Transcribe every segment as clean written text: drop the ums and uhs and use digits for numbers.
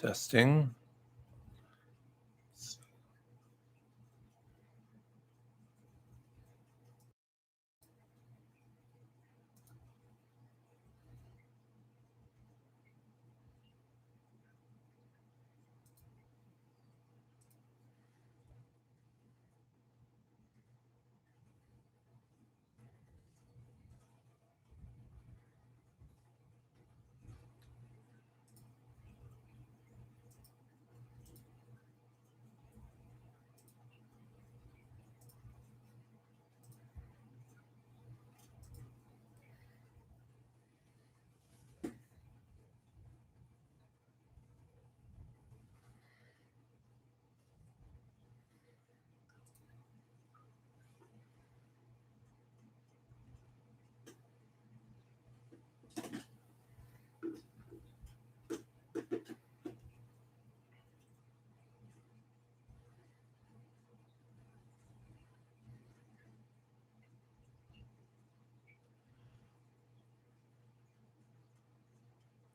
Testing.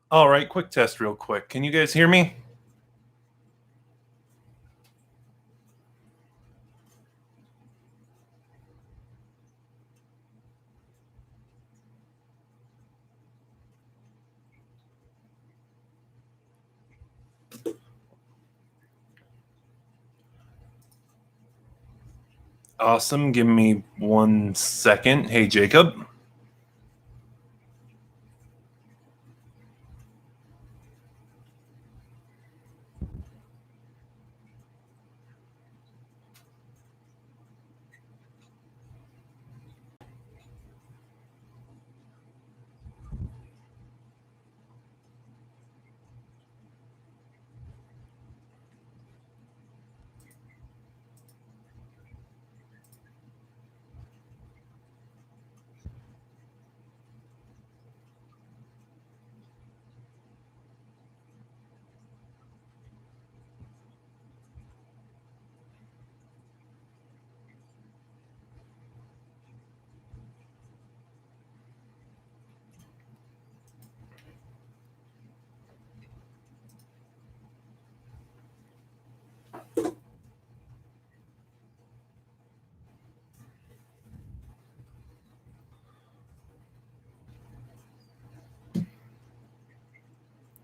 All right, quick test real quick. Can you guys hear me? Awesome. Give me 1 second. Hey, Jacob.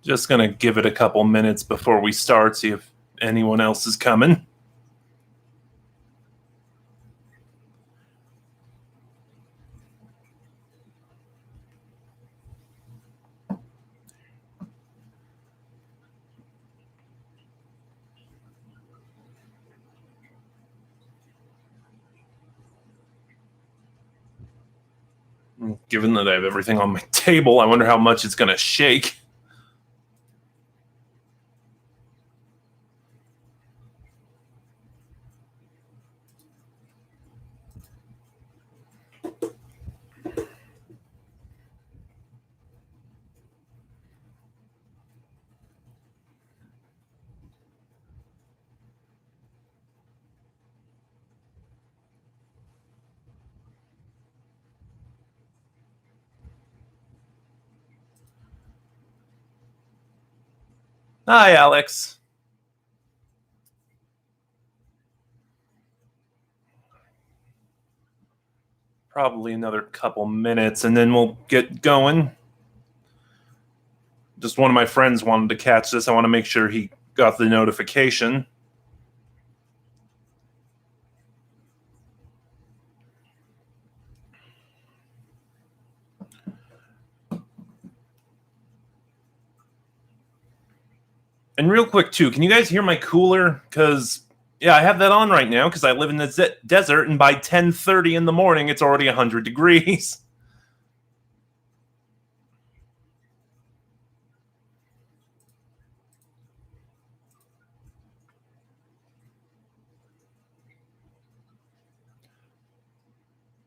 Just going to give it a couple minutes before we start, see if anyone else is coming. Given that I have everything on my table, I wonder how much it's going to shake. Hi, Alex. Probably another couple minutes, and then we'll get going. Just one of my friends wanted to catch this. I want to make sure he got the notification. And real quick, too, can you guys hear my cooler? Because, yeah, I have that on right now because I live in the desert, and by 10:30 in the morning, it's already 100 degrees.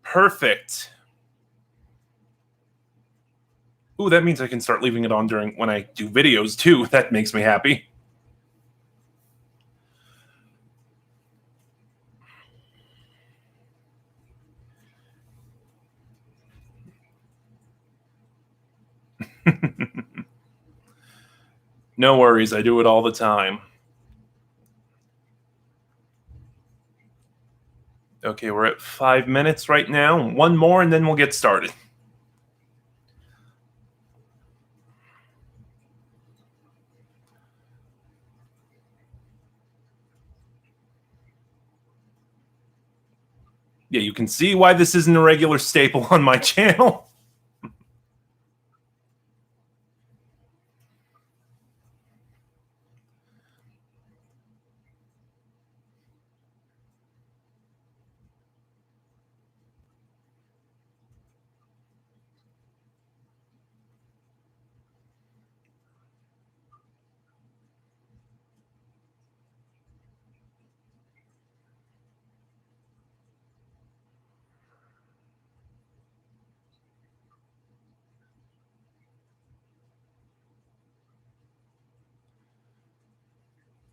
Perfect. Ooh, that means I can start leaving it on during when I do videos, too. That makes me happy. No worries, I do it all the time. Okay, we're at 5 minutes right now. One more and then we'll get started. Yeah, you can see why this isn't a regular staple on my channel.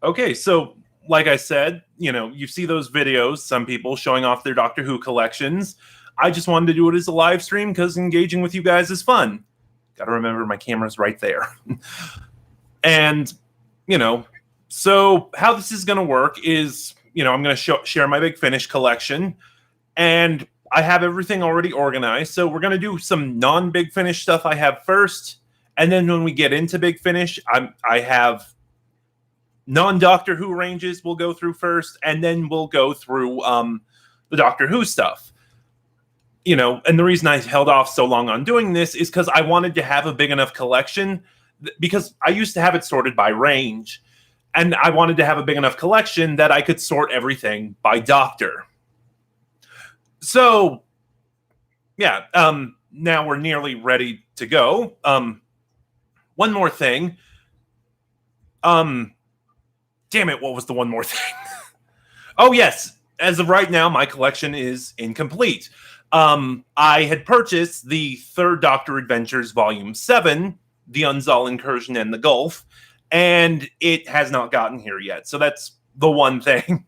Okay, so like I said, you see those videos, some people showing off their Doctor Who collections. I just wanted to do it as a live stream because engaging with you guys is fun. Got to remember my camera's right there. And, so how this is going to work is, I'm going to share my Big Finish collection, and I have everything already organized. So we're going to do some non-Big Finish stuff I have first, and then when we get into Big Finish, I have non-Doctor Who ranges we'll go through first, and then we'll go through the Doctor Who stuff. And the reason I held off so long on doing this is because I wanted to have a big enough collection, because I used to have it sorted by range, and I wanted to have a big enough collection that I could sort everything by Doctor. So, yeah, now we're nearly ready to go. One more thing. Damn it, what was the one more thing? Oh, yes. As of right now, my collection is incomplete. I had purchased the Third Doctor Adventures Volume 7, The Unzal Incursion and the Gulf, and it has not gotten here yet. So that's the one thing.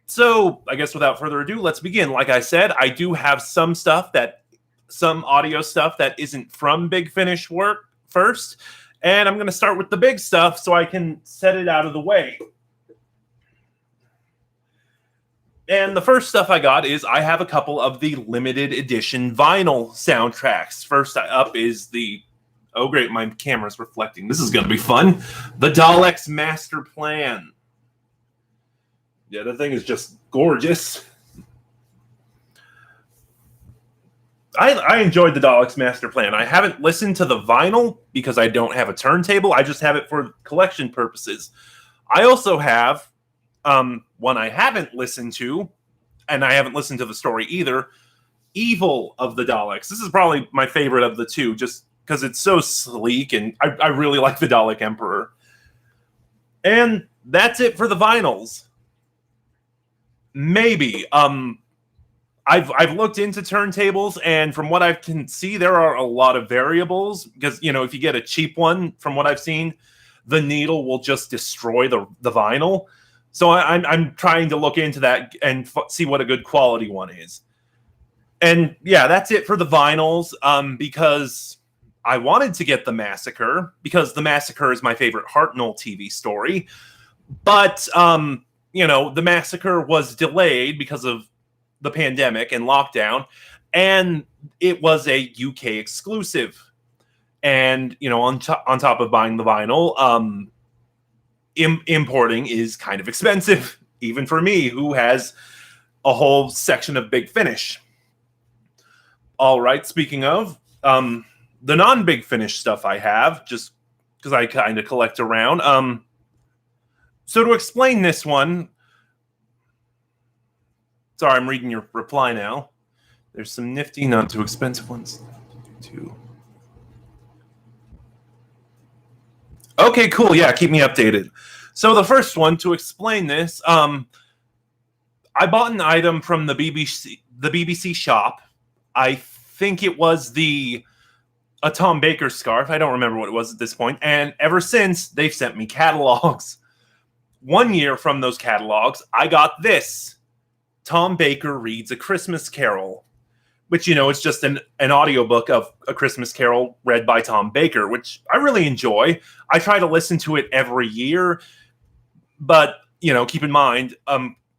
So I guess without further ado, let's begin. Like I said, I do have some audio stuff that isn't from Big Finish work first. And I'm going to start with the big stuff so I can set it out of the way. And the first stuff I got is I have a couple of the limited edition vinyl soundtracks. First up is oh great, my camera's reflecting. This is going to be fun. The Daleks Master Plan. Yeah, the thing is just gorgeous. I enjoyed the Daleks Master Plan. I haven't listened to the vinyl because I don't have a turntable. I just have it for collection purposes. I also have one I haven't listened to, and I haven't listened to the story either, Evil of the Daleks. This is probably my favorite of the two, just because it's so sleek, and I really like the Dalek Emperor. And that's it for the vinyls. Maybe. I've looked into turntables, and from what I can see, there are a lot of variables, because, if you get a cheap one, from what I've seen, the needle will just destroy the vinyl. So I'm trying to look into that and see what a good quality one is. And yeah, that's it for the vinyls, because I wanted to get The Massacre, because The Massacre is my favorite Hartnell TV story. But, The Massacre was delayed because of the pandemic and lockdown, and it was a UK exclusive. And, on top of buying the vinyl, importing is kind of expensive, even for me, who has a whole section of Big Finish. All right, speaking of, the non-Big Finish stuff I have, just because I kind of collect around. So to explain this one, sorry, I'm reading your reply now. There's some nifty, not too expensive ones. Okay, cool. Yeah, keep me updated. So the first one, to explain this, I bought an item from the BBC shop. I think it was a Tom Baker scarf. I don't remember what it was at this point. And ever since, they've sent me catalogs. 1 year from those catalogs, I got this. Tom Baker Reads A Christmas Carol, which, it's just an audiobook of A Christmas Carol read by Tom Baker, which I really enjoy. I try to listen to it every year, but, keep in mind,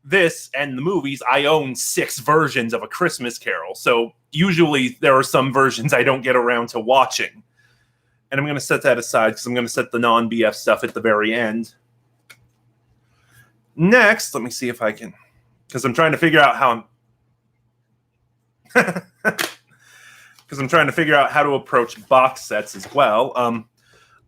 this and the movies, I own 6 versions of A Christmas Carol. So usually there are some versions I don't get around to watching. And I'm going to set that aside because I'm going to set the non-BF stuff at the very end. Next, let me see if I can, because I'm trying to figure out how to approach box sets as well.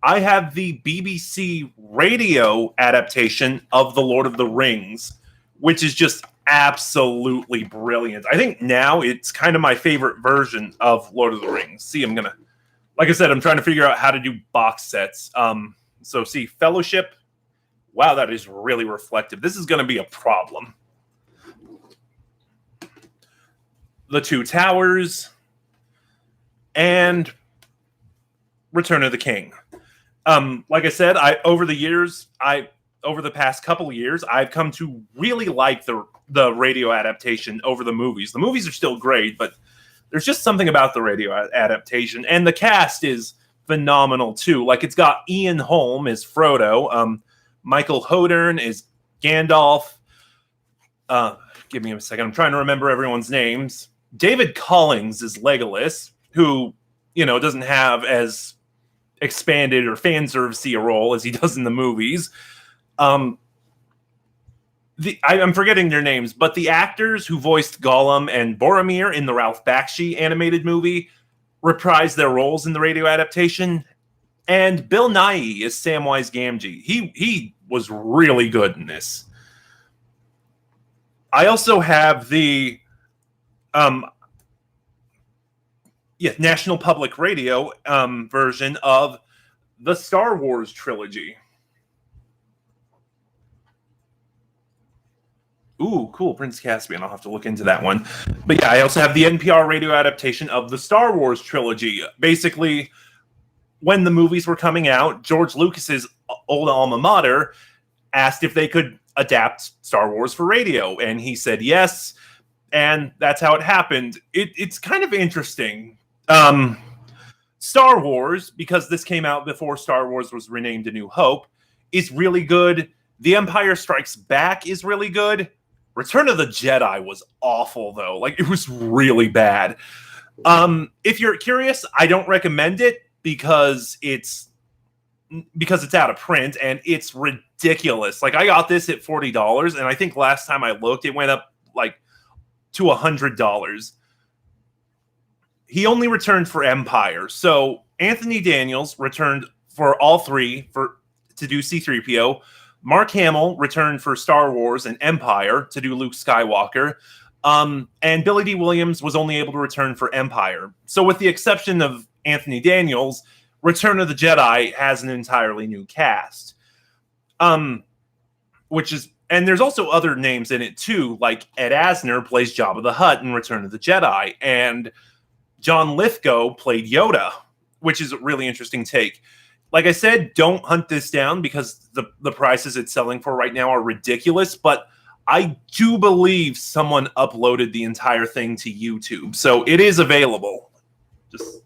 I have the BBC radio adaptation of The Lord of the Rings, which is just absolutely brilliant. I think now it's kind of my favorite version of Lord of the Rings. See, like I said, I'm trying to figure out how to do box sets. So see, Fellowship. Wow, that is really reflective. This is going to be a problem. The Two Towers and Return of the King. Like I said, over the past couple of years, I've come to really like the radio adaptation over the movies. The movies are still great, but there's just something about the radio adaptation, and the cast is phenomenal too. Like, it's got Ian Holm as Frodo, Michael Hodern is Gandalf. Give me a second. I'm trying to remember everyone's names. David Collins is Legolas, who, doesn't have as expanded or fan servicey a role as he does in the movies. I'm forgetting their names, but the actors who voiced Gollum and Boromir in the Ralph Bakshi animated movie reprised their roles in the radio adaptation. And Bill Nighy is Samwise Gamgee. He was really good in this. I also have the National Public Radio version of the Star Wars trilogy. Ooh, cool. Prince Caspian. I'll have to look into that one. But yeah, I also have the NPR radio adaptation of the Star Wars trilogy. Basically, when the movies were coming out, George Lucas's old alma mater asked if they could adapt Star Wars for radio, and he said yes, and that's how it happened. It's kind of interesting. Star Wars, because this came out before Star Wars was renamed A New Hope, is really good. The Empire Strikes Back is really good. Return of the Jedi was awful, though. Like, it was really bad. If you're curious, I don't recommend it because it's out of print and it's ridiculous. Like, I got this at $40, and I think last time I looked, it went up like to $100. He only returned for Empire. So Anthony Daniels returned for all three to do C-3PO. Mark Hamill returned for Star Wars and Empire to do Luke Skywalker. And Billy D. Williams was only able to return for Empire. So with the exception of Anthony Daniels, Return of the Jedi has an entirely new cast. And there's also other names in it too, like Ed Asner plays Jabba the Hutt in Return of the Jedi, and John Lithgow played Yoda, which is a really interesting take. Like I said, don't hunt this down because the prices it's selling for right now are ridiculous, but I do believe someone uploaded the entire thing to YouTube, so it is available. Just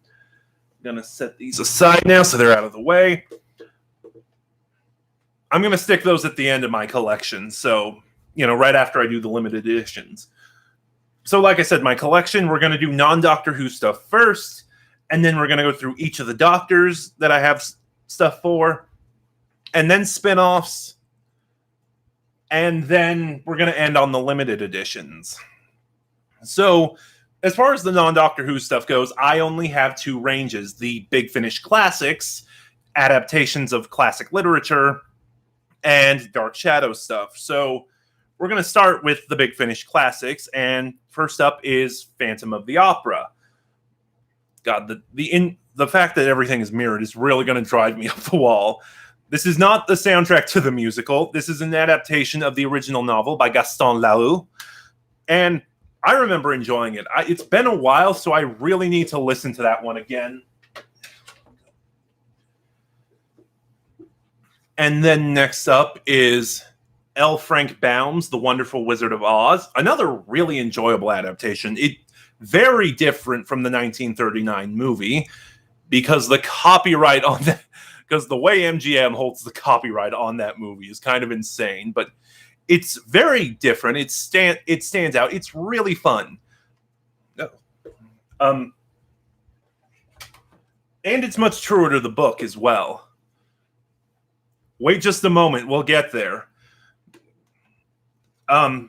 gonna set these aside now so they're out of the way. I'm gonna stick those at the end of my collection, so right after I do the limited editions. So like I said, my collection, we're gonna do non-Doctor Who stuff first, and then we're gonna go through each of the Doctors that I have stuff for, and then spin-offs, and then we're going to end on the limited editions. So as far as the non-Doctor Who stuff goes, I only have 2 ranges: the Big Finish Classics, adaptations of classic literature, and Dark Shadow stuff. So we're going to start with the Big Finish Classics, and first up is Phantom of the Opera. God, the fact that everything is mirrored is really going to drive me up the wall. This is not the soundtrack to the musical. This is an adaptation of the original novel by Gaston Leroux. And I remember enjoying it. It's been a while, so I really need to listen to that one again. And then next up is L. Frank Baum's The Wonderful Wizard of Oz. Another really enjoyable adaptation. very different from the 1939 movie because the copyright on that, because the way MGM holds the copyright on that movie is kind of insane, but it's very different. It stands out. It's really fun. And it's much truer to the book as well. Wait just a moment. We'll get there.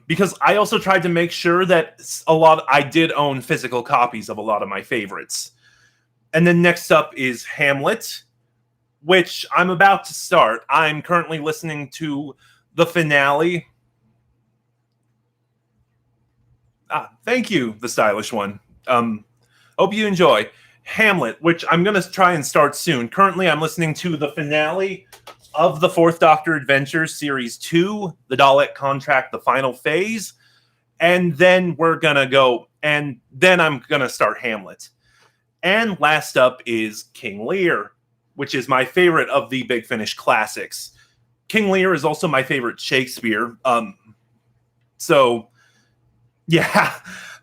Because I also tried to make sure that I did own physical copies of a lot of my favorites. And then next up is Hamlet, which I'm about to start. I'm currently listening to the finale. Thank you, the stylish one. Hope you enjoy. Hamlet, which I'm going to try and start soon. Currently, I'm listening to the finale of the Fourth Doctor Adventures Series 2, The Dalek Contract, The Final Phase. And then we're going to go, and then I'm going to start Hamlet. And last up is King Lear, which is my favorite of the Big Finish classics. King Lear is also my favorite Shakespeare. So, yeah.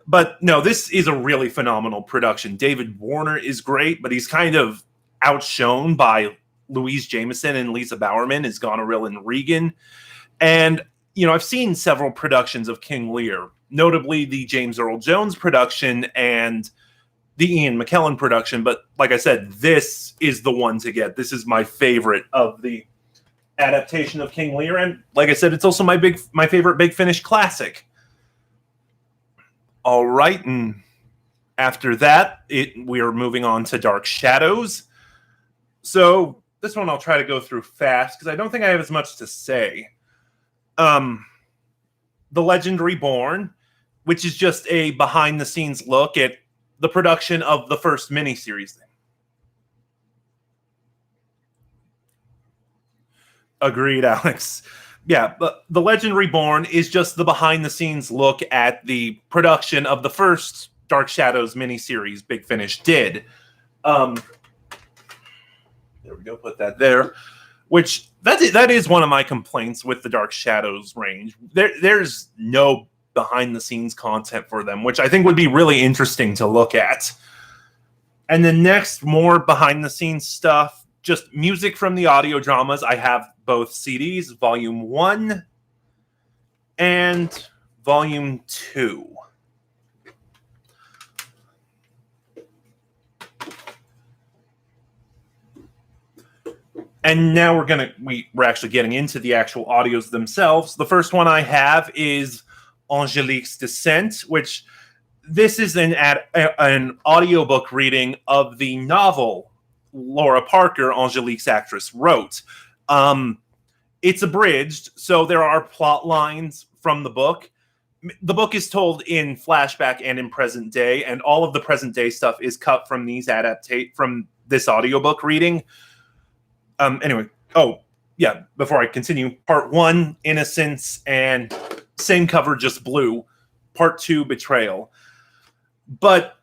But no, this is a really phenomenal production. David Warner is great, but he's kind of outshone by Louise Jameson and Lisa Bowerman as Goneril and Regan. And, I've seen several productions of King Lear, notably the James Earl Jones production and the Ian McKellen production. But like I said, this is the one to get. This is my favorite of the adaptation of King Lear. And like I said, it's also my favorite Big Finish classic. All right, and after that, we are moving on to Dark Shadows. So this one I'll try to go through fast because I don't think I have as much to say. The Legend Reborn, which is just a behind-the-scenes look at the production of the first miniseries. Agreed, Alex. Yeah, but The Legend Reborn is just the behind-the-scenes look at the production of the first Dark Shadows miniseries Big Finish did. There we go, put that there. Which, that is one of my complaints with the Dark Shadows range. There's no behind-the-scenes content for them, which I think would be really interesting to look at. And then next, more behind-the-scenes stuff. Just music from the audio dramas. I have both CDs, Volume 1 and Volume 2. And now we're actually getting into the actual audios themselves. The first one I have is Angelique's Descent, which this is an audiobook reading of the novel Laura Parker, Angelique's actress, wrote. It's abridged, so there are plot lines from the book. The book is told in flashback and in present day, and all of the present day stuff is cut from from this audiobook reading. Anyway, before I continue, Part 1, Innocence, and same cover, just blue. Part 2, Betrayal. But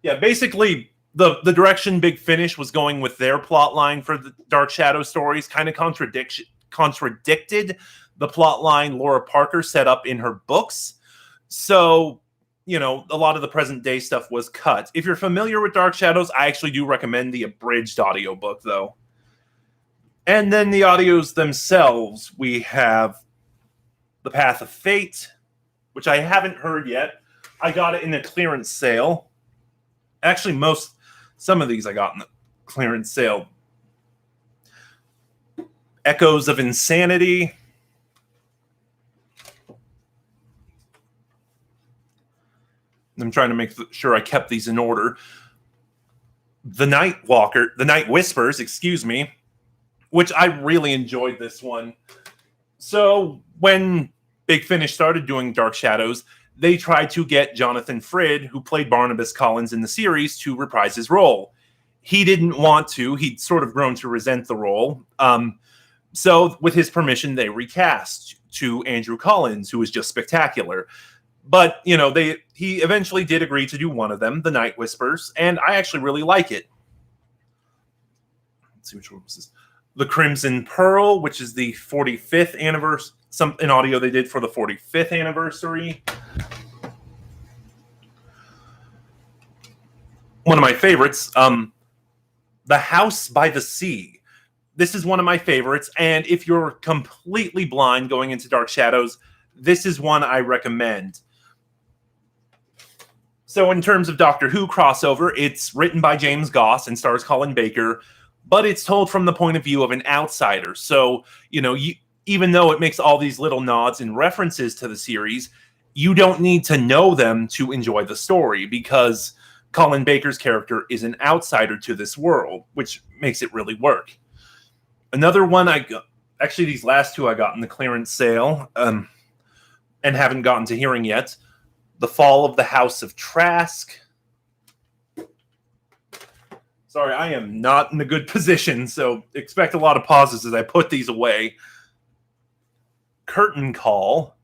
basically, the direction Big Finish was going with their plot line for the Dark Shadow stories kind of contradicted the plot line Laura Parker set up in her books. So, a lot of the present day stuff was cut. If you're familiar with Dark Shadows, I actually do recommend the abridged audiobook, though. And then the audios themselves, we have The Path of Fate, which I haven't heard yet. I got it in a clearance sale. Actually, some of these I got in the clearance sale. Echoes of Insanity. I'm trying to make sure I kept these in order. The Night Whispers, which I really enjoyed this one. So when Big Finish started doing Dark Shadows, they tried to get Jonathan Frid, who played Barnabas Collins in the series, to reprise his role. He didn't want to. He'd sort of grown to resent the role. So with his permission, they recast to Andrew Collins, who was just spectacular. But, he eventually did agree to do one of them, The Night Whispers, and I actually really like it. Let's see which one was this. The Crimson Pearl, which is the 45th anniversary, an audio they did for the 45th anniversary. one of my favorites, The House by the Sea. This is one of my favorites, and if you're completely blind going into Dark Shadows, this is one I recommend. So in terms of Doctor Who crossover, it's written by James Goss and stars Colin Baker, but it's told from the point of view of an outsider. So, even though it makes all these little nods and references to the series, you don't need to know them to enjoy the story, because Colin Baker's character is an outsider to this world, which makes it really work. Another one actually these last two I got in the clearance sale, and haven't gotten to hearing yet. The Fall of the House of Trask. Sorry, I am not in a good position, so expect a lot of pauses as I put these away. Curtain Call.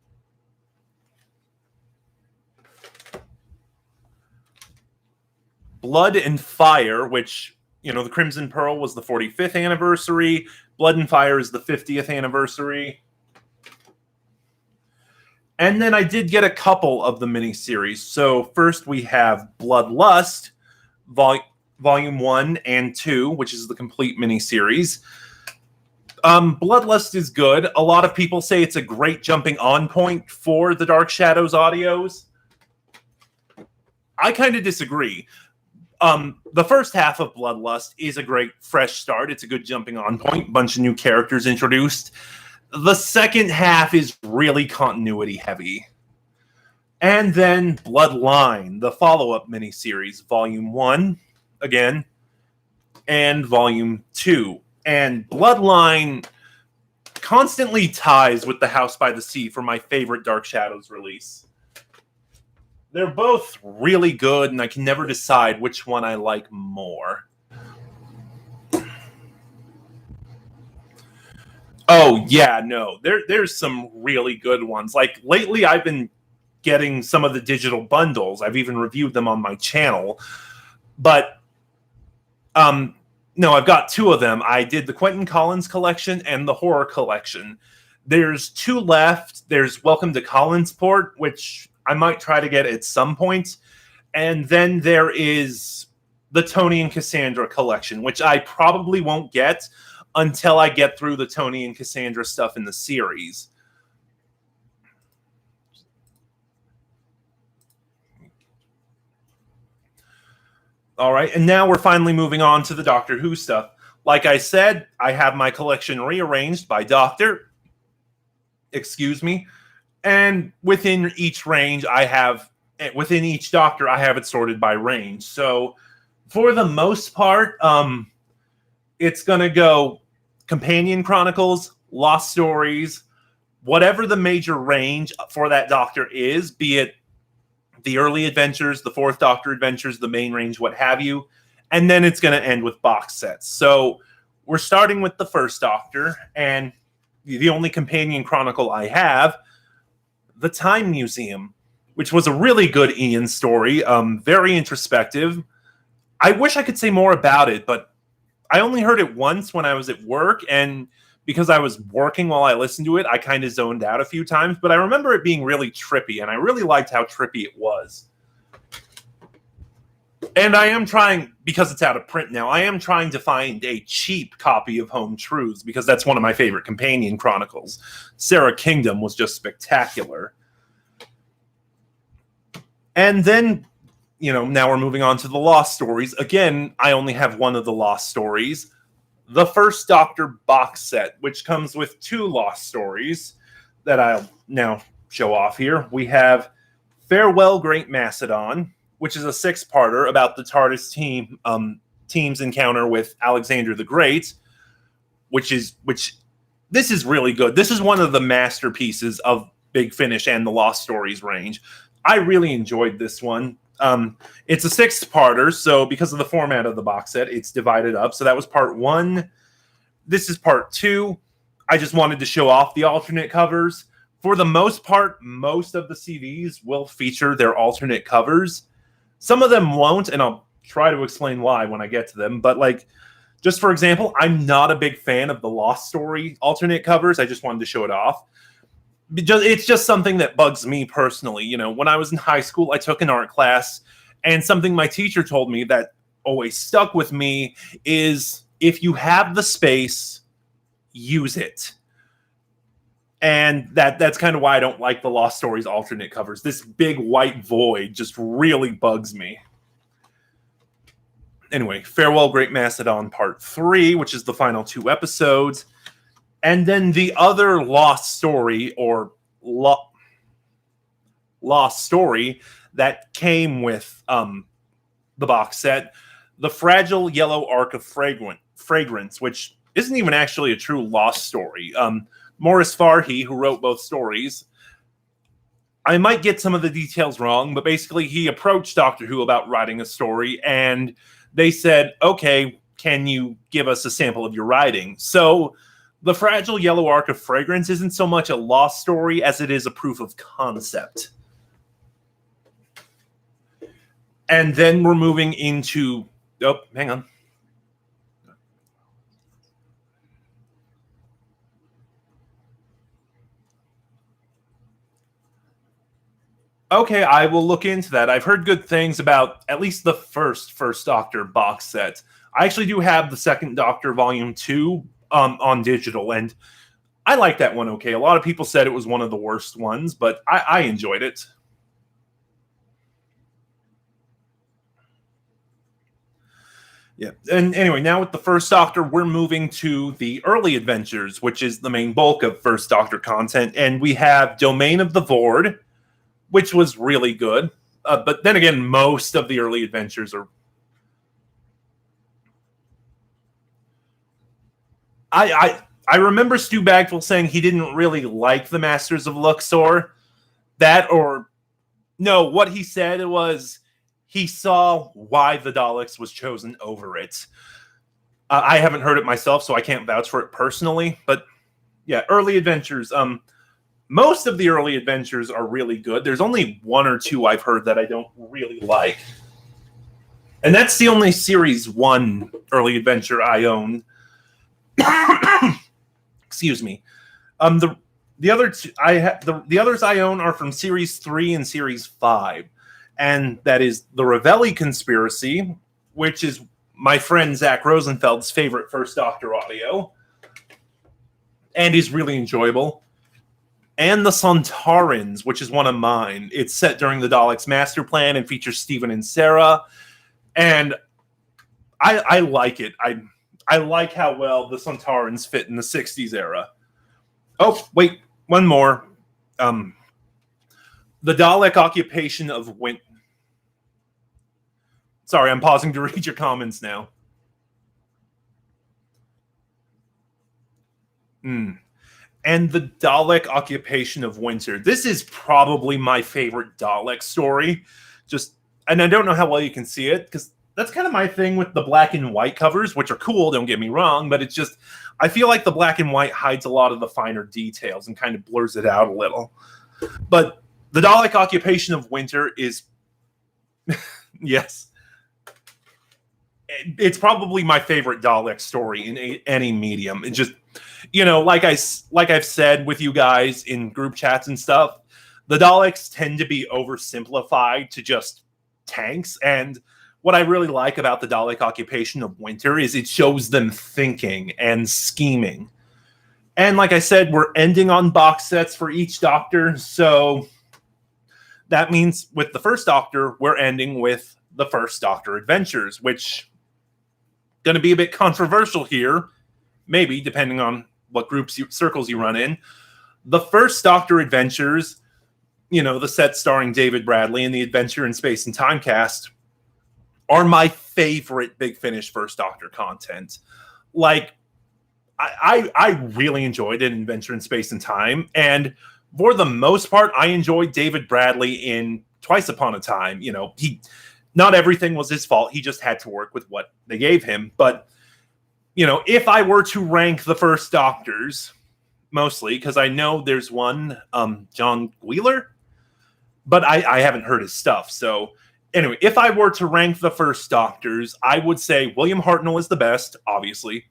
Blood and Fire, which, the Crimson Pearl was the 45th anniversary. Blood and Fire is the 50th anniversary. And then I did get a couple of the miniseries. So first we have Bloodlust, Volume 1 and 2, which is the complete miniseries. Bloodlust is good. A lot of people say it's a great jumping on point for the Dark Shadows audios. I kind of disagree. The first half of Bloodlust is a great fresh start. It's a good jumping on point. Bunch of new characters introduced. The second half is really continuity heavy. And then Bloodline, the follow-up miniseries, Volume 1, again, and Volume 2. And Bloodline constantly ties with The House by the Sea for my favorite Dark Shadows release. They're both really good, and I can never decide which one I like more. Oh, yeah, no. There's some really good ones. Like, lately I've been getting some of the digital bundles. I've even reviewed them on my channel. But, no, I've got two of them. I did the Quentin Collins collection and the horror collection. There's two left. There's Welcome to Collinsport, which I might try to get at some point. And then there is the Tony and Cassandra collection, which I probably won't get until I get through the Tony and Cassandra stuff in the series. All right, and now we're finally moving on to the Doctor Who stuff. Like I said, I have my collection rearranged by Doctor. Excuse me. And within each range, within each Doctor, I have it sorted by range. So for the most part, it's going to go Companion Chronicles, Lost Stories, whatever the major range for that Doctor is, be it the early adventures, the Fourth Doctor adventures, the main range, what have you. And then it's going to end with box sets. So we're starting with the First Doctor, and the only Companion Chronicle I have, The Time Museum, which was a really good Ian story, very introspective. I wish I could say more about it, but I only heard it once when I was at work, and because I was working while I listened to it, I kind of zoned out a few times, but I remember it being really trippy, and I really liked how trippy it was. And I am trying, because it's out of print now, I am trying to find a cheap copy of Home Truths, because that's one of my favorite Companion Chronicles. Sarah Kingdom was just spectacular. And then, now we're moving on to the Lost Stories. Again, I only have one of the Lost Stories. The First Doctor box set, which comes with two Lost Stories that I'll now show off here. We have Farewell Great Macedon, which is a six-parter about the TARDIS team's encounter with Alexander the Great, which this is really good. This is one of the masterpieces of Big Finish and the Lost Stories range. I really enjoyed this one. It's a six-parter, so because of the format of the box set, it's divided up. So that was part one. This is part two. I just wanted to show off the alternate covers. For the most part, most of the CDs will feature their alternate covers. Some of them won't, and I'll try to explain why when I get to them. But, just for example, I'm not a big fan of the Lost Story alternate covers. I just wanted to show it off. It's just something that bugs me personally. When I was in high school, I took an art class, And something my teacher told me that always stuck with me is, if you have the space, use it. And that's kind of why I don't like the Lost Stories alternate covers. This big white void just really bugs me. Anyway, Farewell Great Macedon Part 3, which is the final 2 episodes. And then the other Lost Story, or Lost Story, that came with the box set, The Fragile Yellow Arc of Fragrance, which isn't even actually a true Lost Story. Morris Farhi, who wrote both stories, I might get some of the details wrong, but basically he approached Doctor Who about writing a story, and they said, okay, can you give us a sample of your writing? So The Fragile Yellow Arc of Fragrance isn't so much a Lost Story as it is a proof of concept. And then we're moving into... Oh, hang on. Okay, I will look into that. I've heard good things about at least the first Doctor box set. I actually do have the Second Doctor Volume 2 on digital, and I like that one okay. A lot of people said it was one of the worst ones, but I enjoyed it. Yeah, and anyway, now with the First Doctor, we're moving to the early adventures, which is the main bulk of First Doctor content, and we have Domain of the Vord, which was really good. But then again, most of the early adventures are... I remember Stu Bagwell saying he didn't really like the Masters of Luxor. That, or... No, what he said was he saw why the Daleks was chosen over it. I haven't heard it myself, so I can't vouch for it personally. But yeah, early adventures... most of the early adventures are really good. There's only 1 or 2 I've heard that I don't really like. And that's the only Series 1 early adventure I own. Excuse me. The other the others I own are from Series 3 and Series 5. And that is the Ravelli Conspiracy, which is my friend Zach Rosenfeld's favorite First Doctor audio. And is really enjoyable. And the Sontarans, which is one of mine. It's set during the Daleks' master plan and features Stephen and Sarah. And I like it. I like how well the Sontarans fit in the 60s era. Oh, wait, one more. The Dalek Occupation of Winter. Sorry, I'm pausing to read your comments now. And the Dalek Occupation of Winter. This is probably my favorite Dalek story. And I don't know how well you can see it, because that's kind of my thing with the black and white covers, which are cool, don't get me wrong, but it's just, I feel like the black and white hides a lot of the finer details and kind of blurs it out a little. But the Dalek Occupation of Winter is, yes, it's probably my favorite Dalek story in any medium. It just, you know, like I've said with you guys in group chats and stuff, the Daleks tend to be oversimplified to just tanks. And what I really like about the Dalek Occupation of Winter is it shows them thinking and scheming. And like I said, we're ending on box sets for each Doctor. So that means with the First Doctor, we're ending with the First Doctor Adventures, which going to be a bit controversial here, maybe, depending on what circles you run in. The First Doctor Adventures, you know, the set starring David Bradley and the Adventure in Space and Time cast, are my favorite Big Finish First Doctor content. Like, I really enjoyed it in Adventure in Space and Time, and for the most part, I enjoyed David Bradley in Twice Upon a Time. You know, not everything was his fault. He just had to work with what they gave him. But, you know, if I were to rank the First Doctors, mostly, because I know there's one, John Wheeler, but I haven't heard his stuff. So anyway, if I were to rank the First Doctors, I would say William Hartnell is the best, obviously.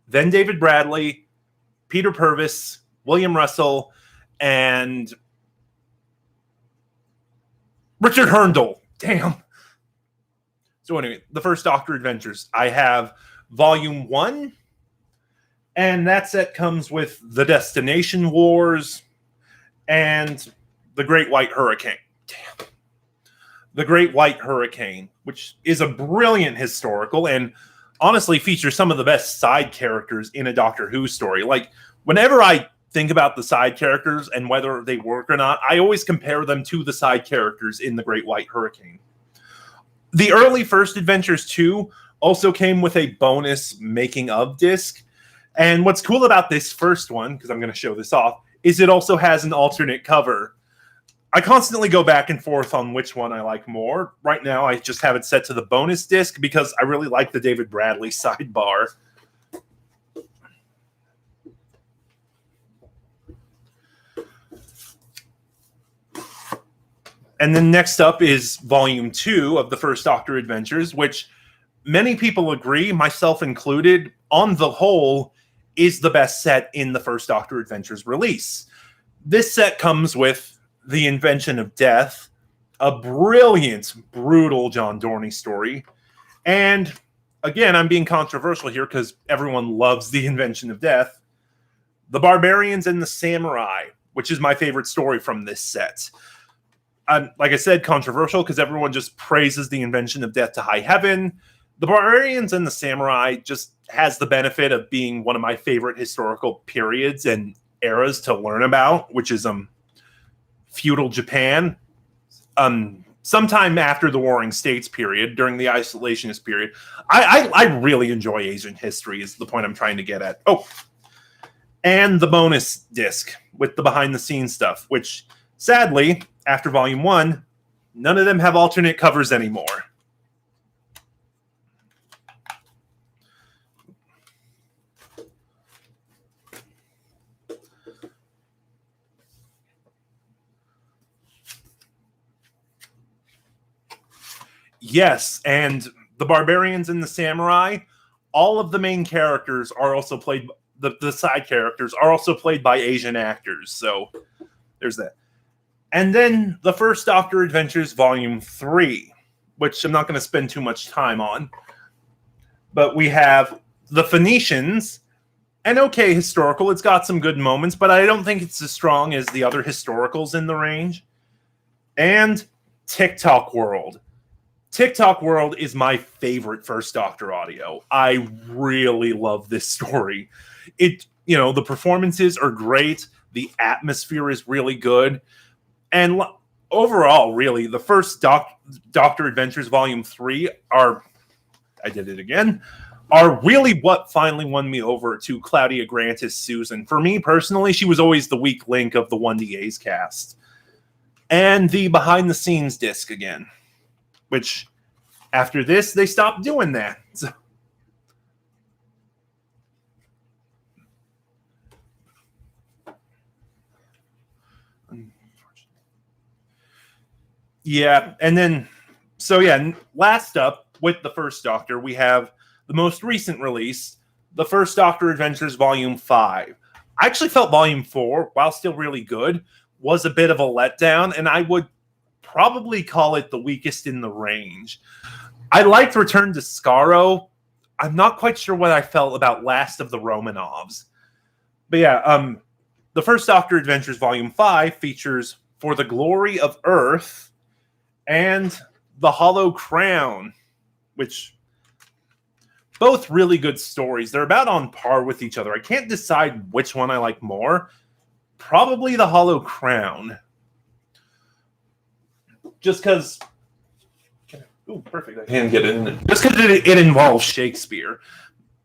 Then David Bradley, Peter Purvis, William Russell, and Richard Herndl. Damn. So anyway, the First Doctor Adventures. I have Volume 1, and that set comes with the Destination Wars and the Great White Hurricane. Damn. The Great White Hurricane, which is a brilliant historical and honestly features some of the best side characters in a Doctor Who story. Like, whenever I think about the side characters and whether they work or not, I always compare them to the side characters in the Great White Hurricane. The early First Adventures 2 also came with a bonus making of disc. And what's cool about this first one, because I'm going to show this off, is it also has an alternate cover. I constantly go back and forth on which one I like more. Right now, I just have it set to the bonus disc because I really like the David Bradley sidebar. And then next up is Volume 2 of the First Doctor Adventures, which many people agree, myself included, on the whole, is the best set in the First Doctor Adventures release. This set comes with The Invention of Death, a brilliant, brutal John Dorney story. And again, I'm being controversial here because everyone loves The Invention of Death. The Barbarians and the Samurai, which is my favorite story from this set. Like I said, controversial because everyone just praises The Invention of Death to high heaven. The Barbarians and the Samurai just has the benefit of being one of my favorite historical periods and eras to learn about, which is feudal Japan. Sometime after the Warring States period, during the isolationist period. I really enjoy Asian history is the point I'm trying to get at. Oh, and the bonus disc with the behind-the-scenes stuff, which sadly, after Volume 1, none of them have alternate covers anymore. Yes, and the Barbarians and the Samurai, all of the main characters are also played, the side characters are also played by Asian actors, so there's that. And then the First Doctor Adventures Volume 3, which I'm not going to spend too much time on. But we have The Phoenicians, an okay historical. It's got some good moments, but I don't think it's as strong as the other historicals in the range. And TikTok World. TikTok World is my favorite First Doctor audio. I really love this story. The performances are great. The atmosphere is really good. And overall, really, the First Doctor Adventures Volume 3 are really what finally won me over to Claudia Grantis Susan. For me, personally, she was always the weak link of the 1DA's cast. And the behind-the-scenes disc again, which, after this, they stopped doing that. So, yeah, and then, last up with the First Doctor, we have the most recent release, the First Doctor Adventures Volume 5. I actually felt Volume 4, while still really good, was a bit of a letdown, and I would probably call it the weakest in the range. I liked Return to Skaro. I'm not quite sure what I felt about Last of the Romanovs. But yeah, the First Doctor Adventures Volume 5 features For the Glory of Earth and The Hollow Crown, which both really good stories. They're about on par with each other. I can't decide which one I like more. Probably The Hollow Crown. Just because... Oh, perfect. I can get it in. Just because it involves Shakespeare.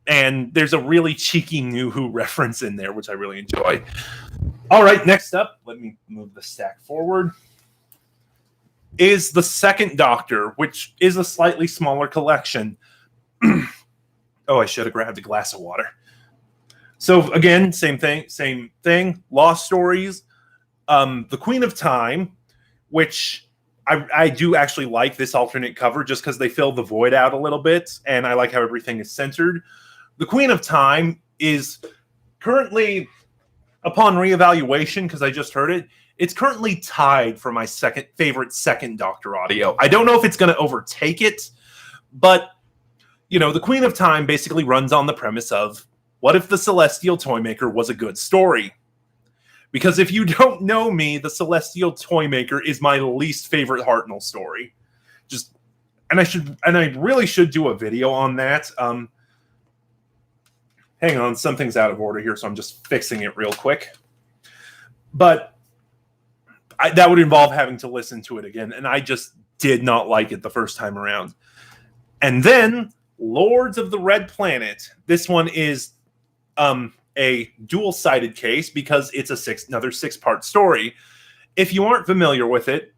And there's a really cheeky New Who reference in there, which I really enjoy. All right, next up, let me move the stack forward, is the Second Doctor, which is a slightly smaller collection. Oh, I should have grabbed a glass of water. So again, same thing. Lost Stories. The Queen of Time, which I do actually like this alternate cover just because they fill the void out a little bit, and I like how everything is centered. The Queen of Time is currently, upon reevaluation, because I just heard it, it's currently tied for my favorite Second Doctor audio. I don't know if it's going to overtake it, But, the Queen of Time basically runs on the premise of, what if the Celestial Toymaker was a good story? Because if you don't know me, the Celestial Toymaker is my least favorite Hartnell story. And I really should do a video on that. Hang on, something's out of order here, so I'm just fixing it real quick. But that would involve having to listen to it again, and I just did not like it the first time around. And then Lords of the Red Planet. This one is a dual-sided case because it's another 6-part story. If you aren't familiar with it,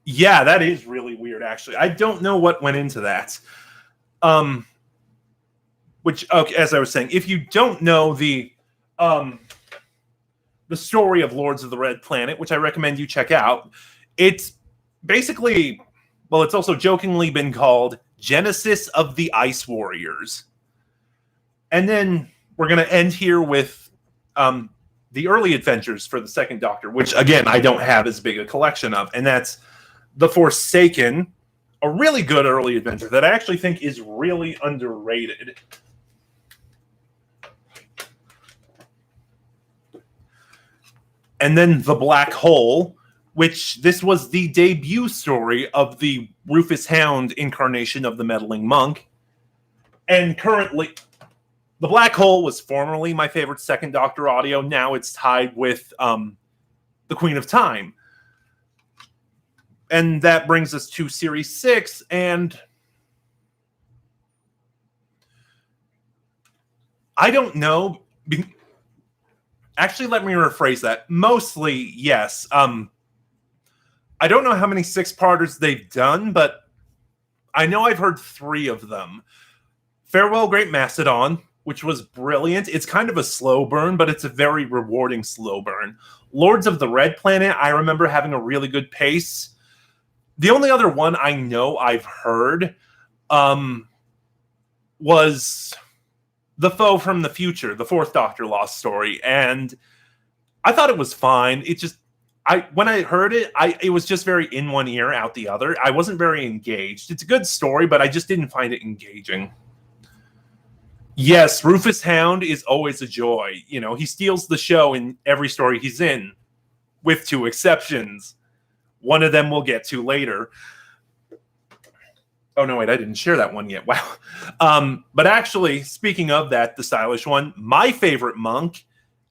yeah, that is really weird, actually. I don't know what went into that. Which, okay, as I was saying, if you don't know the story of Lords of the Red Planet, which I recommend you check out, it's basically, well, it's also jokingly been called Genesis of the Ice Warriors. And then we're going to end here with the early adventures for the Second Doctor, which, again, I don't have as big a collection of, and that's The Forsaken, a really good early adventure that I actually think is really underrated. And then The Black Hole, which this was the debut story of the Rufus Hound incarnation of the Meddling Monk. And currently, The Black Hole was formerly my favorite Second Doctor audio. Now it's tied with The Queen of Time. And that brings us to Series 6, and I don't know. Actually, let me rephrase that. Mostly, yes. I don't know how many 6-parters they've done, but I know I've heard 3 of them. Farewell, Great Macedon, which was brilliant. It's kind of a slow burn, but it's a very rewarding slow burn. Lords of the Red Planet, I remember having a really good pace. The only other one I know I've heard was The Foe from the Future, the 4th Doctor Lost story, and I thought it was fine. It just, when I heard it, it was just very in one ear, out the other. I wasn't very engaged. It's a good story, but I just didn't find it engaging. Yes, Rufus Hound is always a joy. He steals the show in every story he's in, with 2 exceptions. One of them we'll get to later. Oh, no, wait, I didn't share that one yet. Wow. But actually, speaking of that, the stylish one, my favorite monk,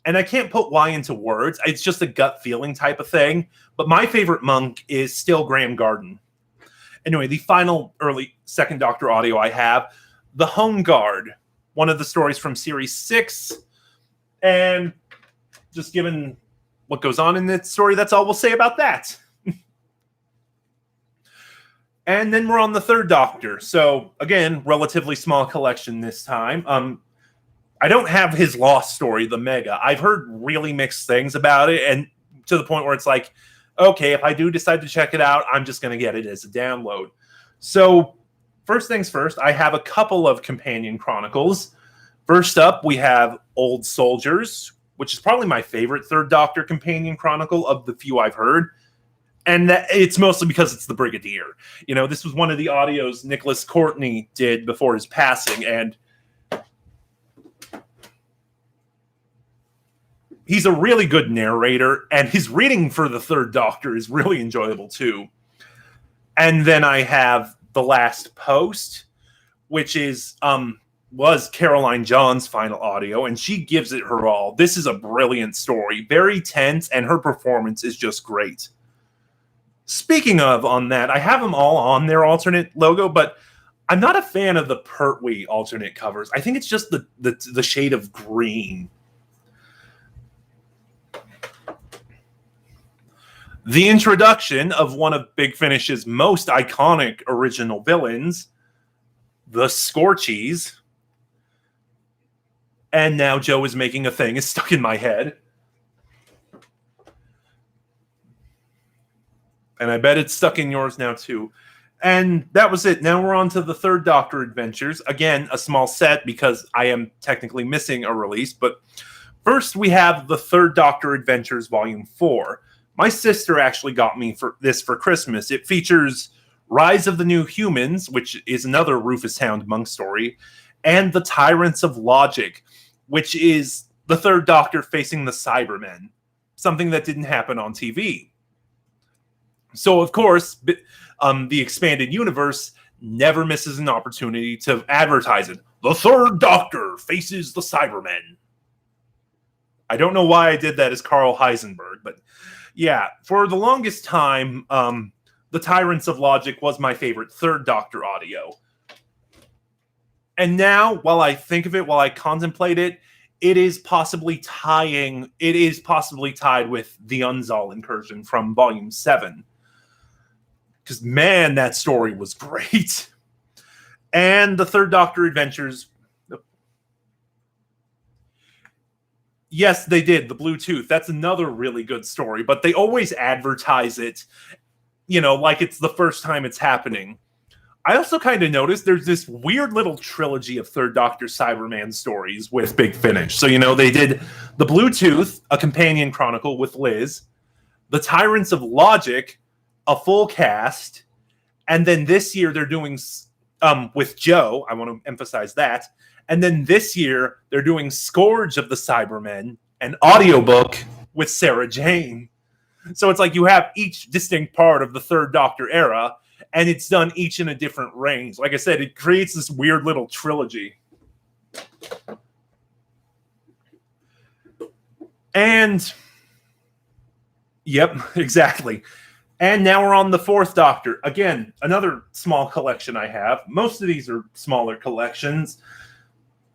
and I can't put why into words, it's just a gut feeling type of thing, but my favorite monk is still Graham Garden. Anyway, the final early Second Doctor audio I have, The Home Guard, one of the stories from Series 6, and just given what goes on in that story, that's all we'll say about that. And then we're on the Third Doctor. So, again, relatively small collection this time. I don't have his Lost story, the Mega. I've heard really mixed things about it, and to the point where it's like, okay, if I do decide to check it out, I'm just going to get it as a download. So, first things first, I have a couple of companion chronicles. First up, we have Old Soldiers, which is probably my favorite Third Doctor companion chronicle of the few I've heard. And it's mostly because it's the Brigadier. This was one of the audios Nicholas Courtney did before his passing, and he's a really good narrator, and his reading for the Third Doctor is really enjoyable too. And then I have The Last Post, which was Caroline John's final audio, and she gives it her all. This is a brilliant story, very tense, and her performance is just great. Speaking of on that, I have them all on their alternate logo, but I'm not a fan of the Pertwee alternate covers. I think it's just the shade of green. The introduction of one of Big Finish's most iconic original villains, the Scorchies. And now Joe is making a thing is stuck in my head. And I bet it's stuck in yours now, too. And that was it. Now we're on to the Third Doctor Adventures. Again, a small set because I am technically missing a release. But First, we have The Third Doctor Adventures Volume 4. My sister actually got me for Christmas. It features Rise of the New Humans, which is another Rufus Hound Monk story, and The Tyrants of Logic, which is the Third Doctor facing the Cybermen, something that didn't happen on TV. So, of course, the expanded universe never misses an opportunity to advertise it. The Third Doctor faces the Cybermen. I don't know why I did that as Carl Heisenberg, but yeah, for the longest time, The Tyrants of Logic was my favorite Third Doctor audio. And now, while I think of it, while I contemplate it, it is possibly tied with the Unzal incursion from Volume 7. Because, man, that story was great. And the Third Doctor Adventures. Yes, they did. The Bluetooth. That's another really good story. But they always advertise it, like it's the first time it's happening. I also kind of noticed there's this weird little trilogy of Third Doctor Cyberman stories with Big Finish. So, they did The Bluetooth, a companion chronicle with Liz, The Tyrants of Logic, a full cast, and then this year they're doing with Joe. I want to emphasize that. And then this year they're doing Scourge of the Cybermen, an audiobook with Sarah Jane. So it's like you have each distinct part of the Third Doctor era, and it's done each in a different range. Like I said, it creates this weird little trilogy. And yep, exactly. And now we're on the Fourth Doctor. Again, another small collection I have. Most of these are smaller collections.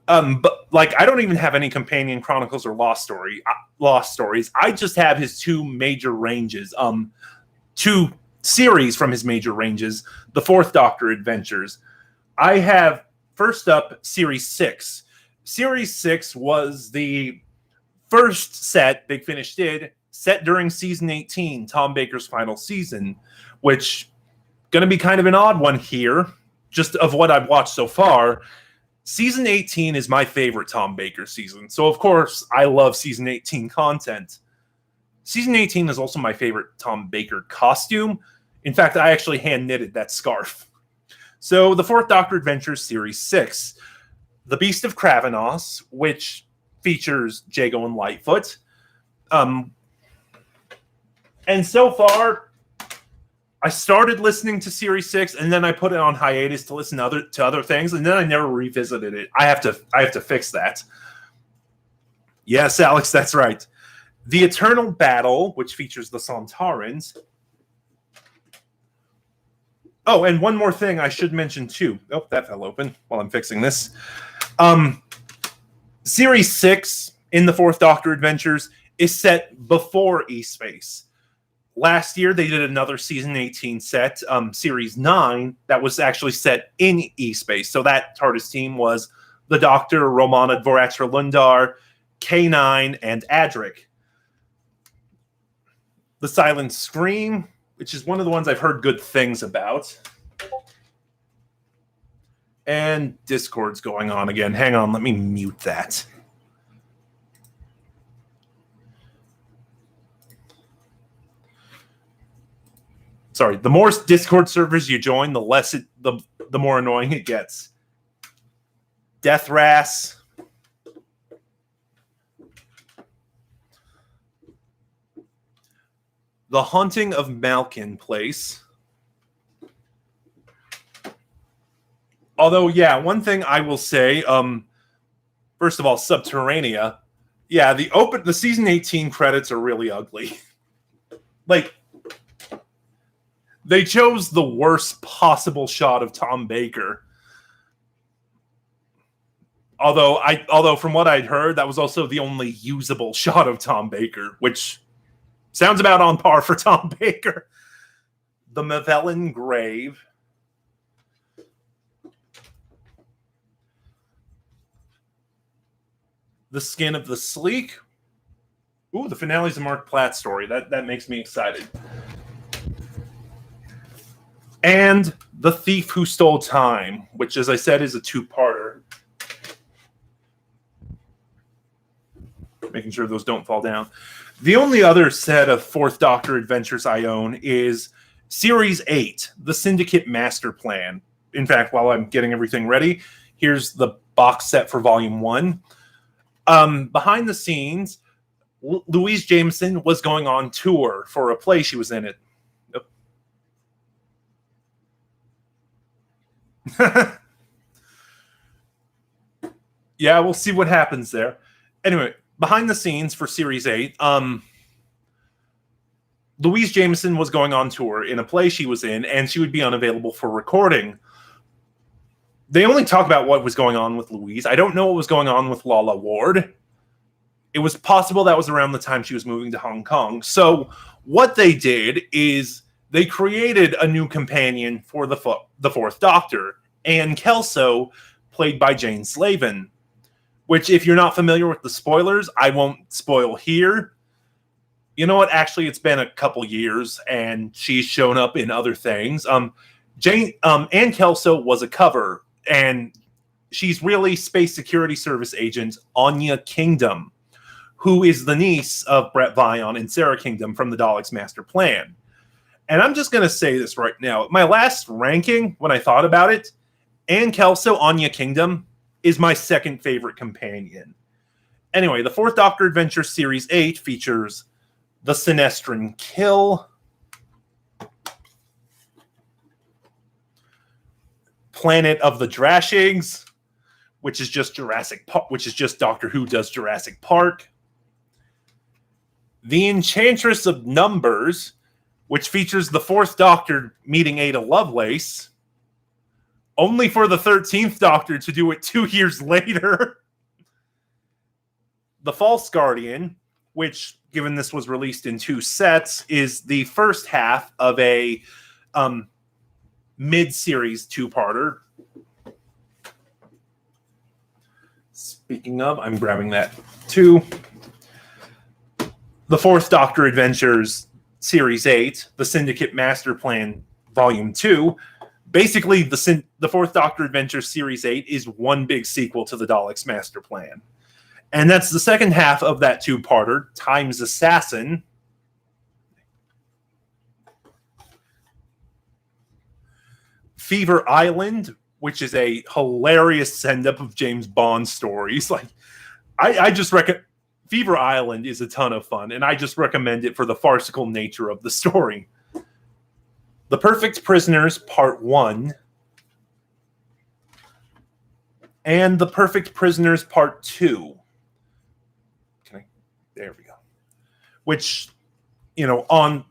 But I don't even have any companion chronicles or lost stories. I just have his two major ranges. Two series from his major ranges, the Fourth Doctor Adventures. I have, first up, Series 6. Series 6 was the first set Big Finish did, set during Season 18, Tom Baker's final season, which going to be kind of an odd one here, just of what I've watched so far. Season 18 is my favorite Tom Baker season, so of course I love Season 18 content. Season 18 is also my favorite Tom Baker costume. In fact, I actually hand-knitted that scarf. So, the Fourth Doctor Adventures Series 6. The Beast of Kravanos, which features Jago and Lightfoot. And so far, I started listening to Series 6, and then I put it on hiatus to listen to other things, and then I never revisited it. I have to fix that. Yes, Alex, that's right. The Eternal Battle, which features the Sontarans. Oh, and one more thing I should mention, too. Oh, that fell open while I'm fixing this. Series 6 in the Fourth Doctor Adventures is set before E-Space. Last year, they did another Season 18 set, Series 9, that was actually set in E-Space. So that TARDIS team was the Doctor, Romana Dvoratra-Lundar, K9, and Adric. The Silent Scream, which is one of the ones I've heard good things about. And Discord's going on again. Hang on, let me mute that. Sorry, the more Discord servers you join, the more annoying it gets. Deathras. The Haunting of Malkin Place. Although, yeah, one thing I will say, first of all, Subterranea. Yeah, the Season 18 credits are really ugly. They chose the worst possible shot of Tom Baker. Although from what I'd heard, that was also the only usable shot of Tom Baker, which sounds about on par for Tom Baker. The Mavellan Grave. The Skin of the Sleek. Ooh, the finale's a Mark Platt story. That makes me excited. And The Thief Who Stole Time, which, as I said, is a two-parter. making sure those don't fall down. The only other set of Fourth Doctor adventures I own is Series 8, The Syndicate Master Plan. In fact, while I'm getting everything ready, here's the box set for Volume 1. Behind the scenes, Louise Jameson was going on tour for a play she was in it. Yeah, we'll see what happens there. Anyway, behind the scenes for Series 8, Louise Jameson was going on tour in a play she was in, and she would be unavailable for recording. They only talk about what was going on with Louise. I don't know what was going on with Lala Ward. It was possible that was around the time she was moving to Hong Kong. So what they did is they created a new companion for the Fourth Doctor, Anne Kelso, played by Jane Slavin, which, if you're not familiar with the spoilers, I won't spoil here. You know what? Actually, it's been a couple years, and she's shown up in other things. Anne Kelso was a cover, and she's really Space Security Service agent Anya Kingdom, who is the niece of Brett Vion and Sarah Kingdom from the Daleks' Master Plan. And I'm just going to say this right now. My last ranking, when I thought about it, Anne Kelso, Anya Kingdom, is my second favorite companion. Anyway, the Fourth Doctor Adventure Series 8 features the Sinestron Kill, Planet of the Drashings, which is just Doctor Who does Jurassic Park, The Enchantress of Numbers, which features the Fourth Doctor meeting Ada Lovelace, only for the 13th Doctor to do it 2 years later. The False Guardian, which, given this was released in 2 sets, is the first half of a mid-series 2-parter. Speaking of, I'm grabbing that too. The Fourth Doctor Adventures Series 8, The Syndicate Master Plan Volume 2. Basically, the Fourth Doctor Adventures Series 8 is one big sequel to the Daleks' Master Plan. And that's the second half of that 2-parter, Time's Assassin. Fever Island, which is a hilarious send-up of James Bond stories. Like, I just recommend... Fever Island is a ton of fun, and I just recommend it for the farcical nature of the story. The Perfect Prisoners, Part 1. And The Perfect Prisoners, Part 2. There we go. Which, on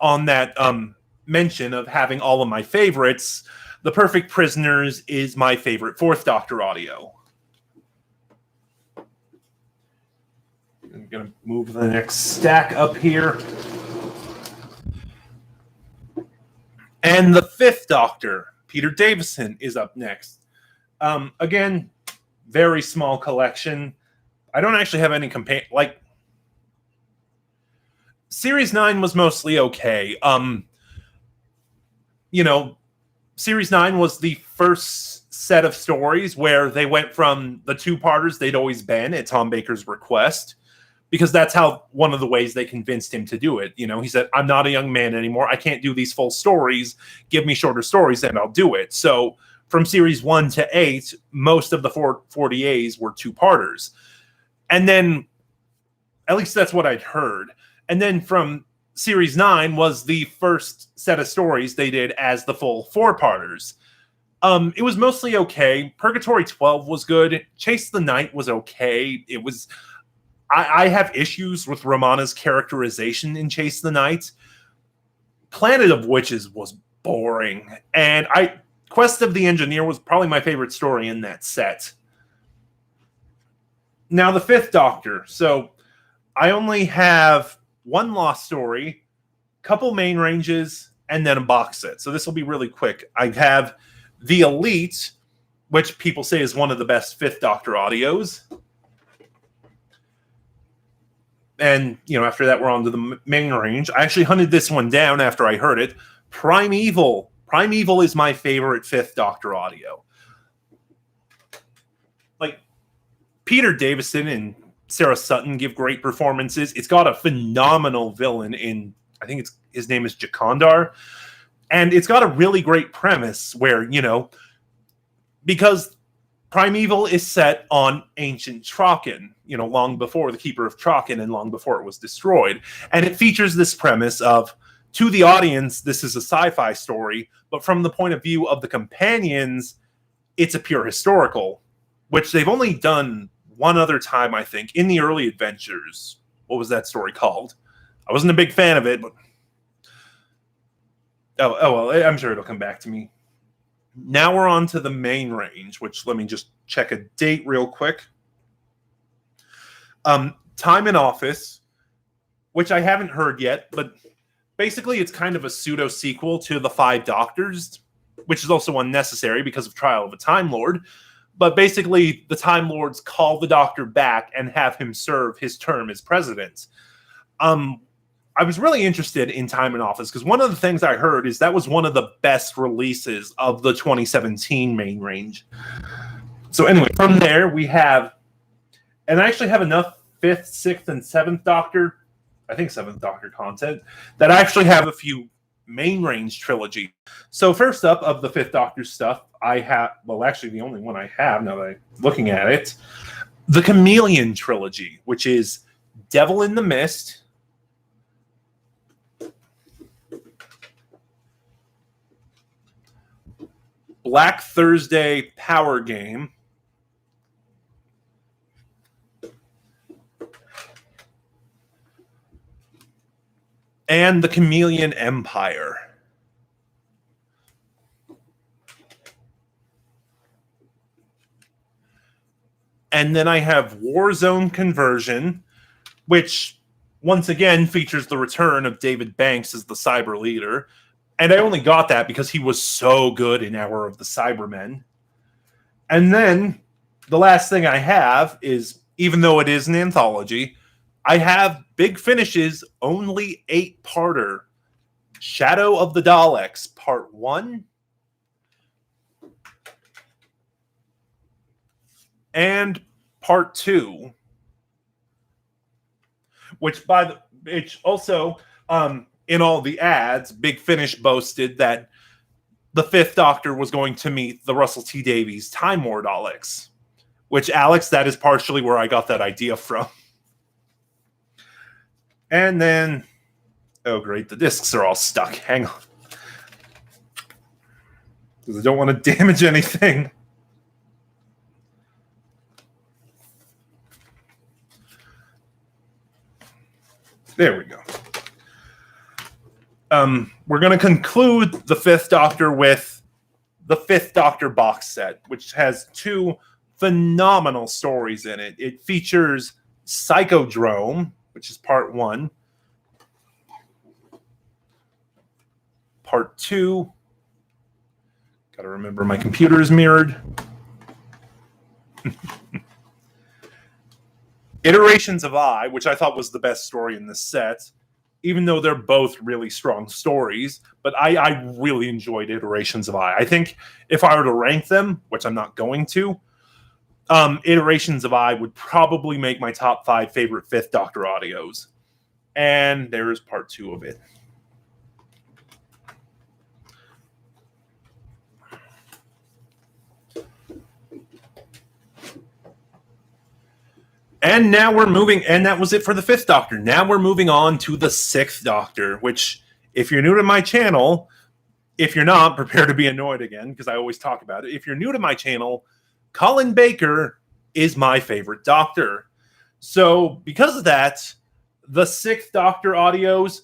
that mention of having all of my favorites, The Perfect Prisoners is my favorite Fourth Doctor audio. I'm going to move the next stack up here. And the Fifth Doctor, Peter Davison, is up next. Again, very small collection. I don't actually have any Series 9 was mostly okay. Series 9 was the first set of stories where they went from the 2-parters they'd always been at Tom Baker's request, because that's how one of the ways they convinced him to do it. He said, I'm not a young man anymore. I can't do these full stories. Give me shorter stories and I'll do it. So from Series 1 to 8, most of the 40As were 2-parters. And then, at least that's what I'd heard. And then from Series 9 was the first set of stories they did as the full 4-parters. It was mostly okay. Purgatory 12 was good. Chase the Night was okay. It was... I have issues with Romana's characterization in Chase the Night. Planet of Witches was boring. And Quest of the Engineer was probably my favorite story in that set. Now, the Fifth Doctor. So, I only have one lost story, couple main ranges, and then a box set. So this will be really quick. I have The Elite, which people say is one of the best Fifth Doctor audios. And, after that, we're on to the main range. I actually hunted this one down after I heard it. Primeval. Primeval is my favorite Fifth Doctor audio. Peter Davison and Sarah Sutton give great performances. It's got a phenomenal villain in, I think his name is Jakandar. And it's got a really great premise where, because Primeval is set on ancient Traken, long before the Keeper of Traken and long before it was destroyed. And it features this premise of, to the audience, this is a sci-fi story, but from the point of view of the companions, it's a pure historical, which they've only done one other time, I think, in the early adventures. What was that story called? I wasn't a big fan of it, but well, I'm sure it'll come back to me. Now we're on to the main range, which let me just check a date real quick. Time in Office, which I haven't heard yet, but basically it's kind of a pseudo sequel to The Five Doctors, which is also unnecessary because of Trial of a Time Lord. But basically, the Time Lords call the Doctor back and have him serve his term as president. I was really interested in Time in Office because one of the things I heard is that was one of the best releases of the 2017 main range. So anyway, from there we have, and I actually have enough 5th, 6th, and 7th Doctor, I think 7th Doctor content, that I actually have a few main range trilogy. So first up of the 5th Doctor stuff, I have, well, actually the only one I have now that I'm looking at it, the Chameleon trilogy, which is Devil in the Mist, Black Thursday Power Game, and the Chameleon Empire. And then I have Warzone Conversion, which once again features the return of David Banks as the cyber leader. And I only got that because he was so good in Hour of the Cybermen. And then the last thing I have is, even though it is an anthology, I have Big Finish's only 8-parter, Shadow of the Daleks, Part 1 and Part 2, which also in all the ads, Big Finish boasted that the 5th Doctor was going to meet the Russell T Davies Time War Daleks, which, Alex, that is partially where I got that idea from. And then, oh great, the discs are all stuck. Hang on. Because I don't want to damage anything. There we go. We're going to conclude the 5th Doctor with the 5th Doctor box set, which has 2 phenomenal stories in it. It features Psychodrome, which is Part 1. Part 2. Got to remember my computer is mirrored. Iterations of I, which I thought was the best story in this set, even though they're both really strong stories, but I really enjoyed Iterations of I. I think if I were to rank them, which I'm not going to, Iterations of I would probably make my top 5 favorite 5th Doctor audios. And there is Part 2 of it. And now we're moving, and that was it for the 5th Doctor. Now we're moving on to the 6th Doctor, which, if you're new to my channel, if you're not, prepare to be annoyed again, because I always talk about it. If you're new to my channel, Colin Baker is my favorite Doctor. So because of that, the 6th Doctor audios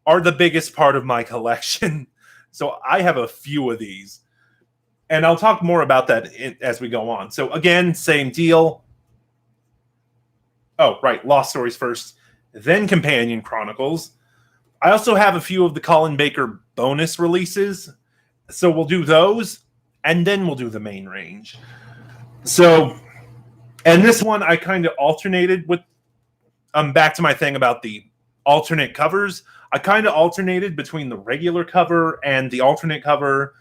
are the biggest part of my collection. So I have a few of these. And I'll talk more about that as we go on. So again, same deal. Oh, right. Lost Stories first, then Companion Chronicles. I also have a few of the Colin Baker bonus releases. So we'll do those, and then we'll do the main range. So, and this one I kind of alternated with, back to my thing about the alternate covers. I kind of alternated between the regular cover and the alternate cover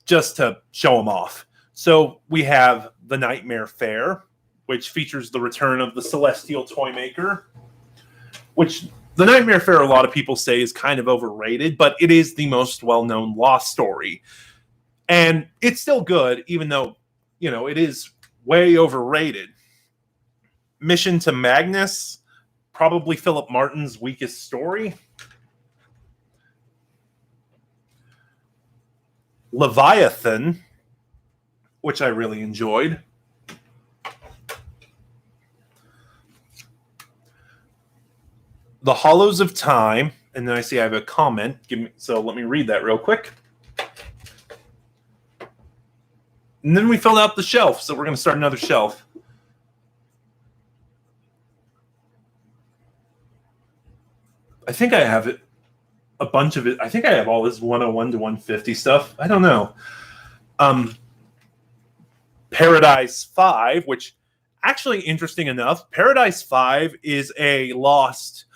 just to show them off. So we have The Nightmare Fair, which features the return of the Celestial Toymaker, which the Nightmare Fair, a lot of people say, is kind of overrated, but it is the most well-known Lost story. And it's still good, even though, it is way overrated. Mission to Magnus, probably Philip Martin's weakest story. Leviathan, which I really enjoyed. The Hollows of Time, and then I see I have a comment. So let me read that real quick. And then we filled out the shelf, so we're going to start another shelf. I think I have it. A bunch of it. I think I have all this 101 to 150 stuff. I don't know. Paradise 5, which actually, interesting enough, Paradise 5 is a Lost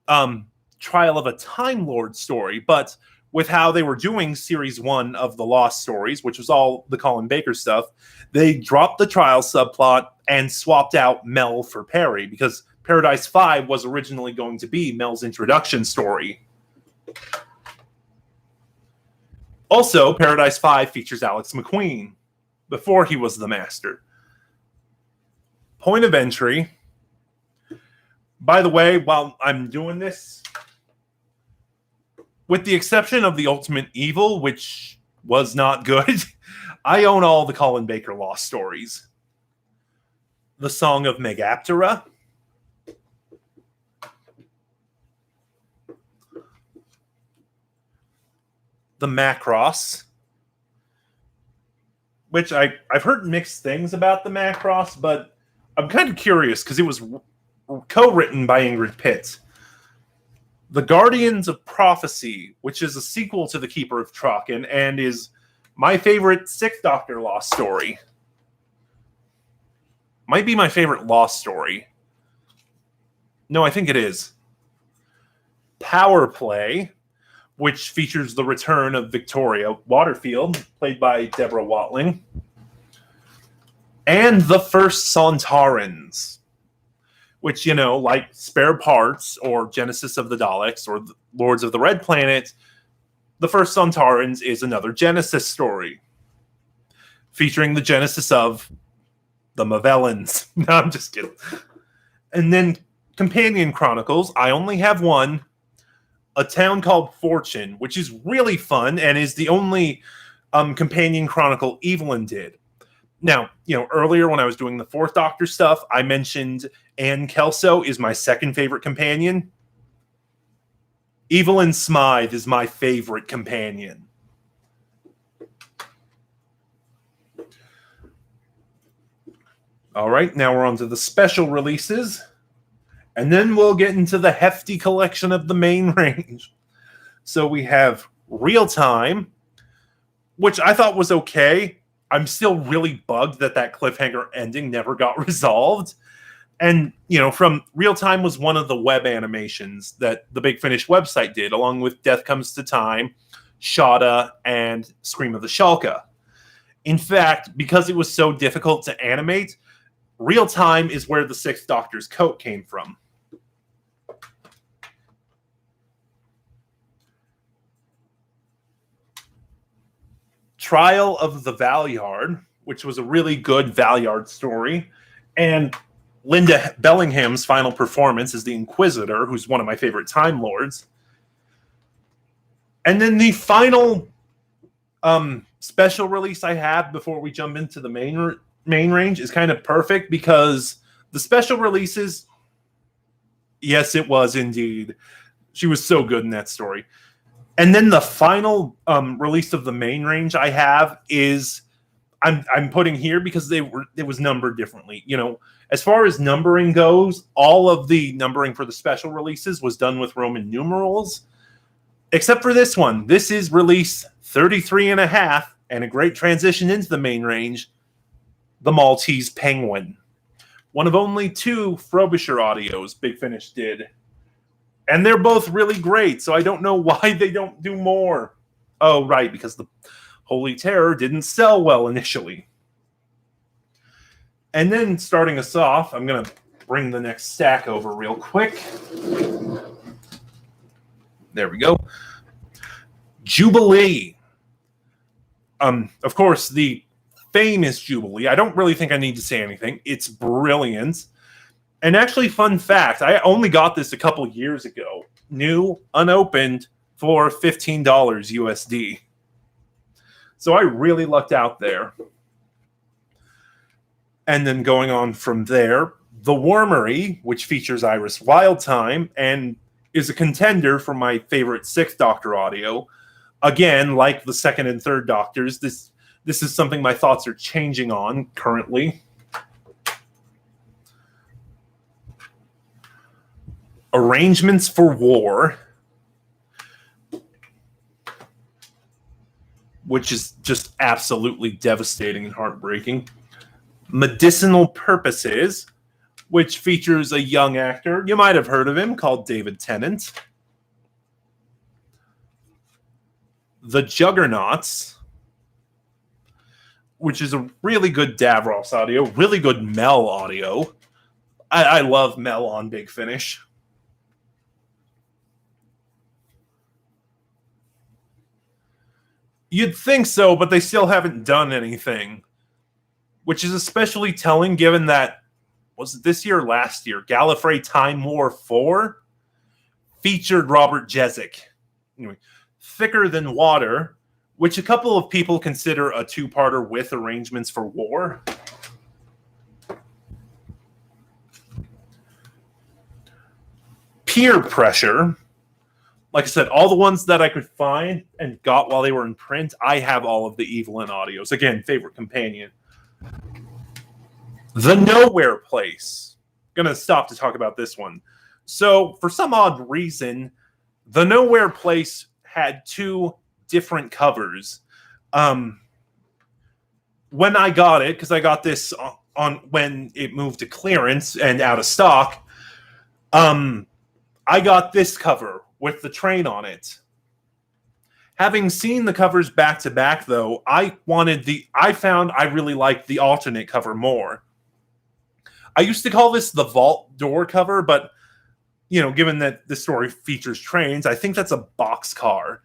Trial of a Time Lord story, but with how they were doing Series 1 of the Lost stories, which was all the Colin Baker stuff, they dropped the trial subplot and swapped out Mel for Perry, because Paradise 5 was originally going to be Mel's introduction story. Also, Paradise 5 features Alex McQueen before he was the Master. Point of Entry. By the way, while I'm doing this, with the exception of The Ultimate Evil, which was not good, I own all the Colin Baker Lost stories. The Song of Megaptera. The Macross, which I've heard mixed things about the Macross, but I'm kind of curious because it was co-written by Ingrid Pitt. The Guardians of Prophecy, which is a sequel to The Keeper of Traken and is my favorite Sixth Doctor Lost story. Might be my favorite Lost story. No, I think it is. Power Play, which features the return of Victoria Waterfield, played by Deborah Watling. And The First Sontarans, which, like Spare Parts or Genesis of the Daleks or Lords of the Red Planet, The First Sontarans is another Genesis story, featuring the genesis of the Mavellans. No, I'm just kidding. And then Companion Chronicles, I only have one, A Town Called Fortune, which is really fun and is the only companion chronicle Evelyn did. Now, earlier when I was doing the Fourth Doctor stuff, I mentioned Anne Kelso is my second favorite companion. Evelyn Smythe is my favorite companion. All right, now we're on to the special releases. And then we'll get into the hefty collection of the main range. So we have Real Time, which I thought was okay. I'm still really bugged that cliffhanger ending never got resolved. And, from Real Time was one of the web animations that the Big Finish website did, along with Death Comes to Time, Shada, and Scream of the Shalka. In fact, because it was so difficult to animate, Real Time is where the Sixth Doctor's coat came from. Trial of the Valyard, which was a really good Valyard story, and Linda Bellingham's final performance as the Inquisitor, who's one of my favorite Time Lords. And then the final special release I have before we jump into the main range is kind of perfect because the special releases, yes, it was indeed. She was so good in that story. And then the final release of the main range I have is I'm putting here because it was numbered differently. As far as numbering goes, all of the numbering for the special releases was done with Roman numerals, except for this one. This is release 33.5, and a great transition into the main range, The Maltese Penguin. One of only 2 Frobisher audios Big Finish did. And they're both really great, so I don't know why they don't do more. Oh, right, because the Holy Terror didn't sell well initially. And then starting us off, I'm going to bring the next stack over real quick. There we go. Jubilee. Of course, the famous Jubilee. I don't really think I need to say anything. It's brilliant. And actually, fun fact, I only got this a couple years ago. New, unopened, for $15 USD. So I really lucked out there. And then going on from there, the Wormery, which features Iris Wildtime and is a contender for my favorite Sixth Doctor audio. Again, like the second and third Doctors, this is something my thoughts are changing on currently. Arrangements for War, which is just absolutely devastating and heartbreaking. Medicinal Purposes, which features a young actor, you might have heard of him, called David Tennant. The Juggernauts, which is a really good Davros audio, really good Mel audio. I love Mel on Big Finish. You'd think so, but they still haven't done anything, which is especially telling given that, was it this year or last year, Gallifrey Time War 4 featured Robert Jezik. Anyway, Thicker Than Water, which a couple of people consider a two-parter with Arrangements for War. Peer Pressure. Like I said, all the ones that I could find and got while they were in print, I have all of the Evelyn audios. Again, favorite companion. The Nowhere Place. Gonna stop to talk about this one. So, for some odd reason, The Nowhere Place had two different covers. When I got it, because I got this on when it moved to clearance and out of stock, I got this cover with the train on it. Having seen the covers back to back, though, I found I really liked the alternate cover more. I used to call this the vault door cover, but given that the story features trains, I think that's a boxcar.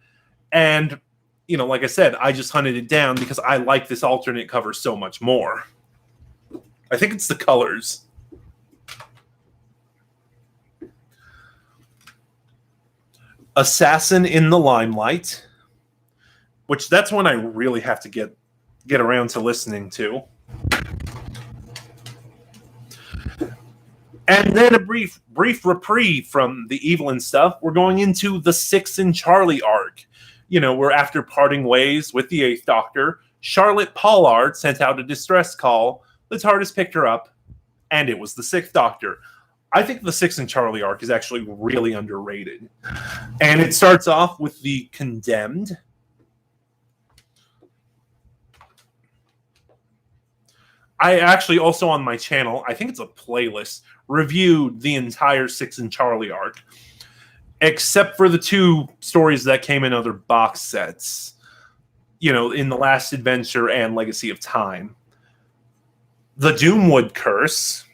And like I said, I just hunted it down because I like this alternate cover so much more. I think it's the colors. Assassin in the Limelight, which that's one I really have to get around to listening to. And then a brief reprieve from the Evelyn stuff. We're going into the Six and Charlie arc. Where after parting ways with the Eighth Doctor, Charlotte Pollard sent out a distress call. The TARDIS picked her up, and it was the Sixth Doctor. I think the Six and Charlie arc is actually really underrated. And it starts off with the Condemned. I actually also on my channel, I think it's a playlist, reviewed the entire Six and Charlie arc, except for the two stories that came in other box sets, in The Last Adventure and Legacy of Time. The Doomwood Curse,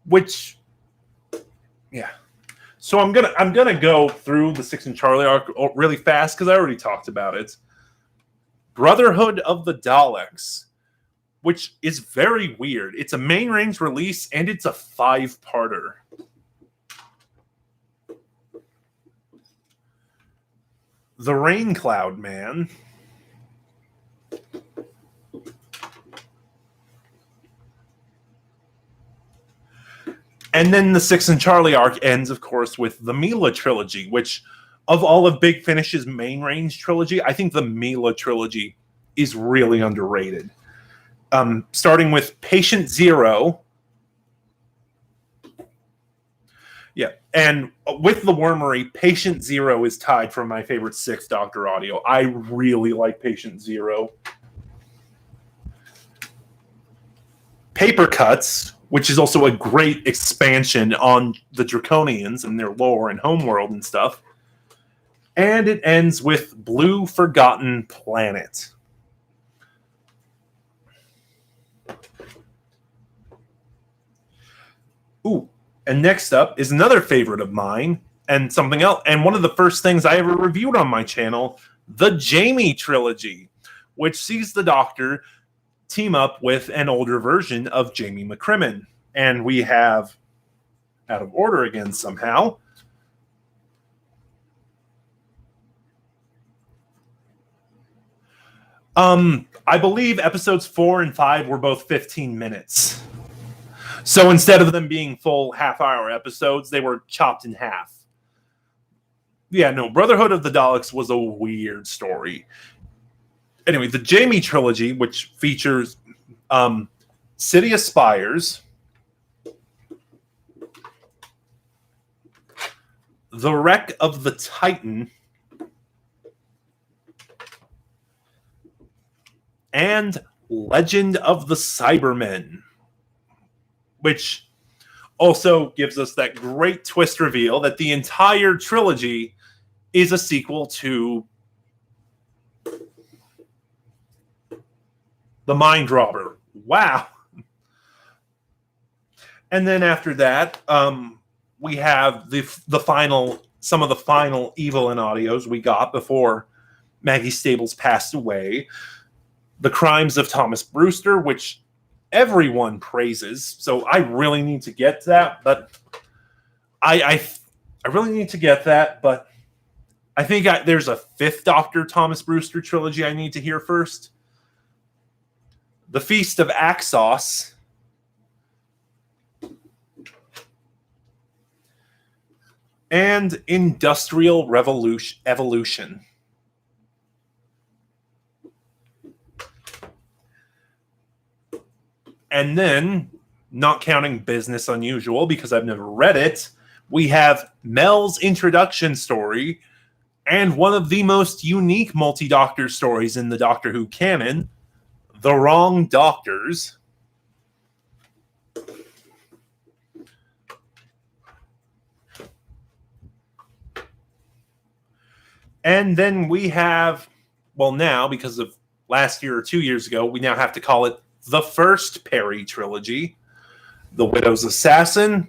which, yeah. So I'm gonna go through the Six and Charlie arc really fast because I already talked about it. Brotherhood of the Daleks, which is very weird. It's a main range release and it's a 5-parter. The Rain Cloud Man. And then the Six and Charlie arc ends, of course, with the Mila trilogy, which, of all of Big Finish's main range trilogy, I think the Mila trilogy is really underrated. Starting with Patient Zero. Yeah, and with the Wormery, Patient Zero is tied for my favorite Sixth Doctor audio. I really like Patient Zero. Paper Cuts, which is also a great expansion on the Draconians and their lore and homeworld and stuff. And it ends with Blue Forgotten Planet. Ooh, and next up is another favorite of mine, and something else, and one of the first things I ever reviewed on my channel, the Jamie trilogy, which sees the Doctor team up with an older version of Jamie McCrimmon. And we have, out of order again somehow, I believe episodes 4 and 5 were both 15 minutes. So instead of them being full half-hour episodes, they were chopped in half. Yeah, no, Brotherhood of the Daleks was a weird story. Anyway, the Jamie trilogy, which features City of Spires, The Wreck of the Titan, and Legend of the Cybermen, which also gives us that great twist reveal that the entire trilogy is a sequel to The Mind Robber. Wow. And then after that, we have some of the final Evelyn audios we got before Maggie Stables passed away. The Crimes of Thomas Brewster, which everyone praises, so I really need to get that. But I really need to get that. But I think there's a fifth Doctor Thomas Brewster trilogy I need to hear first. The Feast of Axos, and Industrial Evolution. And then, not counting Business Unusual, because I've never read it, we have Mel's introduction story, and one of the most unique multi-Doctor stories in the Doctor Who canon, The Wrong Doctors. And then we have, well, now, because of last year or 2 years ago, we now have to call it the first Perry trilogy, The Widow's Assassin,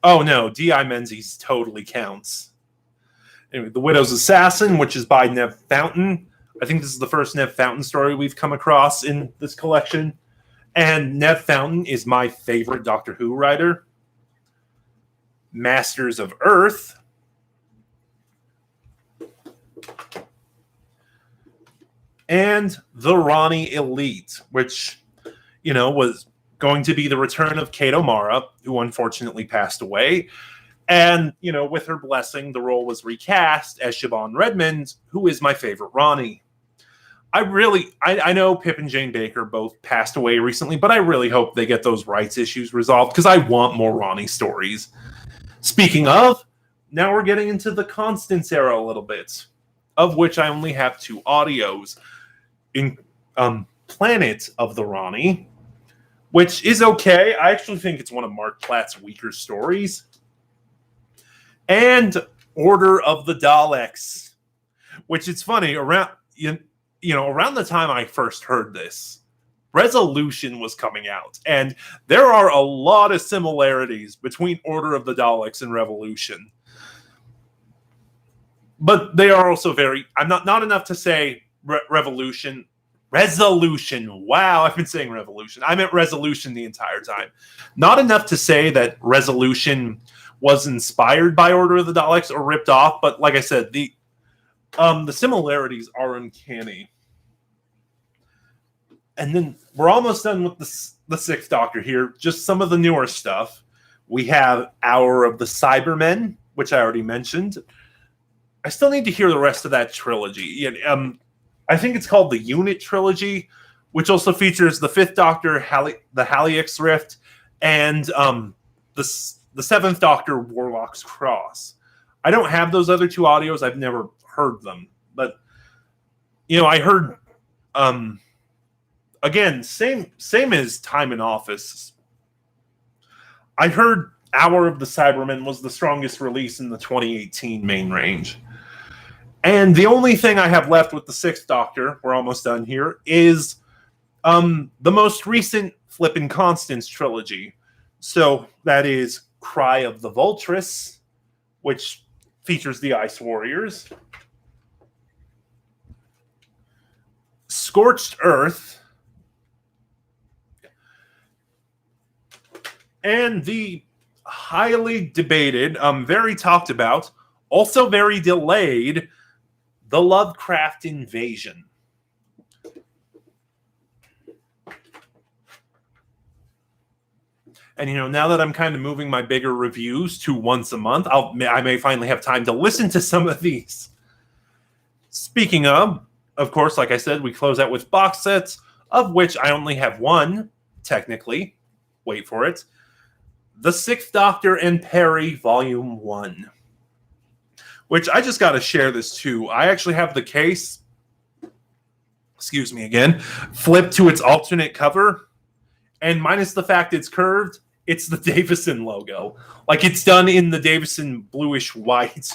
oh no, D.I. Menzies totally counts. Anyway, The Widow's Assassin, which is by Nev Fountain. I think this is the first Nev Fountain story we've come across in this collection. And Nev Fountain is my favorite Doctor Who writer. Masters of Earth, and The Ronnie Elite, which, was going to be the return of Kate O'Mara, who unfortunately passed away. And, with her blessing, the role was recast as Siobhan Redmond, who is my favorite Ronnie. I know Pip and Jane Baker both passed away recently, but I really hope they get those rights issues resolved, because I want more Ronnie stories. Speaking of, now we're getting into the Constance era a little bit, of which I only have 2 audios. In Planet of the Ronnie, which is okay. I actually think it's one of Mark Platt's weaker stories. And Order of the Daleks, which it's funny, around the time I first heard this, Resolution was coming out, and there are a lot of similarities between Order of the Daleks and Revolution. But they are also I'm not enough to say Resolution. Wow, I've been saying Revolution. I meant Resolution the entire time. Not enough to say that Resolution was inspired by Order of the Daleks or ripped off, but like I said, the similarities are uncanny. And then we're almost done with the 6th Doctor here. Just some of the newer stuff. We have Hour of the Cybermen, which I already mentioned. I still need to hear the rest of that trilogy. I think it's called the Unit trilogy, which also features the 5th Doctor, the Haliax Rift, and the 7th Doctor, Warlock's Cross. I don't have those other 2 audios. I've never heard them. But, I heard... Again, same as Time in Office. I heard Hour of the Cybermen was the strongest release in the 2018 main range. And the only thing I have left with the 6th Doctor, we're almost done here, is The most recent Flippin' Constance trilogy. So that is Cry of the Voltress, which features the Ice Warriors. Scorched Earth. And the highly debated, very talked about, also very delayed, The Lovecraft Invasion. And, now that I'm kind of moving my bigger reviews to once a month, I may finally have time to listen to some of these. Speaking of course, like I said, we close out with box sets, of which I only have one, technically. Wait for it. The Sixth Doctor and Perry, Volume 1. Which I just got to share this too. I actually have the case, excuse me again, flipped to its alternate cover. And minus the fact it's curved, it's the Davison logo. Like, it's done in the Davison bluish white.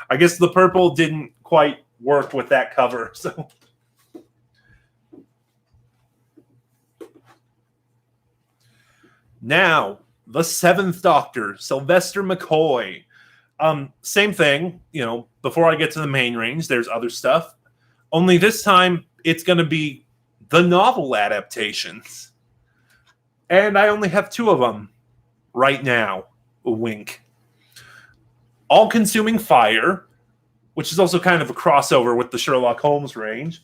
I guess the purple didn't quite work with that cover, so. Now, the Seventh Doctor, Sylvester McCoy. Same thing, before I get to the main range, there's other stuff. Only this time, it's going to be the novel adaptations. And I only have 2 of them right now. A wink. All-Consuming Fire, which is also kind of a crossover with the Sherlock Holmes range.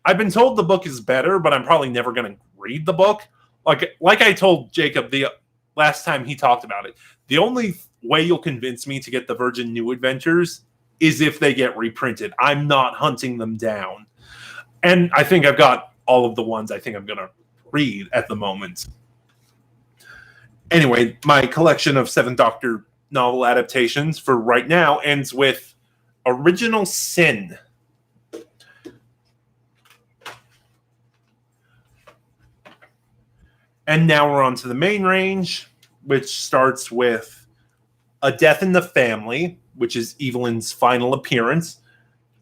I've been told the book is better, but I'm probably never going to read the book. Like I told Jacob the last time he talked about it, the only way you'll convince me to get the Virgin New Adventures is if they get reprinted. I'm not hunting them down. And I think I've got all of the ones I think I'm going to read at the moment. Anyway, my collection of Seventh Doctor novel adaptations for right now ends with Original Sin. And now we're on to the main range, which starts with A Death in the Family, which is Evelyn's final appearance.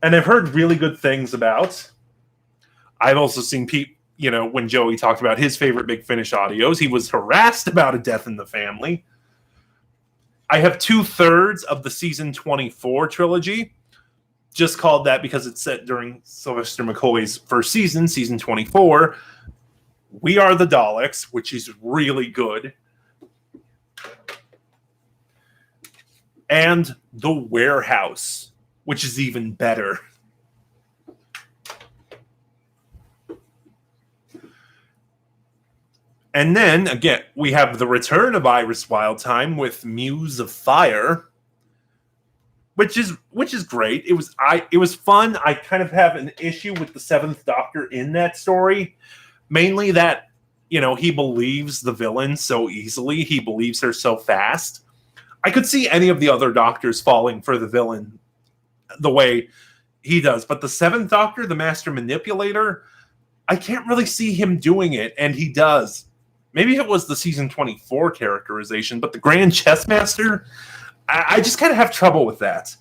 And I've heard really good things about. I've also seen people, when Joey talked about his favorite Big Finish audios, he was harassed about A Death in the Family. I have 2/3 of the season 24 trilogy, just called that because it's set during Sylvester McCoy's first season, season 24. We Are the Daleks, which is really good. And The Warehouse, which is even better. And then, again, we have the return of Iris Wildtime with Muse of Fire, which is great. It was fun. I kind of have an issue with the Seventh Doctor in that story. Mainly that, he believes the villain so easily. He believes her so fast. I could see any of the other Doctors falling for the villain the way he does. But the Seventh Doctor, the Master Manipulator, I can't really see him doing it, and he does. Maybe it was the season 24 characterization, but the Grand Chess Master, I just kind of have trouble with that.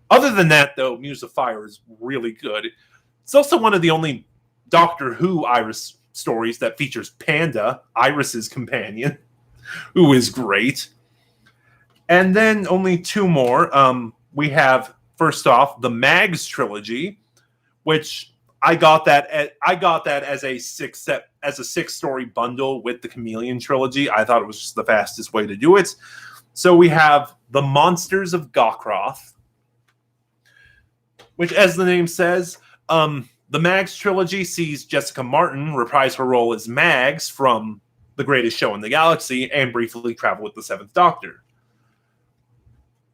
Other than that, though, Muse of Fire is really good. It's also one of the only Doctor Who Iris stories that features Panda, Iris's companion, who is great. And then only 2 more. We have, first off, the Mags trilogy, which I got that as a 6-story bundle with the Chameleon trilogy. I thought it was just the fastest way to do it. So we have The Monsters of Gawkroth, which, as the name says, the Mags trilogy sees Jessica Martin reprise her role as Mags from The Greatest Show in the Galaxy and briefly travel with the Seventh Doctor.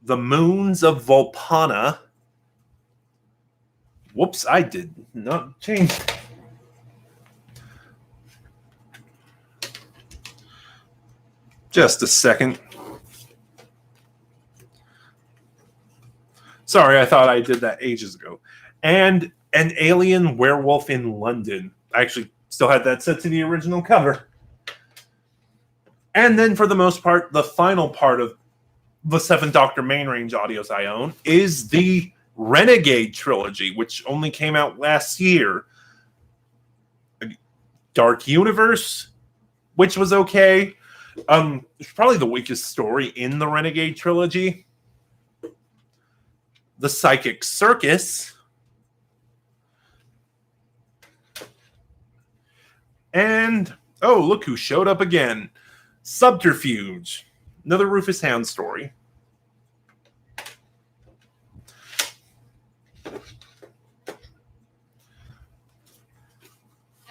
The Moons of Volpana. Whoops, I did not change. Just a second. Sorry, I thought I did that ages ago. And An Alien Werewolf in London. I actually still had that set to the original cover. And then, for the most part, the final part of the Seventh Doctor main range audios I own is the Renegade trilogy, which only came out last year. Dark Universe, which was okay. It's probably the weakest story in the Renegade trilogy. The Psychic Circus. And, oh, look who showed up again. Subterfuge. Another Rufus Hound story.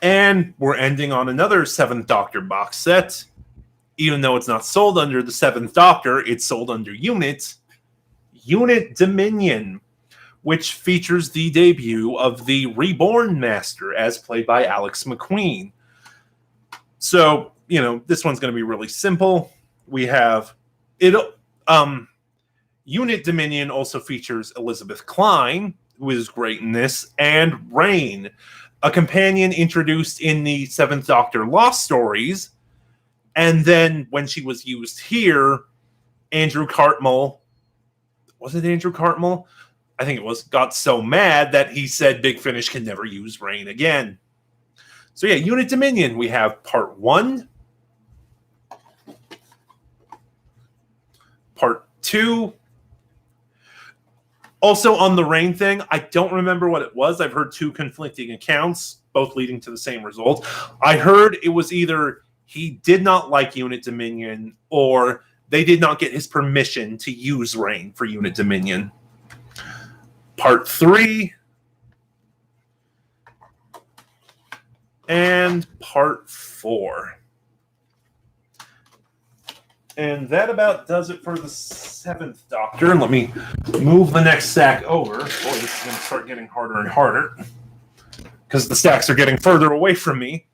And we're ending on another 7th Doctor box set. Even though it's not sold under the 7th Doctor, it's sold under Unit Dominion, which features the debut of the Reborn Master, as played by Alex McQueen. So, this one's going to be really simple. We have it. Unit Dominion also features Elizabeth Klein, who is great in this, and Rain, a companion introduced in the 7th Doctor Lost Stories. And then when she was used here, Andrew Cartmel, was it Andrew Cartmel? I think it was, got so mad that he said Big Finish can never use Rain again. So yeah, Unit Dominion, we have part 1, part 2. Also on the Rain thing, I don't remember what it was. I've heard 2 conflicting accounts, both leading to the same result. I heard it was either he did not like Unit Dominion or they did not get his permission to use Rain for Unit Dominion. Part 3 and part 4. And that about does it for the 7th Doctor. Let me move the next stack over. Boy, this is going to start getting harder and harder because the stacks are getting further away from me.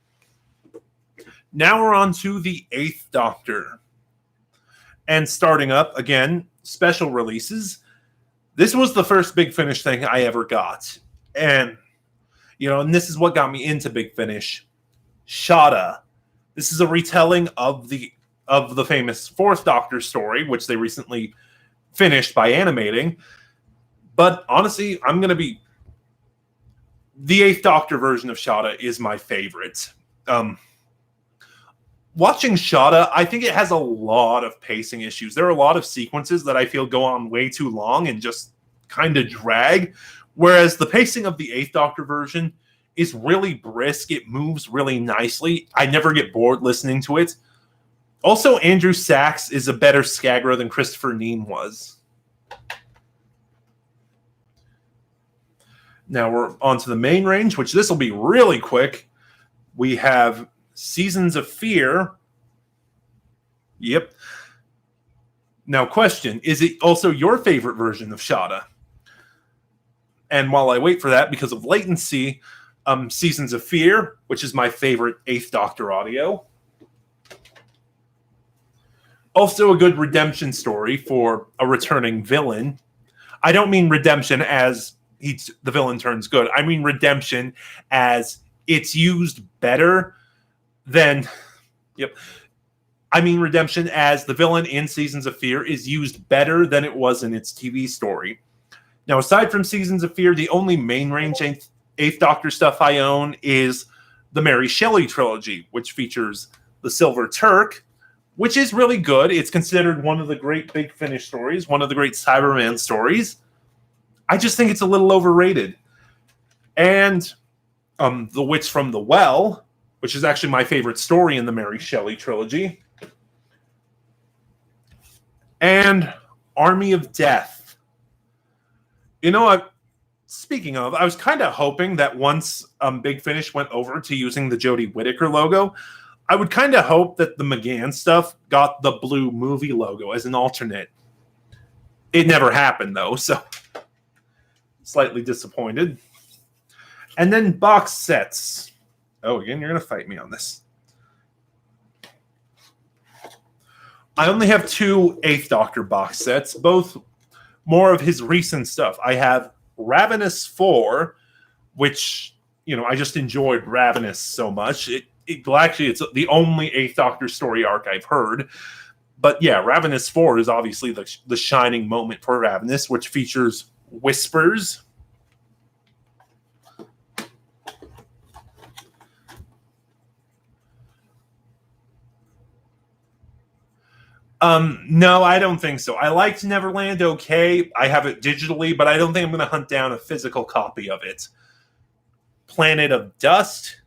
Now we're on to the 8th Doctor. And starting up, again, special releases. This was the first Big Finish thing I ever got. And, and this is what got me into Big Finish. Shada. This is a retelling of the famous 4th Doctor story, which they recently finished by animating. But honestly, the 8th Doctor version of Shada is my favorite. Watching Shada, I think it has a lot of pacing issues. There are a lot of sequences that I feel go on way too long and just kind of drag, whereas the pacing of the 8th Doctor version is really brisk. It moves really nicely. I never get bored listening to it. Also, Andrew Sachs is a better Skagra than Christopher Neame was. Now we're on to the main range, which this will be really quick. We have Seasons of Fear. Yep. Now, question, is it also your favorite version of Shada? And while I wait for that, because of latency, Seasons of Fear, which is my favorite 8th Doctor audio. Also a good redemption story for a returning villain. I don't mean redemption as the villain turns good. I mean redemption as it's used better than... Yep. I mean redemption as the villain in Seasons of Fear is used better than it was in its TV story. Now, aside from Seasons of Fear, the only main range 8th Doctor stuff I own is the Mary Shelley trilogy, which features the Silver Turk, which is really good. It's considered one of the great Big Finish stories, one of the great Cyberman stories. I just think it's a little overrated. And The Witch from the Well, which is actually my favorite story in the Mary Shelley trilogy. And Army of Death. Speaking of, I was kind of hoping that once Big Finish went over to using the Jodie Whittaker logo, I would kind of hope that the McGann stuff got the blue movie logo as an alternate. It never happened, though, so slightly disappointed. And then box sets. Oh, again, you're going to fight me on this. I only have 2 8th Doctor box sets, both more of his recent stuff. I have Ravenous 4, which, I just enjoyed Ravenous so much. It's the only 8th Doctor story arc I've heard. But yeah, Ravenous 4 is obviously the shining moment for Ravenous, which features Whispers. No, I don't think so. I liked Neverland okay. I have it digitally, but I don't think I'm going to hunt down a physical copy of it. Planet of Dust.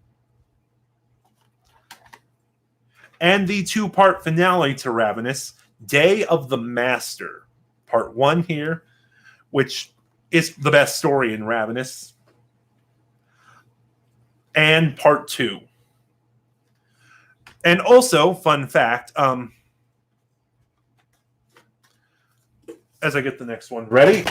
And the 2-part finale to Ravenous, Day of the Master. Part 1 here, which is the best story in Ravenous. And Part 2. And also, fun fact, as I get the next one ready.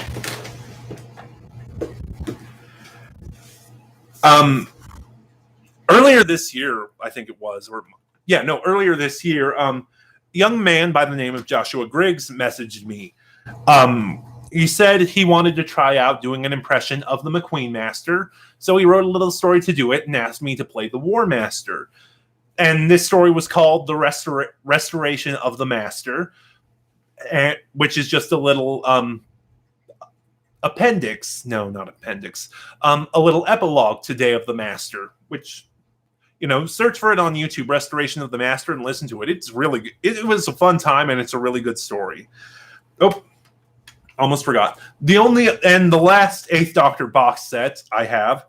Earlier this year, I think it was, earlier this year, a young man by the name of Joshua Griggs messaged me. He said he wanted to try out doing an impression of the McQueen Master, so he wrote a little story to do it and asked me to play the War Master. And this story was called The Restoration of the Master, which is just a little appendix. No, not appendix. A little epilogue to Day of the Master, which, search for it on YouTube, Restoration of the Master, and listen to it. It's really good. It was a fun time, and it's a really good story. Oh, almost forgot. The last 8th Doctor box set I have,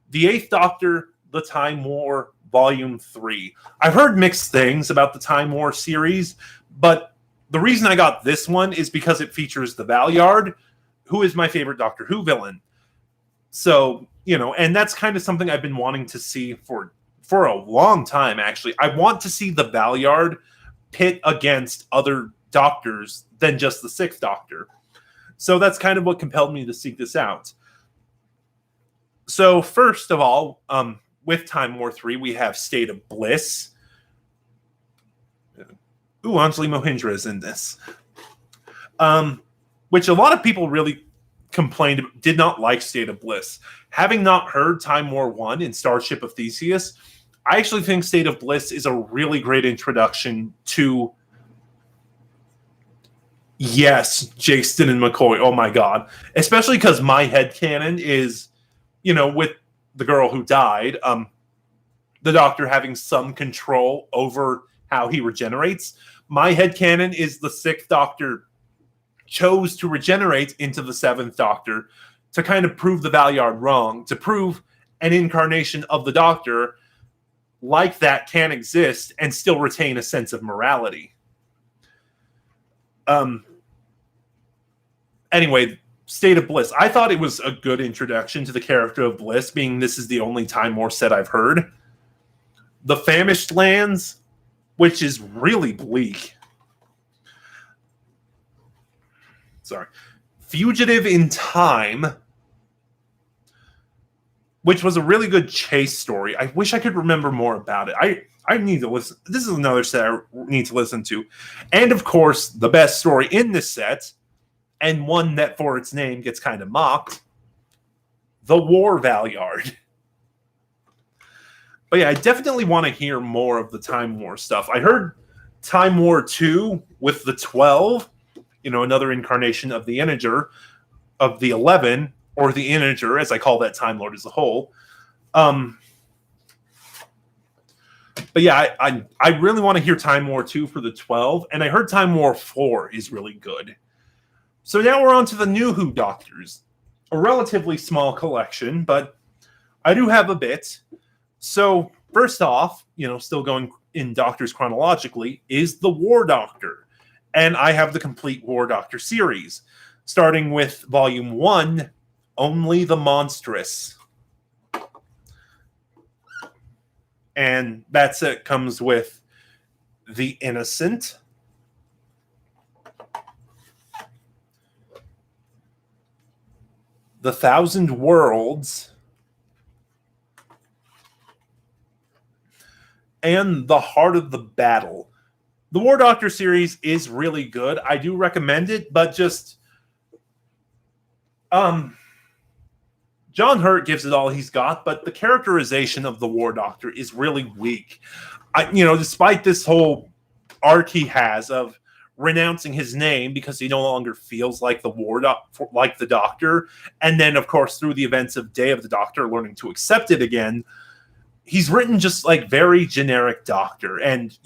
The 8th Doctor, The Time War, Volume 3. I've heard mixed things about the Time War series, but the reason I got this one is because it features the Valeyard, who is my favorite Doctor Who villain. So, and that's kind of something I've been wanting to see for a long time, actually. I want to see the Valeyard pit against other Doctors than just the 6th Doctor. So that's kind of what compelled me to seek this out. So first of all, with Time War 3, we have State of Bliss. Ooh, Anjali Mohindra is in this. Which a lot of people really complained, did not like State of Bliss. Having not heard Time War 1 in Starship of Theseus, I actually think State of Bliss is a really great introduction to, yes, Jaston and McCoy. Oh my God. Especially because my headcanon is, with the girl who died, the Doctor having some control over how he regenerates. My headcanon is the 6th Doctor chose to regenerate into the 7th Doctor to kind of prove the Valeyard wrong, to prove an incarnation of the Doctor like that can exist and still retain a sense of morality. Anyway, State of Bliss. I thought it was a good introduction to the character of Bliss, being this is the only Time War set I've heard. The Famished Lands, which is really bleak. Sorry. Fugitive in Time, which was a really good chase story. I wish I could remember more about it. I need to listen. This is another set I need to listen to. And of course, the best story in this set, and one that for its name gets kind of mocked, The War Valeyard. But yeah, I definitely want to hear more of the Time War stuff. I heard Time War 2 with the 12, another incarnation of the Integer, of the 11, or the Integer, as I call that Time Lord as a whole. But yeah, I really want to hear Time War 2 for the 12, and I heard Time War 4 is really good. So now we're on to the New Who Doctors. A relatively small collection, but I do have a bit. So first off, still going in Doctors chronologically, is the War Doctor. And I have the complete War Doctor series, starting with Volume 1, Only the Monstrous. And that set comes with The Innocent, The Thousand Worlds, and The Heart of the Battle. The War Doctor series is really good. I do recommend it, but just John Hurt gives it all he's got, but the characterization of the War Doctor is really weak. Despite this whole arc he has of renouncing his name because he no longer feels like like the Doctor, and then of course through the events of Day of the Doctor learning to accept it again, he's written just like very generic Doctor, and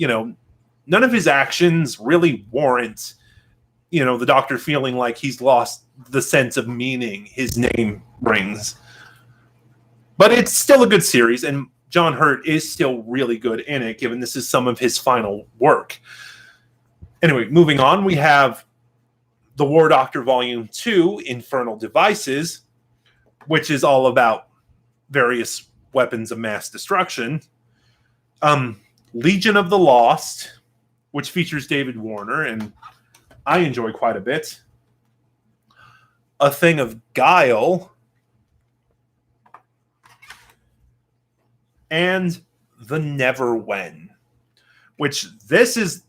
none of his actions really warrant, the Doctor feeling like he's lost the sense of meaning his name brings. But it's still a good series, and John Hurt is still really good in it, given this is some of his final work. Anyway, moving on, we have The War Doctor Volume 2, Infernal Devices, which is all about various weapons of mass destruction. Legion of the Lost, which features David Warner, and I enjoy quite a bit. A Thing of Guile, and The Never When, which the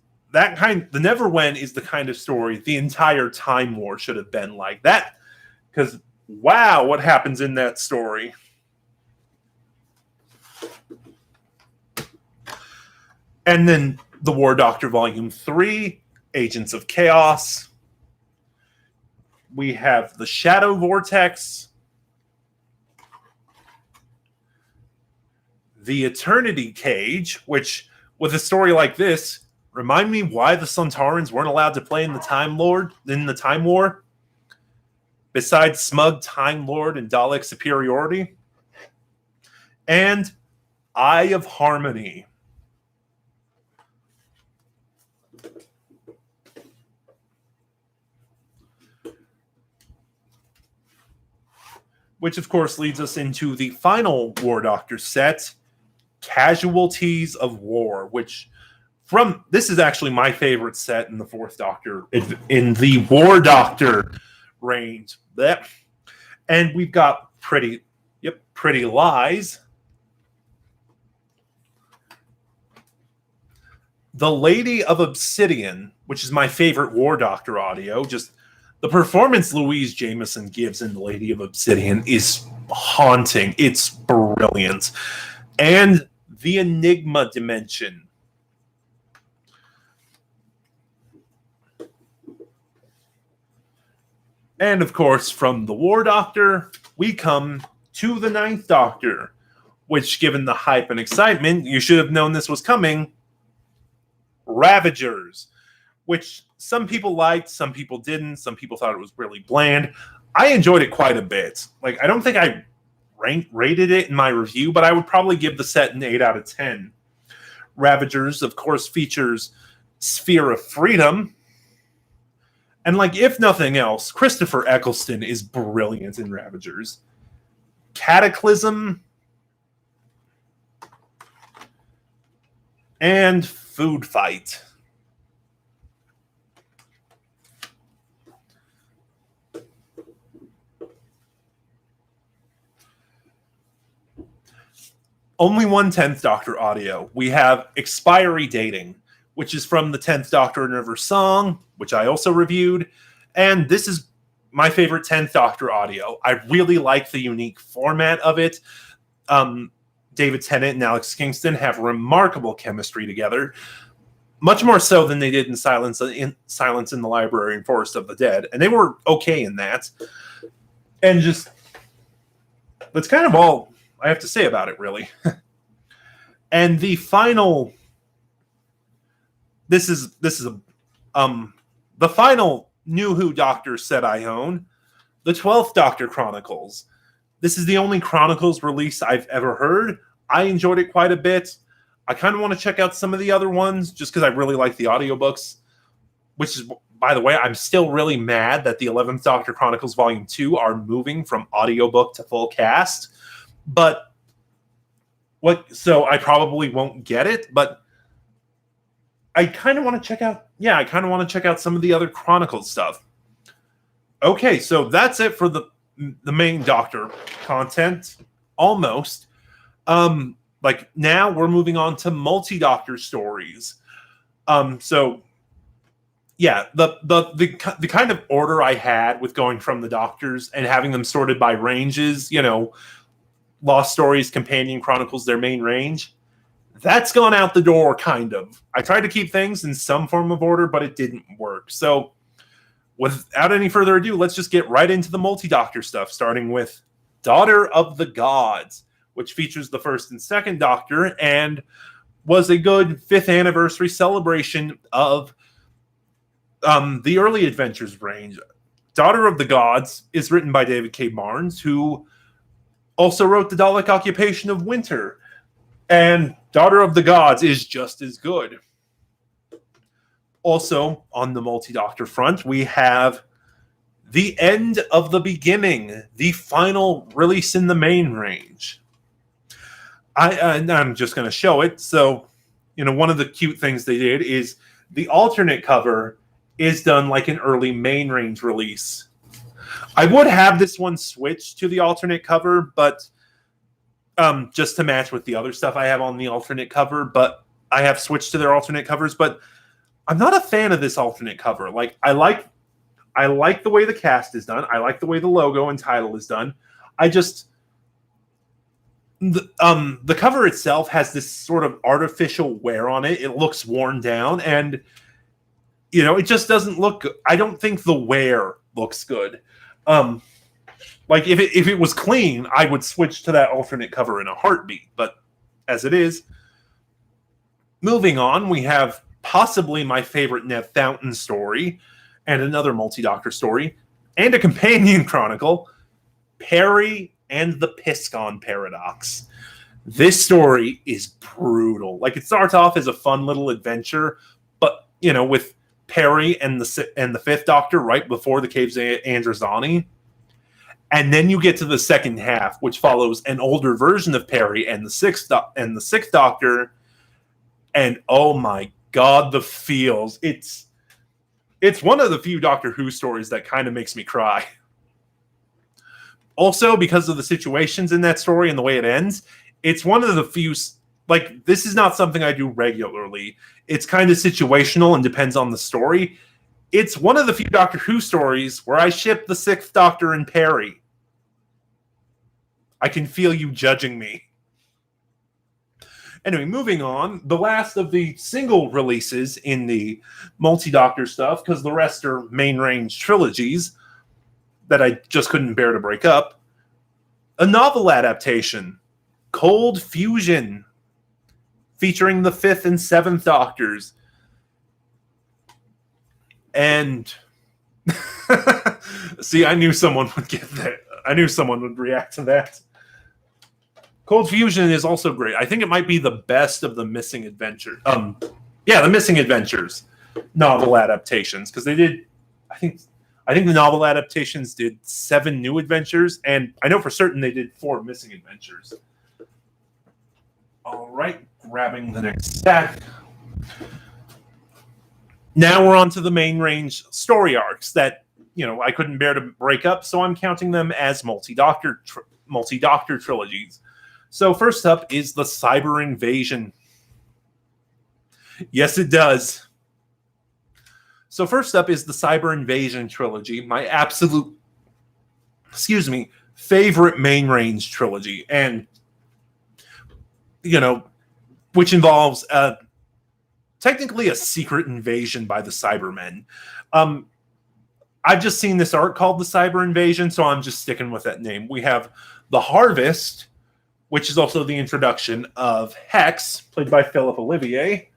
Never When is the kind of story the entire Time War should have been like that, because wow, what happens in that story. And then The War Doctor Volume 3, Agents of Chaos. We have The Shadow Vortex, The Eternity Cage, which, with a story like this, remind me why the Sontarans weren't allowed to play in the Time War, besides smug Time Lord and Dalek superiority. And Eye of Harmony. Which, of course, leads us into the final War Doctor set, Casualties of War, which this is actually my favorite set in the Fourth Doctor, in the War Doctor range. And we've got Pretty Lies, The Lady of Obsidian, which is my favorite War Doctor audio. Just the performance Louise Jameson gives in The Lady of Obsidian is haunting. It's brilliant. And The Enigma Dimension. And, of course, from the War Doctor, we come to the Ninth Doctor, which, given the hype and excitement, you should have known this was coming, Ravagers, which some people liked, some people didn't, some people thought it was really bland. I enjoyed it quite a bit. Like, I don't think I rated it in my review, but I would probably give the set an 8 out of 10. Ravagers, of course, features Sphere of Freedom. And, like, if nothing else, Christopher Eccleston is brilliant in Ravagers. Cataclysm. And Food Fight. Only one 10th Doctor audio. We have Expiry Dating, which is from the 10th Doctor Never Song, which I also reviewed. And this is my favorite 10th Doctor audio. I really like the unique format of it. David Tennant and Alex Kingston have remarkable chemistry together, much more so than they did in Silence in the Library and Forest of the Dead. And they were okay in that. And just, that's kind of all I have to say about it, really. And the final, the final New Who Doctor set I own, the 12th Doctor Chronicles. This is the only Chronicles release I've ever heard. I enjoyed it quite a bit. I kind of want to check out some of the other ones just because I really like the audiobooks, which is, by the way, I'm still really mad that the 11th Doctor Chronicles Volume 2 are moving from audiobook to full cast. But so I probably won't get it, but I kind of want to check out some of the other Chronicles stuff. Okay, so that's it for the main Doctor content, almost. Like, now we're moving on to multi-Doctor stories. So yeah, the kind of order I had with going from the Doctors and having them sorted by ranges, Lost Stories, Companion Chronicles, their main range, that's gone out the door, kind of. I tried to keep things in some form of order, but it didn't work. So without any further ado, let's just get right into the multi-Doctor stuff, starting with Daughter of the Gods, which features the first and second Doctor, and was a good 5th anniversary celebration of the early Adventures range. Daughter of the Gods is written by David K. Barnes, who also wrote The Dalek Occupation of Winter. And Daughter of the Gods is just as good. Also, on the multi-doctor front, we have The End of the Beginning, the final release in the main range. I'm just going to show it. So, one of the cute things they did is the alternate cover is done like an early main range release. I would have this one switched to the alternate cover, but just to match with the other stuff I have on the alternate cover, but I have switched to their alternate covers, but I'm not a fan of this alternate cover. Like, I like the way the cast is done. I like the way the logo and title is done. The cover itself has this sort of artificial wear on it. It looks worn down, and it just doesn't look good. I don't think the wear looks good. Like if it was clean, I would switch to that alternate cover in a heartbeat. But as it is, moving on, we have possibly my favorite Nev Fountain story, and another multi-doctor story, and a companion chronicle, Perry and the Piscon Paradox. This story is brutal. Like, it starts off as a fun little adventure, but with Perry and the Fifth Doctor right before the Caves of Androzani. And then you get to the second half, which follows an older version of Perry and the Sixth Doctor. And oh my God, the feels. It's one of the few Doctor Who stories that kind of makes me cry. Also, because of the situations in that story and the way it ends, it's one of the few, like, this is not something I do regularly. It's kind of situational and depends on the story. It's one of the few Doctor Who stories where I ship the Sixth Doctor and Perry. I can feel you judging me. Anyway, moving on. The last of the single releases in the multi-Doctor stuff, because the rest are main range trilogies that I just couldn't bear to break up. A novel adaptation, Cold Fusion, featuring the 5th and 7th Doctors. And see, I knew someone would get that. I knew someone would react to that. Cold Fusion is also great. I think it might be the best of the Missing Adventure. The Missing Adventures novel adaptations, because they did, I think the novel adaptations did 7 new adventures, and I know for certain they did 4 missing adventures. All right, grabbing the next stack. Now we're on to the main range story arcs that, I couldn't bear to break up, so I'm counting them as multi-doctor trilogies. So first up is the Cyber Invasion. Yes, it does. So first up is the Cyber Invasion trilogy, my absolute, favorite main range trilogy, and which involves technically a secret invasion by the Cybermen. I've just seen this arc called the Cyber Invasion, so I'm just sticking with that name. We have the Harvest, which is also the introduction of Hex, played by Philip Olivier.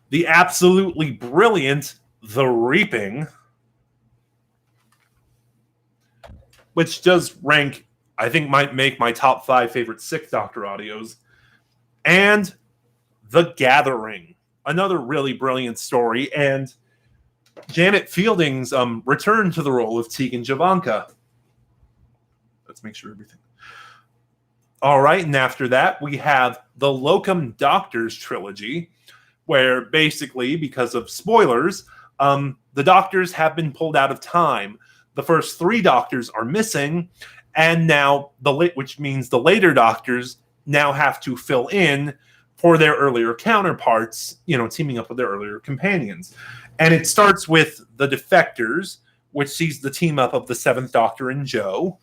The absolutely brilliant The Reaping, which does rank, I think might make my top 5 favorite Sixth Doctor audios. And The Gathering, another really brilliant story, and Janet Fielding's return to the role of Tegan Javanka. Let's make sure everything. All right, and after that, we have the Locum Doctors trilogy, where basically, because of spoilers, the Doctors have been pulled out of time. The first 3 Doctors are missing, and now which means the later Doctors now have to fill in for their earlier counterparts, teaming up with their earlier companions. And it starts with the Defectors, which sees the team up of the 7th Doctor and Jo.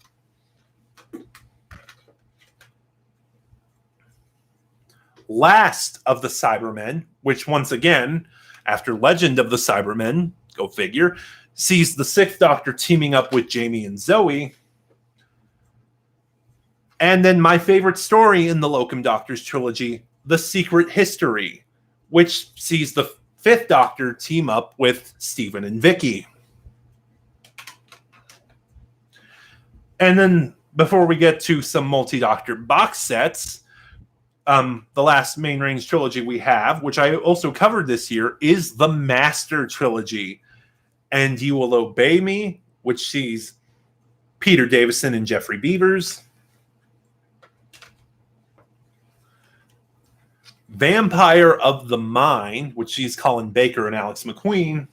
Last of the Cybermen, which once again, after Legend of the Cybermen, go figure, sees the 6th Doctor teaming up with Jamie and Zoe. And then my favorite story in the Locum Doctors trilogy, The Secret History, which sees the Fifth Doctor team up with Stephen and Vicky. And then before we get to some multi-Doctor box sets, the last main range trilogy we have, which I also covered this year, is the Master Trilogy. And You Will Obey Me, which sees Peter Davison and Jeffrey Beavers. Vampire of the Mind, which sees Colin Baker and Alex McQueen.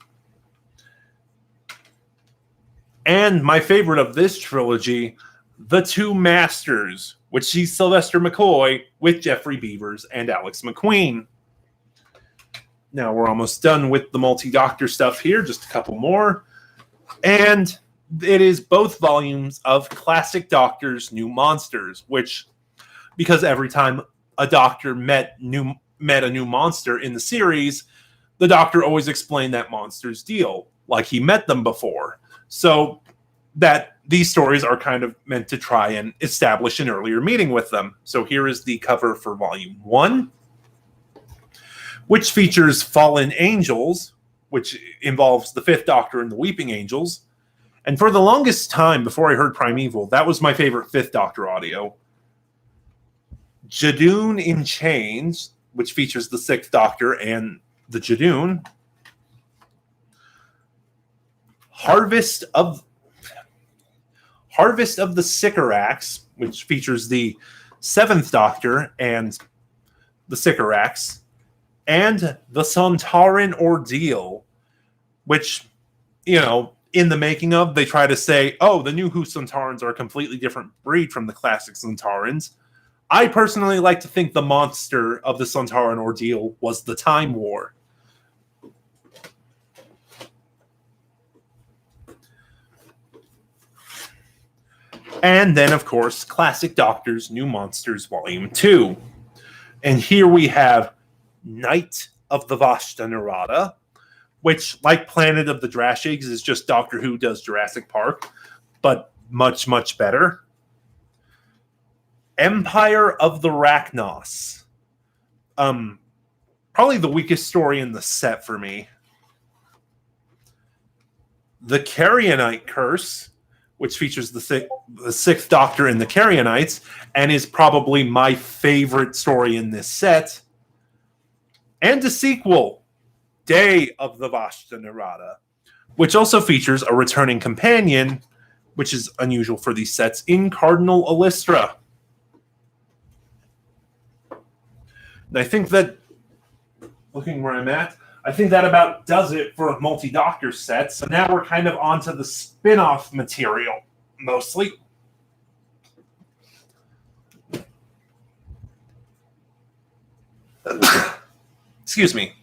And my favorite of this trilogy, The Two Masters, which sees Sylvester McCoy with Jeffrey Beavers and Alex McQueen. Now we're almost done with the multi-Doctor stuff here, just a couple more. And it is both volumes of Classic Doctor's New Monsters, which, because every time a Doctor met a new monster in the series, the Doctor always explained that monster's deal, like he met them before. So that these stories are kind of meant to try and establish an earlier meeting with them. So here is the cover for Volume 1, which features Fallen Angels, which involves the Fifth Doctor and the Weeping Angels. And for the longest time, before I heard Primeval, that was my favorite Fifth Doctor audio. Jadoon in Chains, which features the Sixth Doctor and the Jadoon. Harvest of the Sycorax, which features the Seventh Doctor and the Sycorax, and the Sontaran Ordeal, which, in the making of, they try to say, oh, the new Who Sontarans are a completely different breed from the classic Sontarans. I personally like to think the monster of the Sontaran Ordeal was the Time War. And then, of course, Classic Doctor's New Monsters Volume 2. And here we have Night of the Vashta Nerada, which, like Planet of the Drashigs, is just Doctor Who does Jurassic Park, but much, much better. Empire of the Rachnos. Probably the weakest story in the set for me. The Carrionite Curse, which features the Sixth Doctor and the Carrionites, and is probably my favorite story in this set. And a sequel, Day of the Vashta Nerada, which also features a returning companion, which is unusual for these sets, in Cardinal Alistra. And I think that, looking where I'm at, I think that about does it for multi-Doctor sets. So now we're kind of onto the spin-off material, mostly. Excuse me.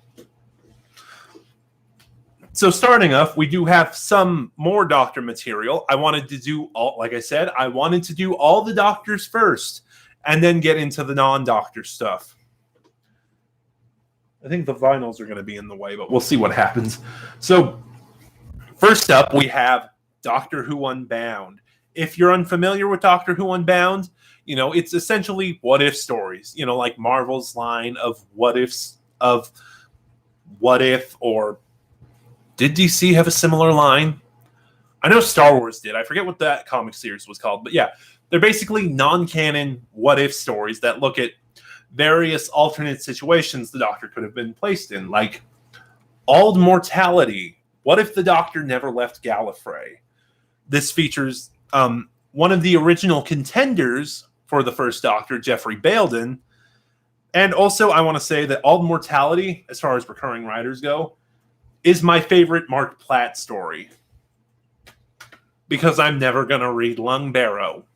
So starting off, we do have some more Doctor material. I wanted to do all the Doctors first, and then get into the non-Doctor stuff. I think the vinyls are going to be in the way, but we'll see what happens. So, first up, we have Doctor Who Unbound. If you're unfamiliar with Doctor Who Unbound, it's essentially what-if stories. Like Marvel's line of what-ifs, of what-if, or did DC have a similar line? I know Star Wars did. I forget what that comic series was called. But yeah, they're basically non-canon what-if stories that look at various alternate situations the Doctor could have been placed in, like Ald Mortality. What if the Doctor never left Gallifrey? This features one of the original contenders for the first Doctor, Jeffrey Baildon. And also, I want to say that Ald Mortality, as far as recurring writers go, is my favorite Mark Platt story. Because I'm never going to read Lung Barrow.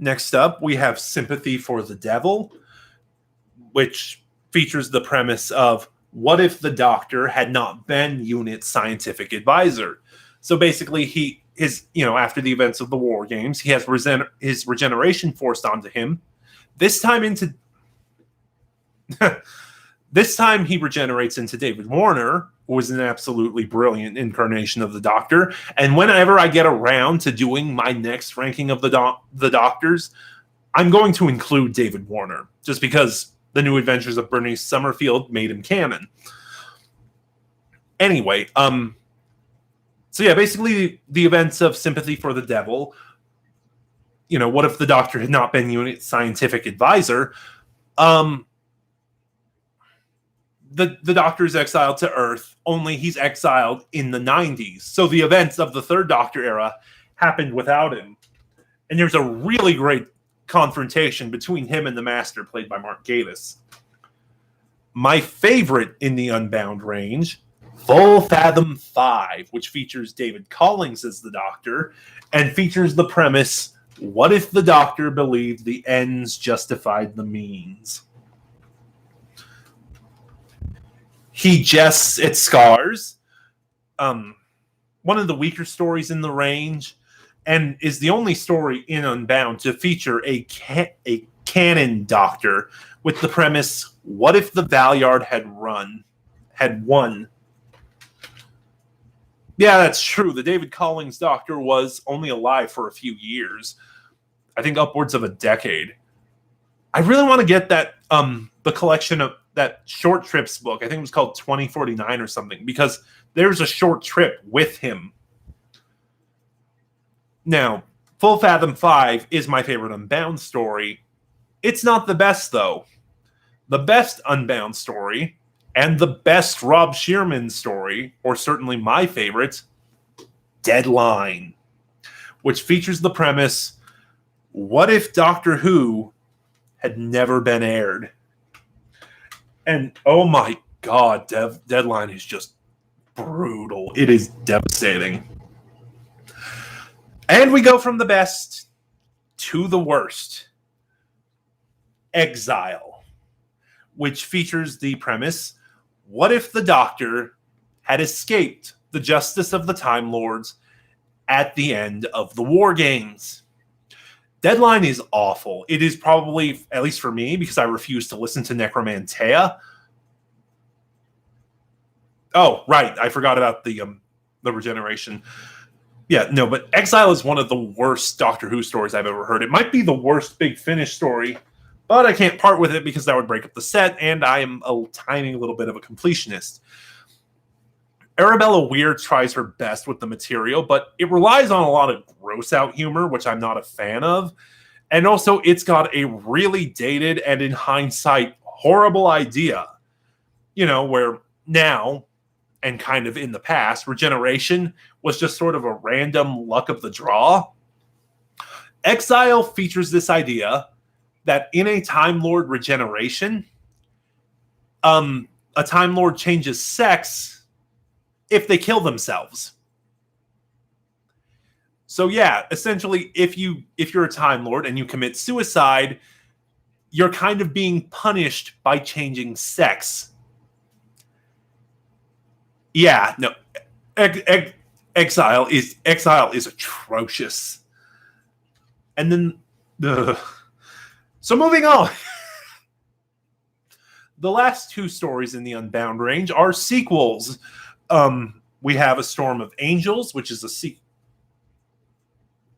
Next up, we have Sympathy for the Devil, which features the premise of what if the Doctor had not been UNIT's scientific advisor? So basically, after the events of the War Games, he has his regeneration forced onto him. This time This time he regenerates into David Warner, who was an absolutely brilliant incarnation of the Doctor. And whenever I get around to doing my next ranking of the Doctors, I'm going to include David Warner, just because the New Adventures of Bernice Summerfield made him canon. Anyway, so yeah, basically the events of Sympathy for the Devil. What if the Doctor had not been Unit's scientific advisor? The Doctor is exiled to Earth, only he's exiled in the 90s. So the events of the Third Doctor era happened without him. And there's a really great confrontation between him and the Master, played by Mark Gatiss. My favorite in the Unbound range, Full Fathom 5, which features David Collings as the Doctor, and features the premise, what if the Doctor believed the ends justified the means? He jests at scars. One of the weaker stories in the range, and is the only story in Unbound to feature a canon Doctor with the premise, what if the Valyard had won? Yeah, that's true. The David Collings Doctor was only alive for a few years. I think upwards of a decade. I really want to get that the collection of that Short Trips book. I think it was called 2049 or something, because there's a short trip with him. Now, Full Fathom 5 is my favorite Unbound story. It's not the best, though. The best Unbound story, and the best Rob Shearman story, or certainly my favorite, Deadline, which features the premise, what if Doctor Who had never been aired? And oh my god, Deadline is just brutal. It is devastating. And we go from the best to the worst. Exile, which features the premise, what if the Doctor had escaped the justice of the Time Lords at the end of the War Games? Deadline is awful. It is probably, at least for me, because I refuse to listen to Necromantia. Oh, right. I forgot about the regeneration. Yeah, no, but Exile is one of the worst Doctor Who stories I've ever heard. It might be the worst Big Finish story, but I can't part with it because that would break up the set, and I am a tiny little bit of a completionist. Arabella Weir tries her best with the material, but it relies on a lot of gross-out humor, which I'm not a fan of. And also, it's got a really dated and, in hindsight, horrible idea. Where now, and kind of in the past, regeneration was just sort of a random luck of the draw. Exile features this idea that in a Time Lord regeneration, a Time Lord changes sex if they kill themselves. So yeah, essentially, if you're a Time Lord and you commit suicide, you're kind of being punished by changing sex. Yeah, no, Exile is atrocious. And then, so moving on. The last two stories in the Unbound range are sequels. We have A Storm of Angels, which is a sequel.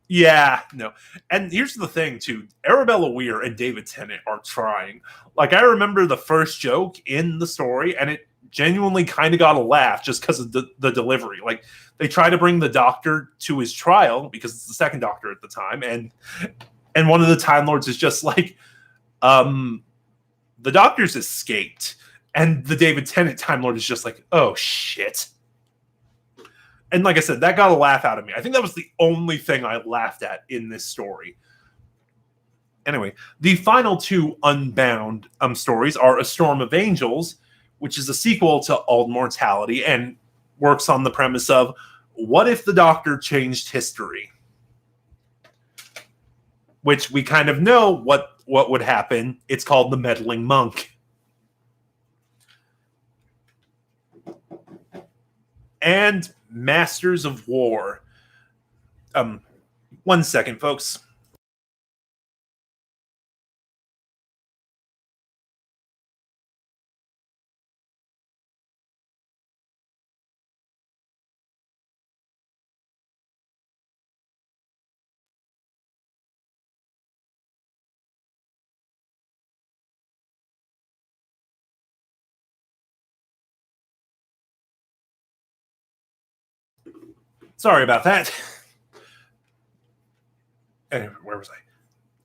Yeah, no. And here's the thing, too. Arabella Weir and David Tennant are trying. Like, I remember the first joke in the story, and it genuinely kind of got a laugh just because of the delivery. Like, they try to bring the Doctor to his trial, because it's the second Doctor at the time, and one of the Time Lords is just like, the Doctor's escaped. And the David Tennant Time Lord is just like, oh, shit. And like I said, that got a laugh out of me. I think that was the only thing I laughed at in this story. Anyway, the final two Unbound stories are A Storm of Angels, which is a sequel to Ald Mortality and works on the premise of, what if the Doctor changed history? Which we kind of know what would happen. It's called The Meddling Monk. And Masters of War. 1 second, folks. Sorry about that. Anyway, where was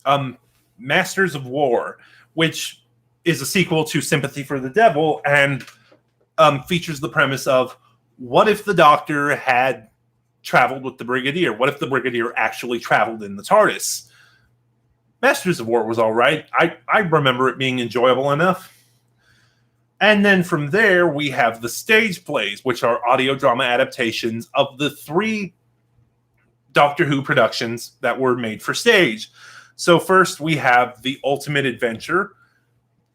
I? Masters of War, which is a sequel to Sympathy for the Devil, and features the premise of what if the Doctor had traveled with the Brigadier? What if the Brigadier actually traveled in the TARDIS? Masters of War was all right. I remember it being enjoyable enough. And then from there, we have the stage plays, which are audio drama adaptations of the 3 Doctor Who productions that were made for stage. So first, we have The Ultimate Adventure,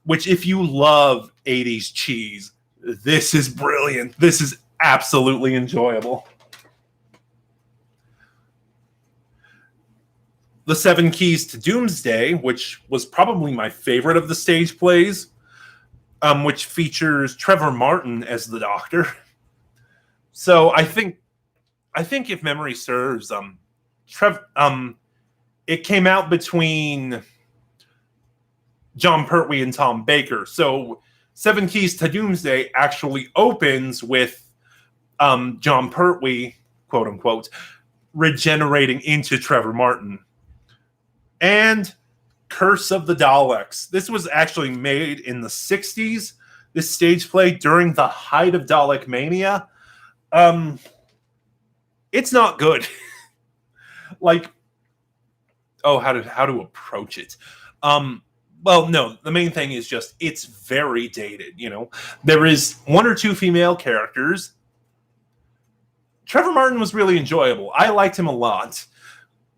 which if you love 80s cheese, this is brilliant. This is absolutely enjoyable. The 7 Keys to Doomsday, which was probably my favorite of the stage plays, which features Trevor Martin as the Doctor. So I think if memory serves, it came out between John Pertwee and Tom Baker. So 7 Keys to Doomsday actually opens with John Pertwee, quote unquote, regenerating into Trevor Martin. And Curse of the Daleks. This was actually made in the 60s, this stage play, during the height of Dalek mania. It's not good. How to approach it? Well, no, the main thing is just it's very dated, There is 1 or 2 female characters. Trevor Martin was really enjoyable. I liked him a lot.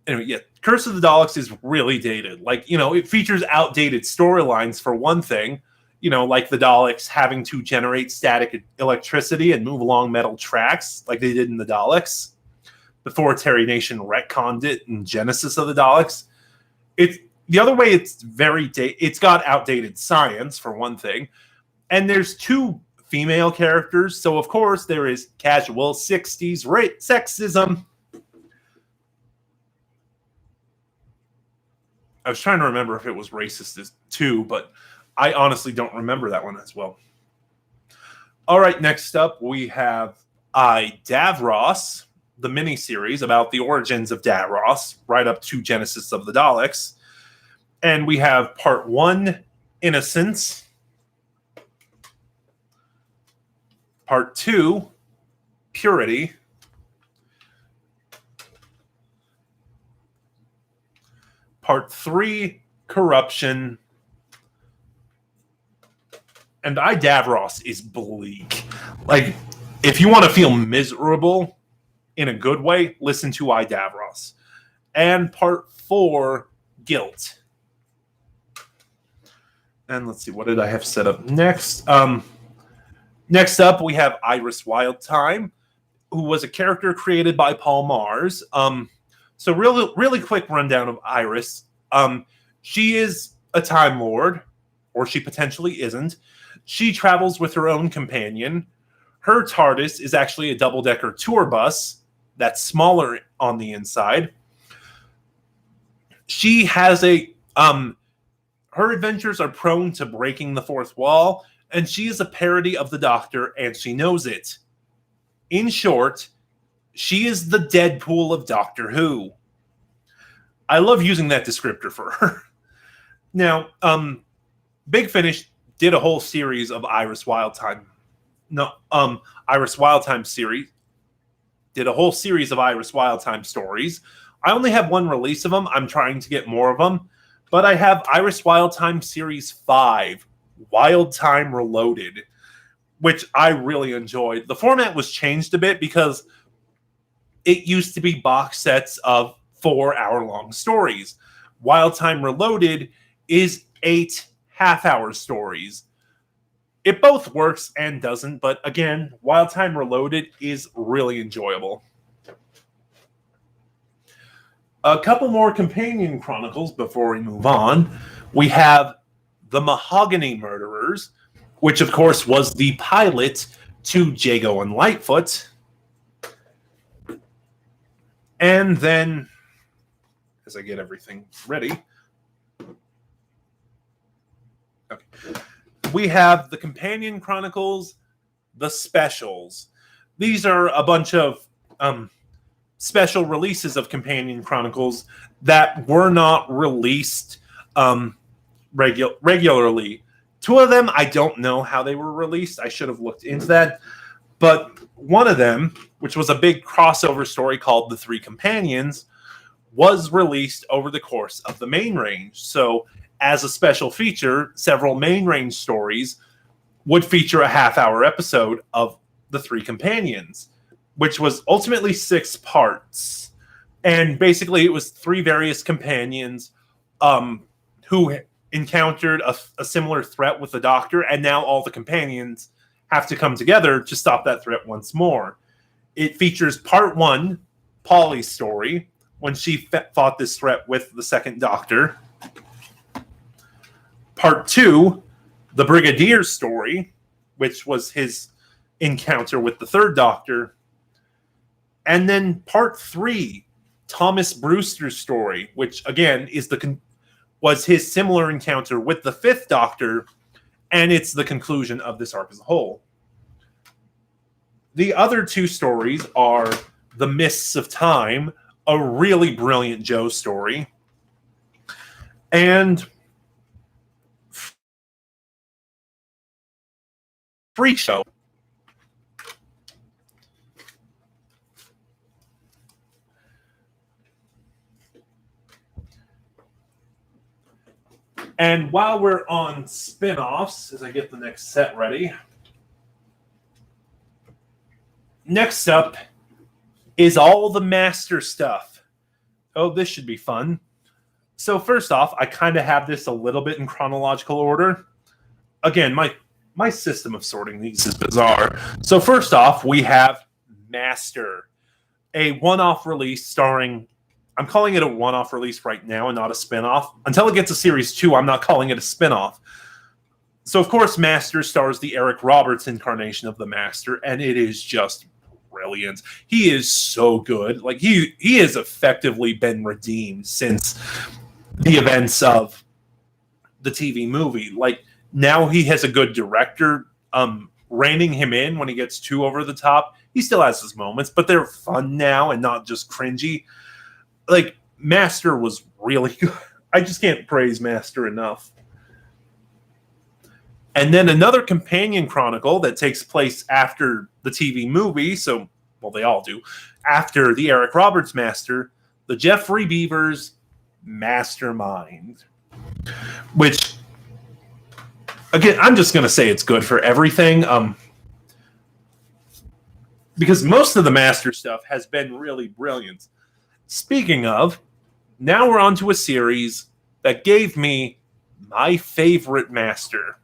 Anyway, yeah, Curse of the Daleks is really dated. It features outdated storylines for one thing, like the Daleks having to generate static electricity and move along metal tracks like they did in the Daleks before Terry Nation retconned it in Genesis of the Daleks. The other way, it's it's got outdated science for one thing, and there's 2 female characters, so of course there is casual 60s sexism. I was trying to remember if it was racist too, but I honestly don't remember that one as well. All right, next up we have Davros, the miniseries about the origins of Davros, right up to Genesis of the Daleks. And we have part 1, Innocence. Part 2, Purity. Part 3, Corruption. And Davros is bleak. If you want to feel miserable in a good way, listen to Davros. And part 4, Guilt. And let's see, what did I have set up next? Next up, we have Iris Wildtime, who was a character created by Paul Mars. So really quick rundown of Iris. She is a Time Lord, or she potentially isn't. She travels with her own companion. Her TARDIS is actually a double-decker tour bus that's smaller on the inside. She has her adventures are prone to breaking the fourth wall, and she is a parody of the Doctor, and she knows it. In short, she is the Deadpool of Doctor Who. I love using that descriptor for her. Now, Big Finish did a whole series of Iris Wildtime. Iris Wildtime series. Did a whole series of Iris Wildtime stories. I only have 1 release of them. I'm trying to get more of them. But I have Iris Wildtime Series 5, Wildtime Reloaded, which I really enjoyed. The format was changed a bit because it used to be box sets of 4-hour-long stories. Wildtime Reloaded is 8 half-hour stories. It both works and doesn't, but again, Wildtime Reloaded is really enjoyable. A couple more companion chronicles before we move on. We have The Mahogany Murderers, which of course was the pilot to Jago and Lightfoot. And then, as I get everything ready, we have the companion chronicles, the specials. These are a bunch of special releases of Companion Chronicles that were not released regularly. Two of them, I don't know how they were released. I should have looked into that. But one of them, which was a big crossover story called The Three Companions, was released over the course of the main range. So as a special feature, several main range stories would feature a half-hour episode of The Three Companions, which was ultimately 6 parts. And basically it was 3 various companions who encountered a similar threat with the Doctor, and now all the companions have to come together to stop that threat once more. It features part 1, Polly's story, when she fought this threat with the second Doctor. Part 2, the Brigadier's story, which was his encounter with the third Doctor. And then part 3, Thomas Brewster's story, which again is was his similar encounter with the fifth Doctor, and it's the conclusion of this arc as a whole. The other 2 stories are The Mists of Time, a really brilliant Joe story, and Freak Show. And while we're on spin-offs, as I get the next set ready, next up is all the Master stuff. Oh, this should be fun. So first off, I kind of have this a little bit in chronological order. Again, my system of sorting these is bizarre. So first off, we have Master, a one-off release starring... I'm calling it a one-off release right now and not a spin-off. Until it gets to Series 2, I'm not calling it a spin-off. So, of course, Master stars the Eric Roberts incarnation of the Master, and it is just brilliant. He is so good. Like, he has effectively been redeemed since the events of the TV movie. Like, now he has a good director reining him in when he gets too over the top. He still has his moments, but they're fun now and not just cringy. Like, Master was really good. I just can't praise Master enough. And then another companion chronicle that takes place after the TV movie, so, well, they all do, after the Eric Roberts Master, the Jeffrey Beavers Mastermind. Which, again, I'm just going to say it's good for everything. Because most of the Master stuff has been really brilliant. Speaking of, now we're on to a series that gave me my favorite Master,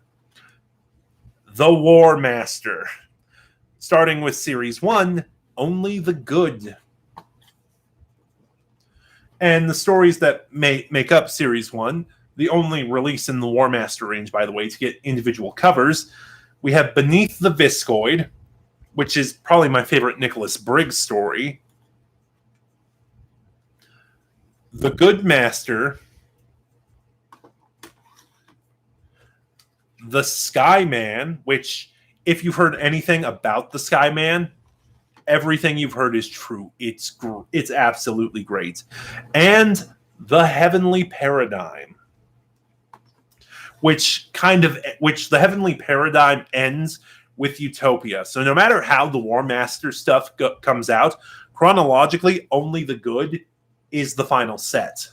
the War Master. Starting with Series 1, Only the Good. And the stories that make up Series 1, the only release in the War Master range, by the way, to get individual covers, we have Beneath the Viscoid, which is probably my favorite Nicholas Briggs story. The Good Master, The Skyman, which, if you've heard anything about The Skyman, everything you've heard is true. It's absolutely great. And The Heavenly Paradigm, which the Heavenly Paradigm ends with Utopia. So no matter how the War Master stuff comes out, chronologically, Only the Good is the final set.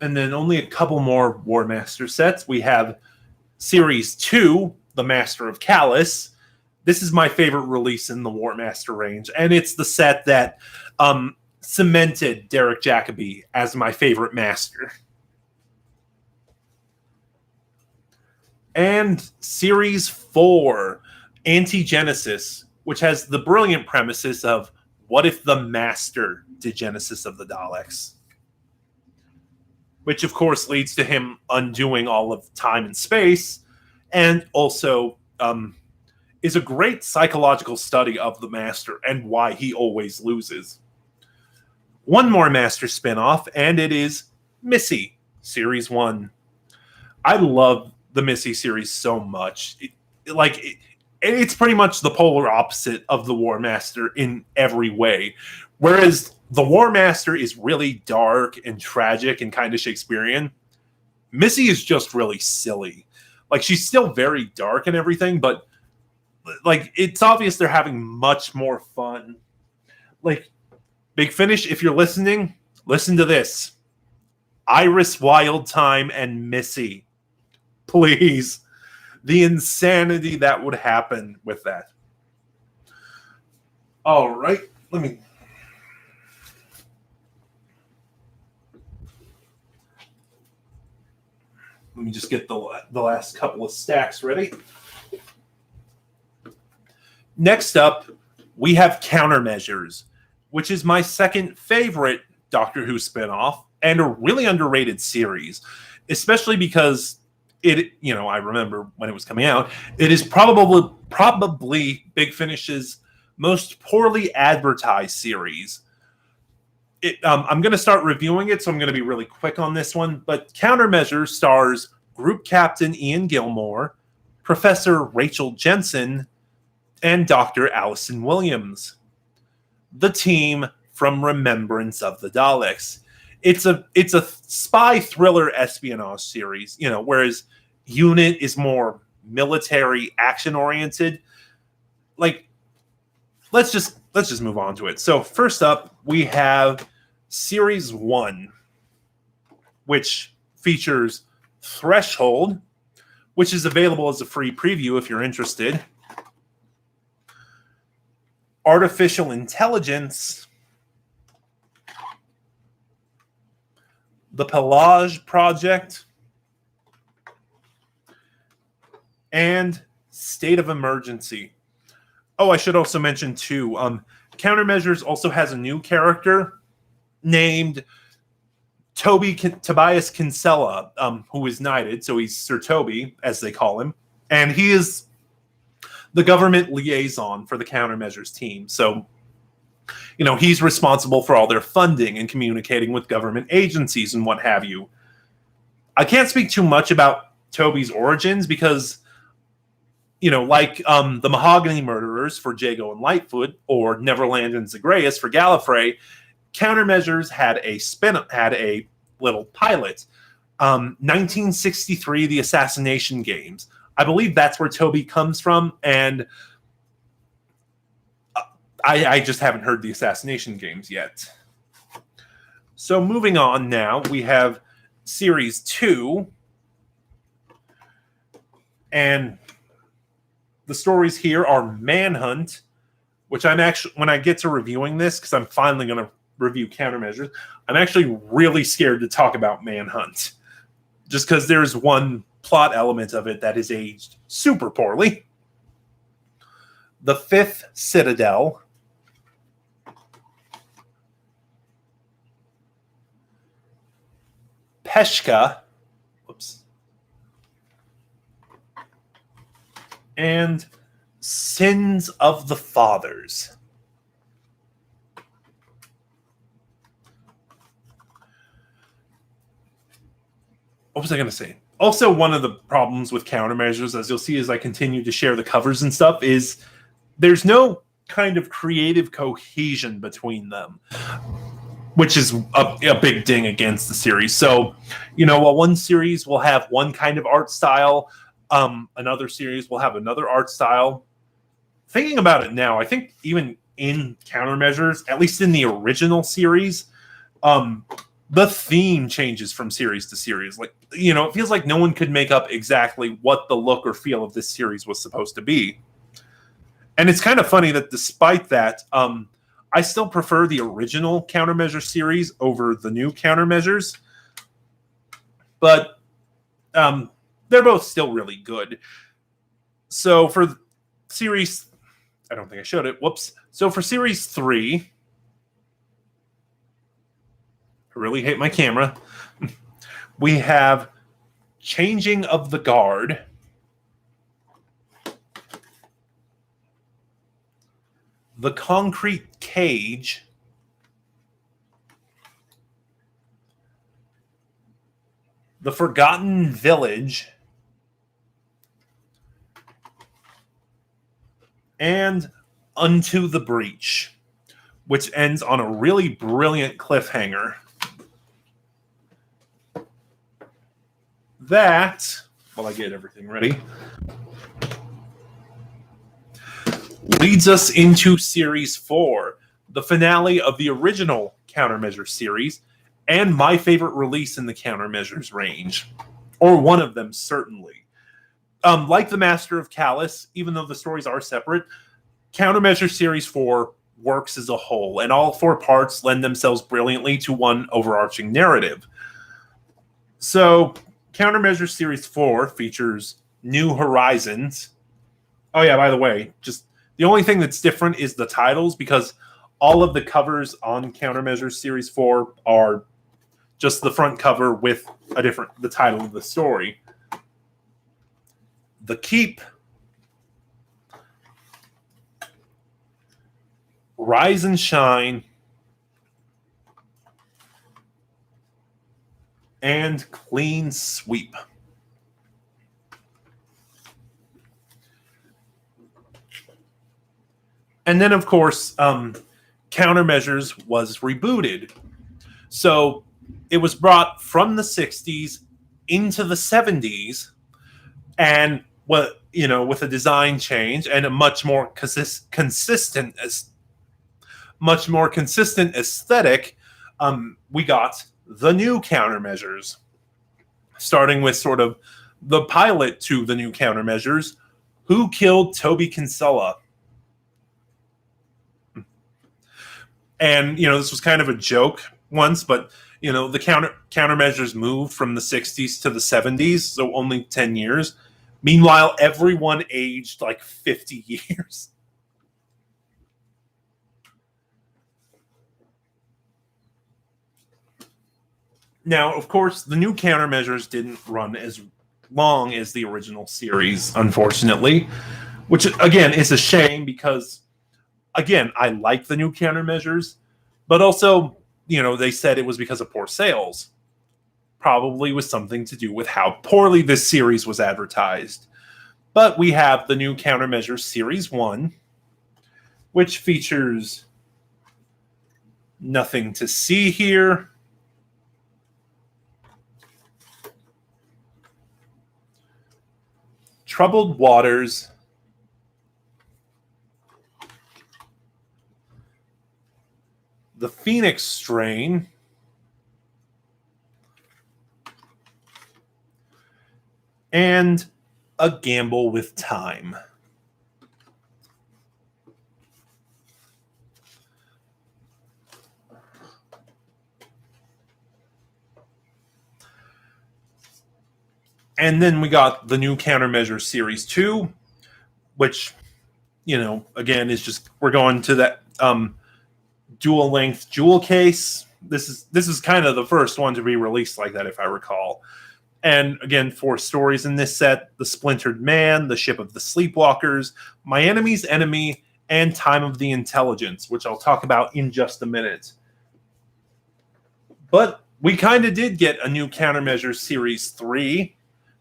And then only a couple more War Master sets. We have Series 2, The Master of Callus. This is my favorite release in the War Master range, and it's the set that cemented Derek Jacobi as my favorite Master. And Series 4, Anti-Genesis, which has the brilliant premises of what if the Master did Genesis of the Daleks? Which, of course, leads to him undoing all of time and space, and also is a great psychological study of the Master and why he always loses. One more Master spinoff, and it is Missy, Series 1. I love the Missy series so much. It's pretty much the polar opposite of the War Master in every way. Whereas the War Master is really dark and tragic and kind of Shakespearean, Missy is just really silly. Like, she's still very dark and everything, but like, it's obvious they're having much more fun. Like, Big Finish, if you're listening, listen to this. Iris Wildthyme and Missy. Please. The insanity that would happen with that. All right. Let me just get the last couple of stacks ready. Next up, we have Countermeasures, which is my second favorite Doctor Who spinoff and a really underrated series, especially because I remember when it was coming out, it is probably Big Finish's most poorly advertised series. I'm going to start reviewing it, so I'm going to be really quick on this one. But Countermeasures stars Group Captain Ian Gilmore, Professor Rachel Jensen, and Dr. Allison Williams. The team from Remembrance of the Daleks. It's a spy thriller espionage series, whereas Unit is more military action oriented. Like, let's just move on to it. So first up, we have Series 1, which features Threshold, which is available as a free preview if you're interested. Artificial Intelligence, The Pelage Project, and State of Emergency. Oh, I should also mention, too, Countermeasures also has a new character named Tobias Kinsella, who is knighted, so he's Sir Toby, as they call him, and he is the government liaison for the Countermeasures team. So, he's responsible for all their funding and communicating with government agencies and what have you. I can't speak too much about Toby's origins because, like the Mahogany Murderers for Jago and Lightfoot, or Neverland and Zagreus for Gallifrey, Countermeasures had a little pilot. 1963, The Assassination Games. I believe that's where Toby comes from, and I just haven't heard The Assassination Games yet. So moving on now, we have Series 2, and the stories here are Manhunt, which I'm actually, when I get to reviewing this, because I'm finally going to review Countermeasures, I'm actually really scared to talk about Manhunt, just because there's one plot element of it that is aged super poorly. The Fifth Citadel, Peshka, and Sins of the Fathers. What was I going to say? Also, one of the problems with Countermeasures, as you'll see as I continue to share the covers and stuff, is there's no kind of creative cohesion between them, which is a big ding against the series. So, while one series will have one kind of art style, another series will have another art style. Thinking about it now, I think even in Countermeasures, at least in the original series, the theme changes from series to series. Like, it feels like no one could make up exactly what the look or feel of this series was supposed to be. And it's kind of funny that despite that, I still prefer the original Countermeasures series over the new Countermeasures. But they're both still really good. So for series, I don't think I showed it. Whoops. So for Series 3, I really hate my camera. We have Changing of the Guard, The Concrete Cage, The Forgotten Village, and Unto the Breach, which ends on a really brilliant cliffhanger. That, while I get everything ready, leads us into Series 4, the finale of the original Countermeasures series, and my favorite release in the Countermeasures range. Or one of them, certainly. Like The Master of Callus, even though the stories are separate, Countermeasures Series 4 works as a whole, and all 4 parts lend themselves brilliantly to one overarching narrative. So, Countermeasures Series 4 features New Horizons. Oh yeah, by the way, just the only thing that's different is the titles, because all of the covers on Countermeasures Series 4 are just the front cover with the title of the story. The Keep, Rise and Shine, and Clean Sweep. And then, of course, Countermeasures was rebooted. So it was brought from the 60s into the 70s, and with a design change and a much more consistent aesthetic, we got the new Countermeasures, starting with sort of the pilot to the new Countermeasures, Who Killed Toby Kinsella? And, this was kind of a joke once, but, the Countermeasures moved from the 60s to the 70s, so only 10 years. Meanwhile, everyone aged like 50 years. Now, of course, the new Countermeasures didn't run as long as the original series, unfortunately, which, again, is a shame because, again, I like the new Countermeasures, but also, they said it was because of poor sales. Probably was something to do with how poorly this series was advertised. But we have the new Countermeasures Series 1, which features Nothing to See Here, Troubled Waters, The Phoenix Strain, and A Gamble with Time. And then we got the new Countermeasures Series 2, which, again, is just, we're going to that dual length jewel case. This is kind of the first one to be released like that, if I recall. And again, 4 stories in this set: The Splintered Man, The Ship of the Sleepwalkers, My Enemy's Enemy, and Time of the Intelligence, which I'll talk about in just a minute. But we kind of did get a new Countermeasures Series 3,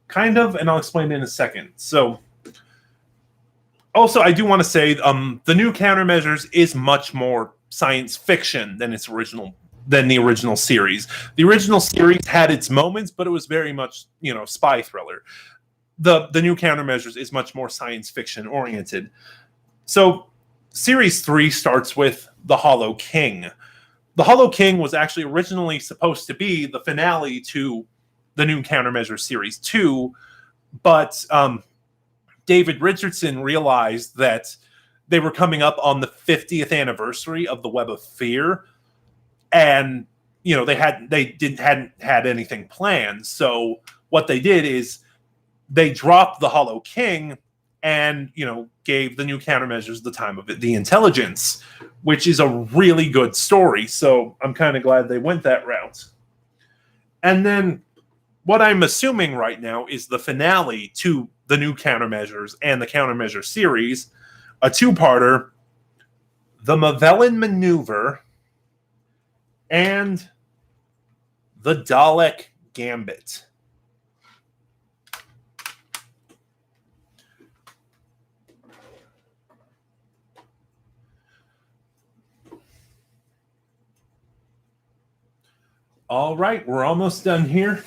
kind of, and I'll explain in a second. So, also, I do want to say the new Countermeasures is much more science fiction than the original series. The original series had its moments, but it was very much, spy thriller. The new Countermeasures is much more science fiction oriented. So, Series 3 starts with The Hollow King. The Hollow King was actually originally supposed to be the finale to the new Countermeasures Series 2, but David Richardson realized that they were coming up on the 50th anniversary of the Web of Fear, and they hadn't had anything planned. So what they did is they dropped the Hollow King and gave the new Countermeasures the Time of the Intelligence, which is a really good story. So I'm kind of glad they went that route. And then what I'm assuming right now is the finale to the new Countermeasures and the Countermeasure series, a 2-parter, The Mavellan Maneuver and The Dalek Gambit. All right, we're almost done here.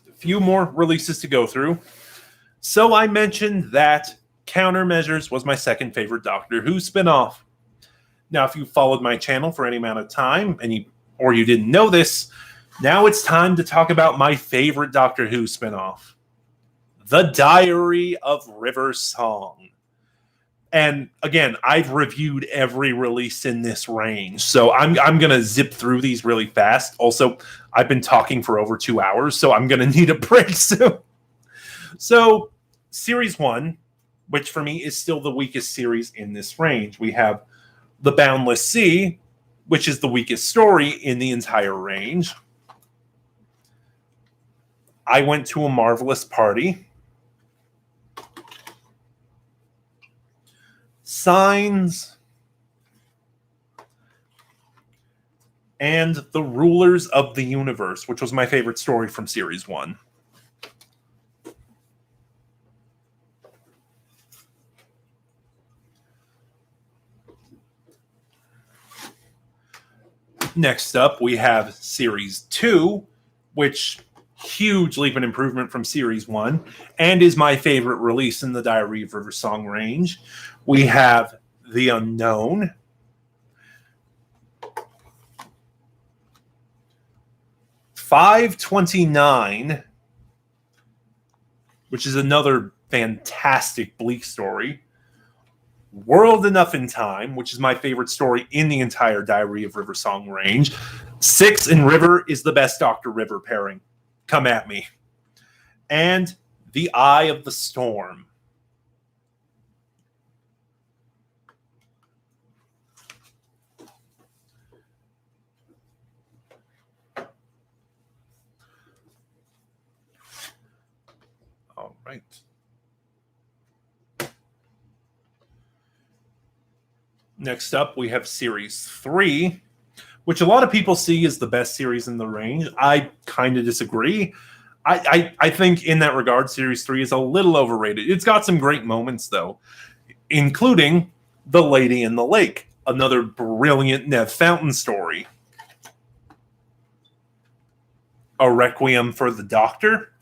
A few more releases to go through. So I mentioned that Countermeasures was my second favorite Doctor Who spinoff. Now, if you followed my channel for any amount of time or you didn't know this, now it's time to talk about my favorite Doctor Who spinoff, The Diary of River Song. And again, I've reviewed every release in this range, so I'm going to zip through these really fast. Also, I've been talking for over 2 hours, so I'm going to need a break soon. So, Series 1, which for me is still the weakest series in this range. We have The Boundless Sea, which is the weakest story in the entire range. I Went to a Marvelous Party. Signs. And The Rulers of the Universe, which was my favorite story from Series 1. Next up, we have Series 2, which huge leap and improvement from Series 1, and is my favorite release in the Diary of River Song range. We have The Unknown. "529," which is another fantastic bleak story. World Enough in Time, which is my favorite story in the entire Diary of River Song range. Six and River is the best Dr. River pairing. Come at me. And The Eye of the Storm. All right. Next up, we have Series 3, which a lot of people see as the best series in the range. I kind of disagree. I think in that regard, Series 3 is a little overrated. It's got some great moments, though, including The Lady in the Lake, another brilliant Nev Fountain story. A Requiem for the Doctor.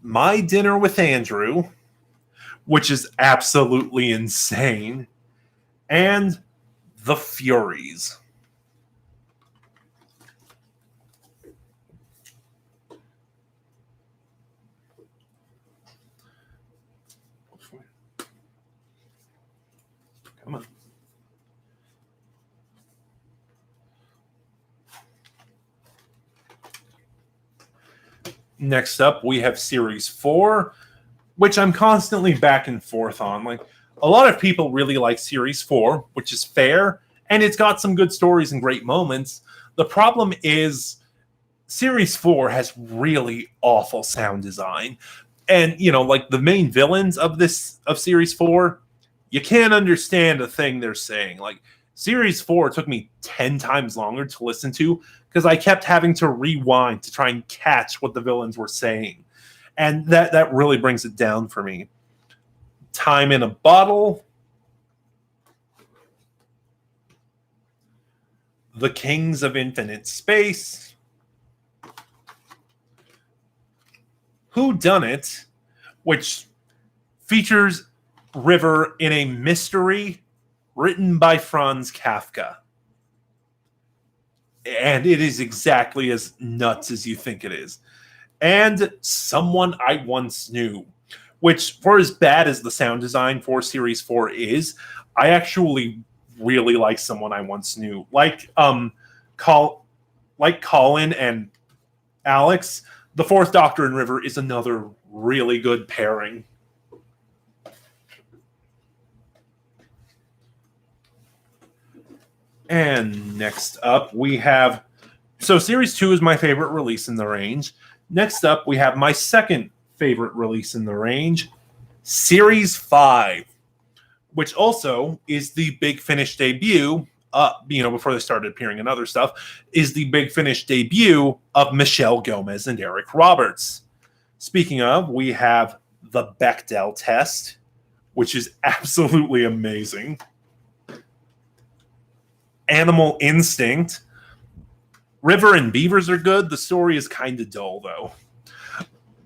My Dinner with Andrew, which is absolutely insane, and The Furies. Come on. Next up, we have Series 4, which I'm constantly back and forth on. Like, a lot of people really like Series 4, which is fair, and it's got some good stories and great moments. The problem is Series 4 has really awful sound design. And, like the main villains of Series 4, you can't understand a thing they're saying. Like, Series 4 took me 10 times longer to listen to because I kept having to rewind to try and catch what the villains were saying. And that really brings it down for me. Time in a Bottle. The Kings of Infinite Space. Whodunit, which features River in a mystery written by Franz Kafka. And it is exactly as nuts as you think it is. And Someone I Once Knew, which, for as bad as the sound design for Series 4 is, I actually really like Someone I Once Knew. Like Colin and Alex, the Fourth Doctor and River is another really good pairing. And next up, we have... So Series 2 is my favorite release in the range. Next up, we have my second favorite release in the range, Series 5, which also is the Big Finish debut, before they started appearing in other stuff, is the Big Finish debut of Michelle Gomez and Eric Roberts. Speaking of, we have The Bechdel Test, which is absolutely amazing. Animal Instinct. River and Beavers are good. The story is kind of dull, though.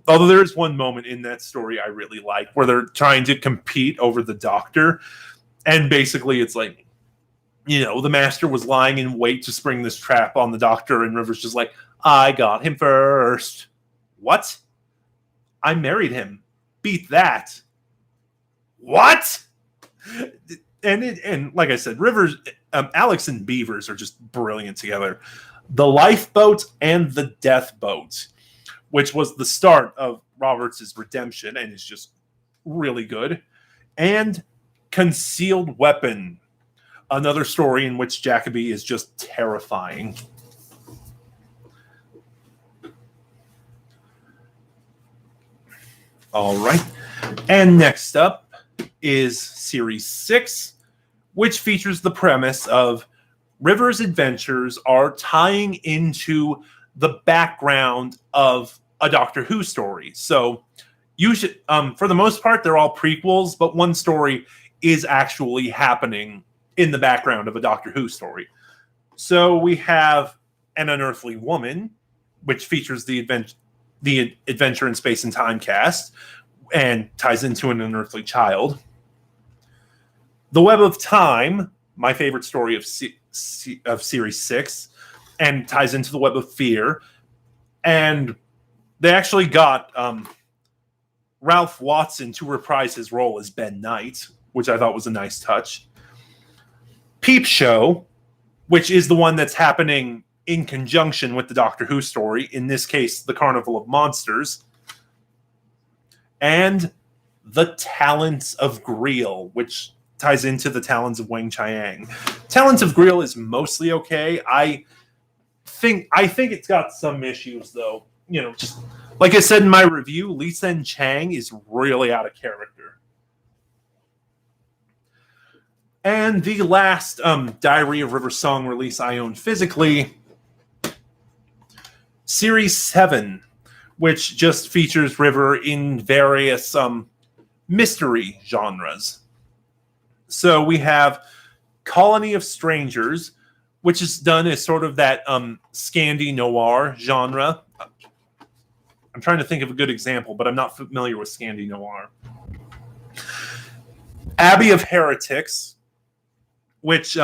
Although there is one moment in that story I really like where they're trying to compete over the doctor. And basically it's like, the master was lying in wait to spring this trap on the doctor. And River's just like, I got him first. What? I married him. Beat that. What? And like I said, Rivers, Alex and Beavers are just brilliant together. The Lifeboat and the Death Boat, which was the start of Roberts' redemption and is just really good. And Concealed Weapon, another story in which Jacoby is just terrifying. All right. And next up is Series 6, which features the premise of River's adventures are tying into the background of a Doctor Who story. So you should, for the most part, they're all prequels, but one story is actually happening in the background of a Doctor Who story. So we have An Unearthly Woman, which features the Adventure in Space and Time cast and ties into An Unearthly Child. The Web of Time, my favorite story of Series 6, and ties into the Web of Fear. And they actually got Ralph Watson to reprise his role as Ben Knight, which I thought was a nice touch. Peep Show, which is the one that's happening in conjunction with the Doctor Who story, in this case, the Carnival of Monsters. And The Talents of Greel, which ties into the Talons of Wang Chiang. Talents of Greel is mostly okay. I think it's got some issues, though. Just like I said in my review, Li Sen Chang is really out of character. And the last Diary of River Song release I own physically, Series 7, which just features River in various mystery genres. So we have Colony of Strangers, which is done as sort of that Scandi noir genre. I'm trying to think of a good example, but I'm not familiar with Scandi noir. Abbey of Heretics, which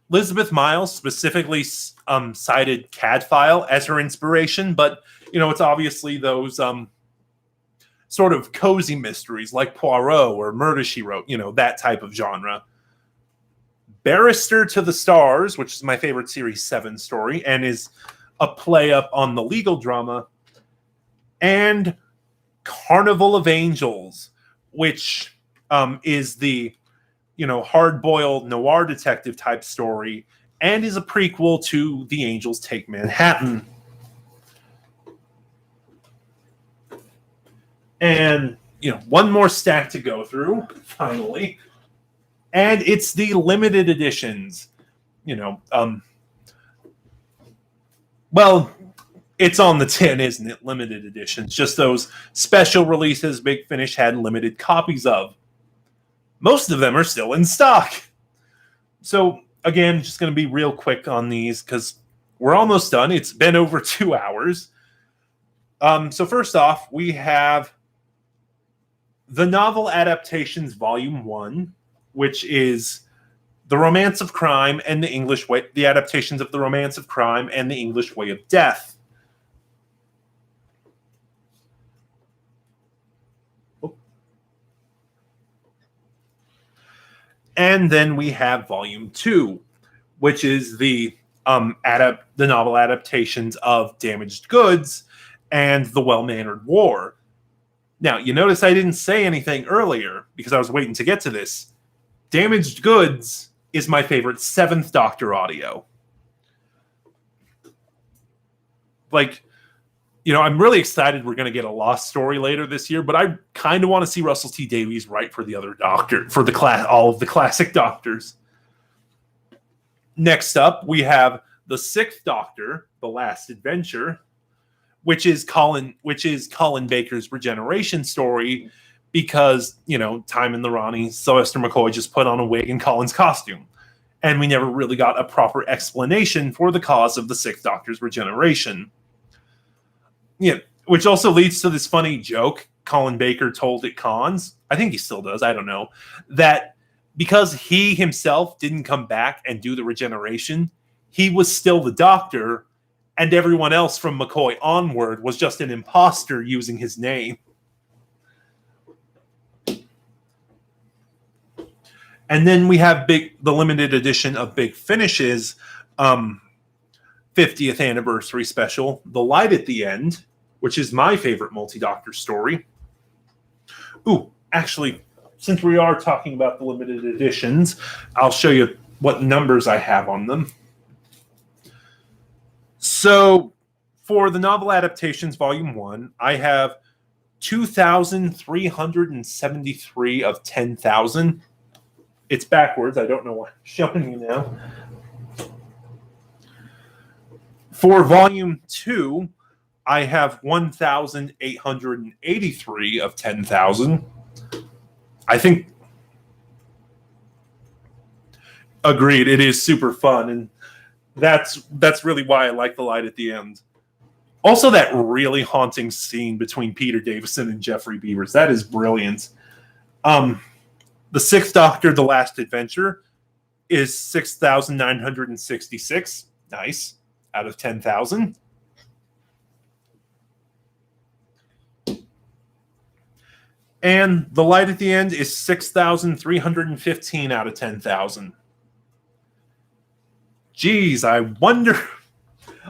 Elizabeth Miles specifically cited Cadfile as her inspiration, but it's obviously those sort of cozy mysteries like Poirot or Murder, She Wrote, that type of genre. Barrister to the Stars, which is my favorite Series 7 story, and is a play up on the legal drama. And Carnival of Angels, which is the hard-boiled noir detective type story and is a prequel to The Angels Take Manhattan. And, one more stack to go through, finally. And it's the limited editions. Well, it's on the tin, isn't it? Limited editions. Just those special releases Big Finish had limited copies of. Most of them are still in stock. So, again, just going to be real quick on these because we're almost done. It's been over 2 hours. So first off, we have the novel adaptations Volume 1, which is The Romance of Crime and the English Way, the adaptations of The Romance of Crime and the English Way of Death. And then we have Volume 2, which is the novel adaptations of Damaged Goods and The Well-Mannered War. Now, you notice I didn't say anything earlier because I was waiting to get to this. Damaged Goods is my favorite 7th Doctor audio. I'm really excited we're going to get a Lost story later this year, but I kind of want to see Russell T Davies write for the other Doctor, for all of the classic Doctors. Next up, we have the 6th Doctor, The Last Adventure, which is Colin Baker's regeneration story because, Time in the Ronnie, Sylvester McCoy just put on a wig in Colin's costume. and we never really got a proper explanation for the cause of the Sixth Doctor's regeneration. Yeah, which also leads to this funny joke Colin Baker told at cons. I think he still does, I don't know, that because he himself didn't come back and do the regeneration, he was still the Doctor, and everyone else from McCoy onward was just an imposter using his name. And then we have the limited edition of Big Finish's 50th anniversary special, The Light at the End, which is my favorite multi-Doctor story. Ooh, actually, since we are talking about the limited editions, I'll show you what numbers I have on them. So, for the novel adaptations, Volume 1, I have 2,373 of 10,000. It's backwards. I don't know why I'm showing you now. For Volume 2, I have 1,883 of 10,000. I think... Agreed. It is super fun, and that's really why I like The Light at the End. Also, that really haunting scene between Peter Davison and Jeffrey Beavers. That is brilliant. The Sixth Doctor, The Last Adventure, is 6,966. Nice. Out of 10,000. And The Light at the End is 6,315 out of 10,000. Geez, I wonder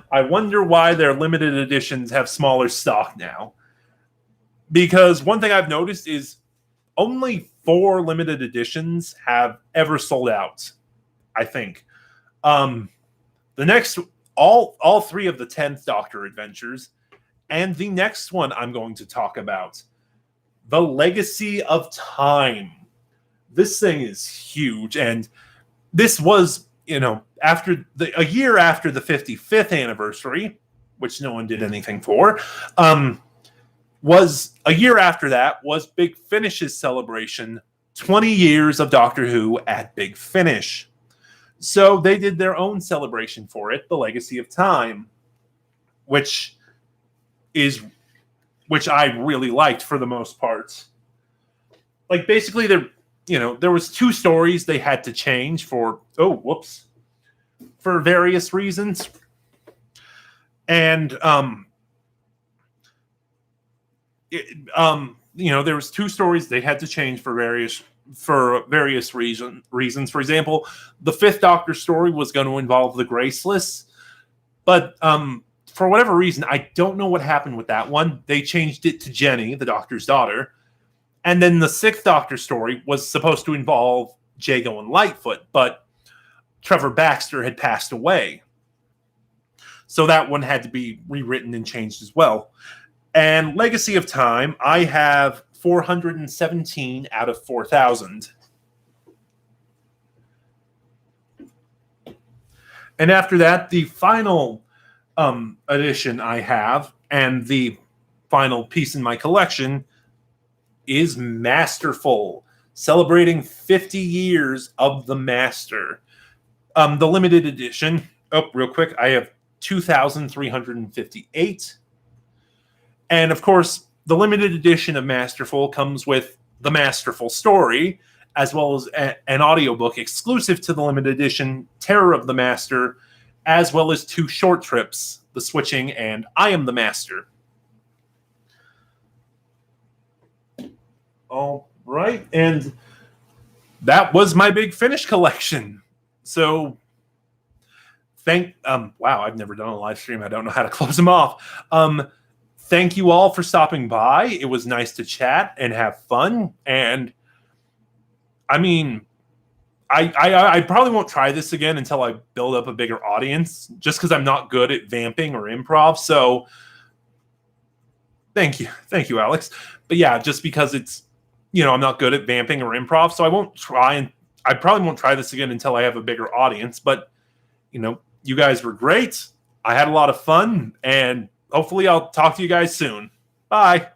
why their limited editions have smaller stock now. Because one thing I've noticed is only 4 limited editions have ever sold out, I think. The next, all 3 of the 10th Doctor adventures, and the next one I'm going to talk about, The Legacy of Time. This thing is huge, and this was, a year after the 55th anniversary, which no one did anything for, was a year after that was Big Finish's celebration, 20 years of Doctor Who at Big Finish. So they did their own celebration for it, The Legacy of Time, which I really liked for the most part. Like, basically, there was 2 stories they had to change for various reasons. And there was 2 stories they had to change for various reasons. For example, the 5th Doctor story was going to involve the Graceless, but for whatever reason, I don't know what happened with that one. They changed it to Jenny, the Doctor's daughter. And then the 6th Doctor story was supposed to involve Jago and Lightfoot, but Trevor Baxter had passed away. So that one had to be rewritten and changed as well. And Legacy of Time, I have 417 out of 4,000. And after that, the final edition I have, and the final piece in my collection, is Masterful, celebrating 50 years of the Master. The limited edition, real quick, I have 2,358. And of course, the limited edition of Masterful comes with the Masterful story, as well as an audiobook exclusive to the limited edition, Terror of the Master, as well as 2 short trips, The Switching and I Am the Master. All right, and that was my Big Finish collection. So, wow, I've never done a live stream. I don't know how to close them off. Thank you all for stopping by. It was nice to chat and have fun. And I mean, I probably won't try this again until I build up a bigger audience, just because I'm not good at vamping or improv. So thank you, Alex. But yeah, just because it's, I'm not good at vamping or improv, so I probably won't try this again until I have a bigger audience. But you guys were great. I had a lot of fun, and hopefully I'll talk to you guys soon. Bye.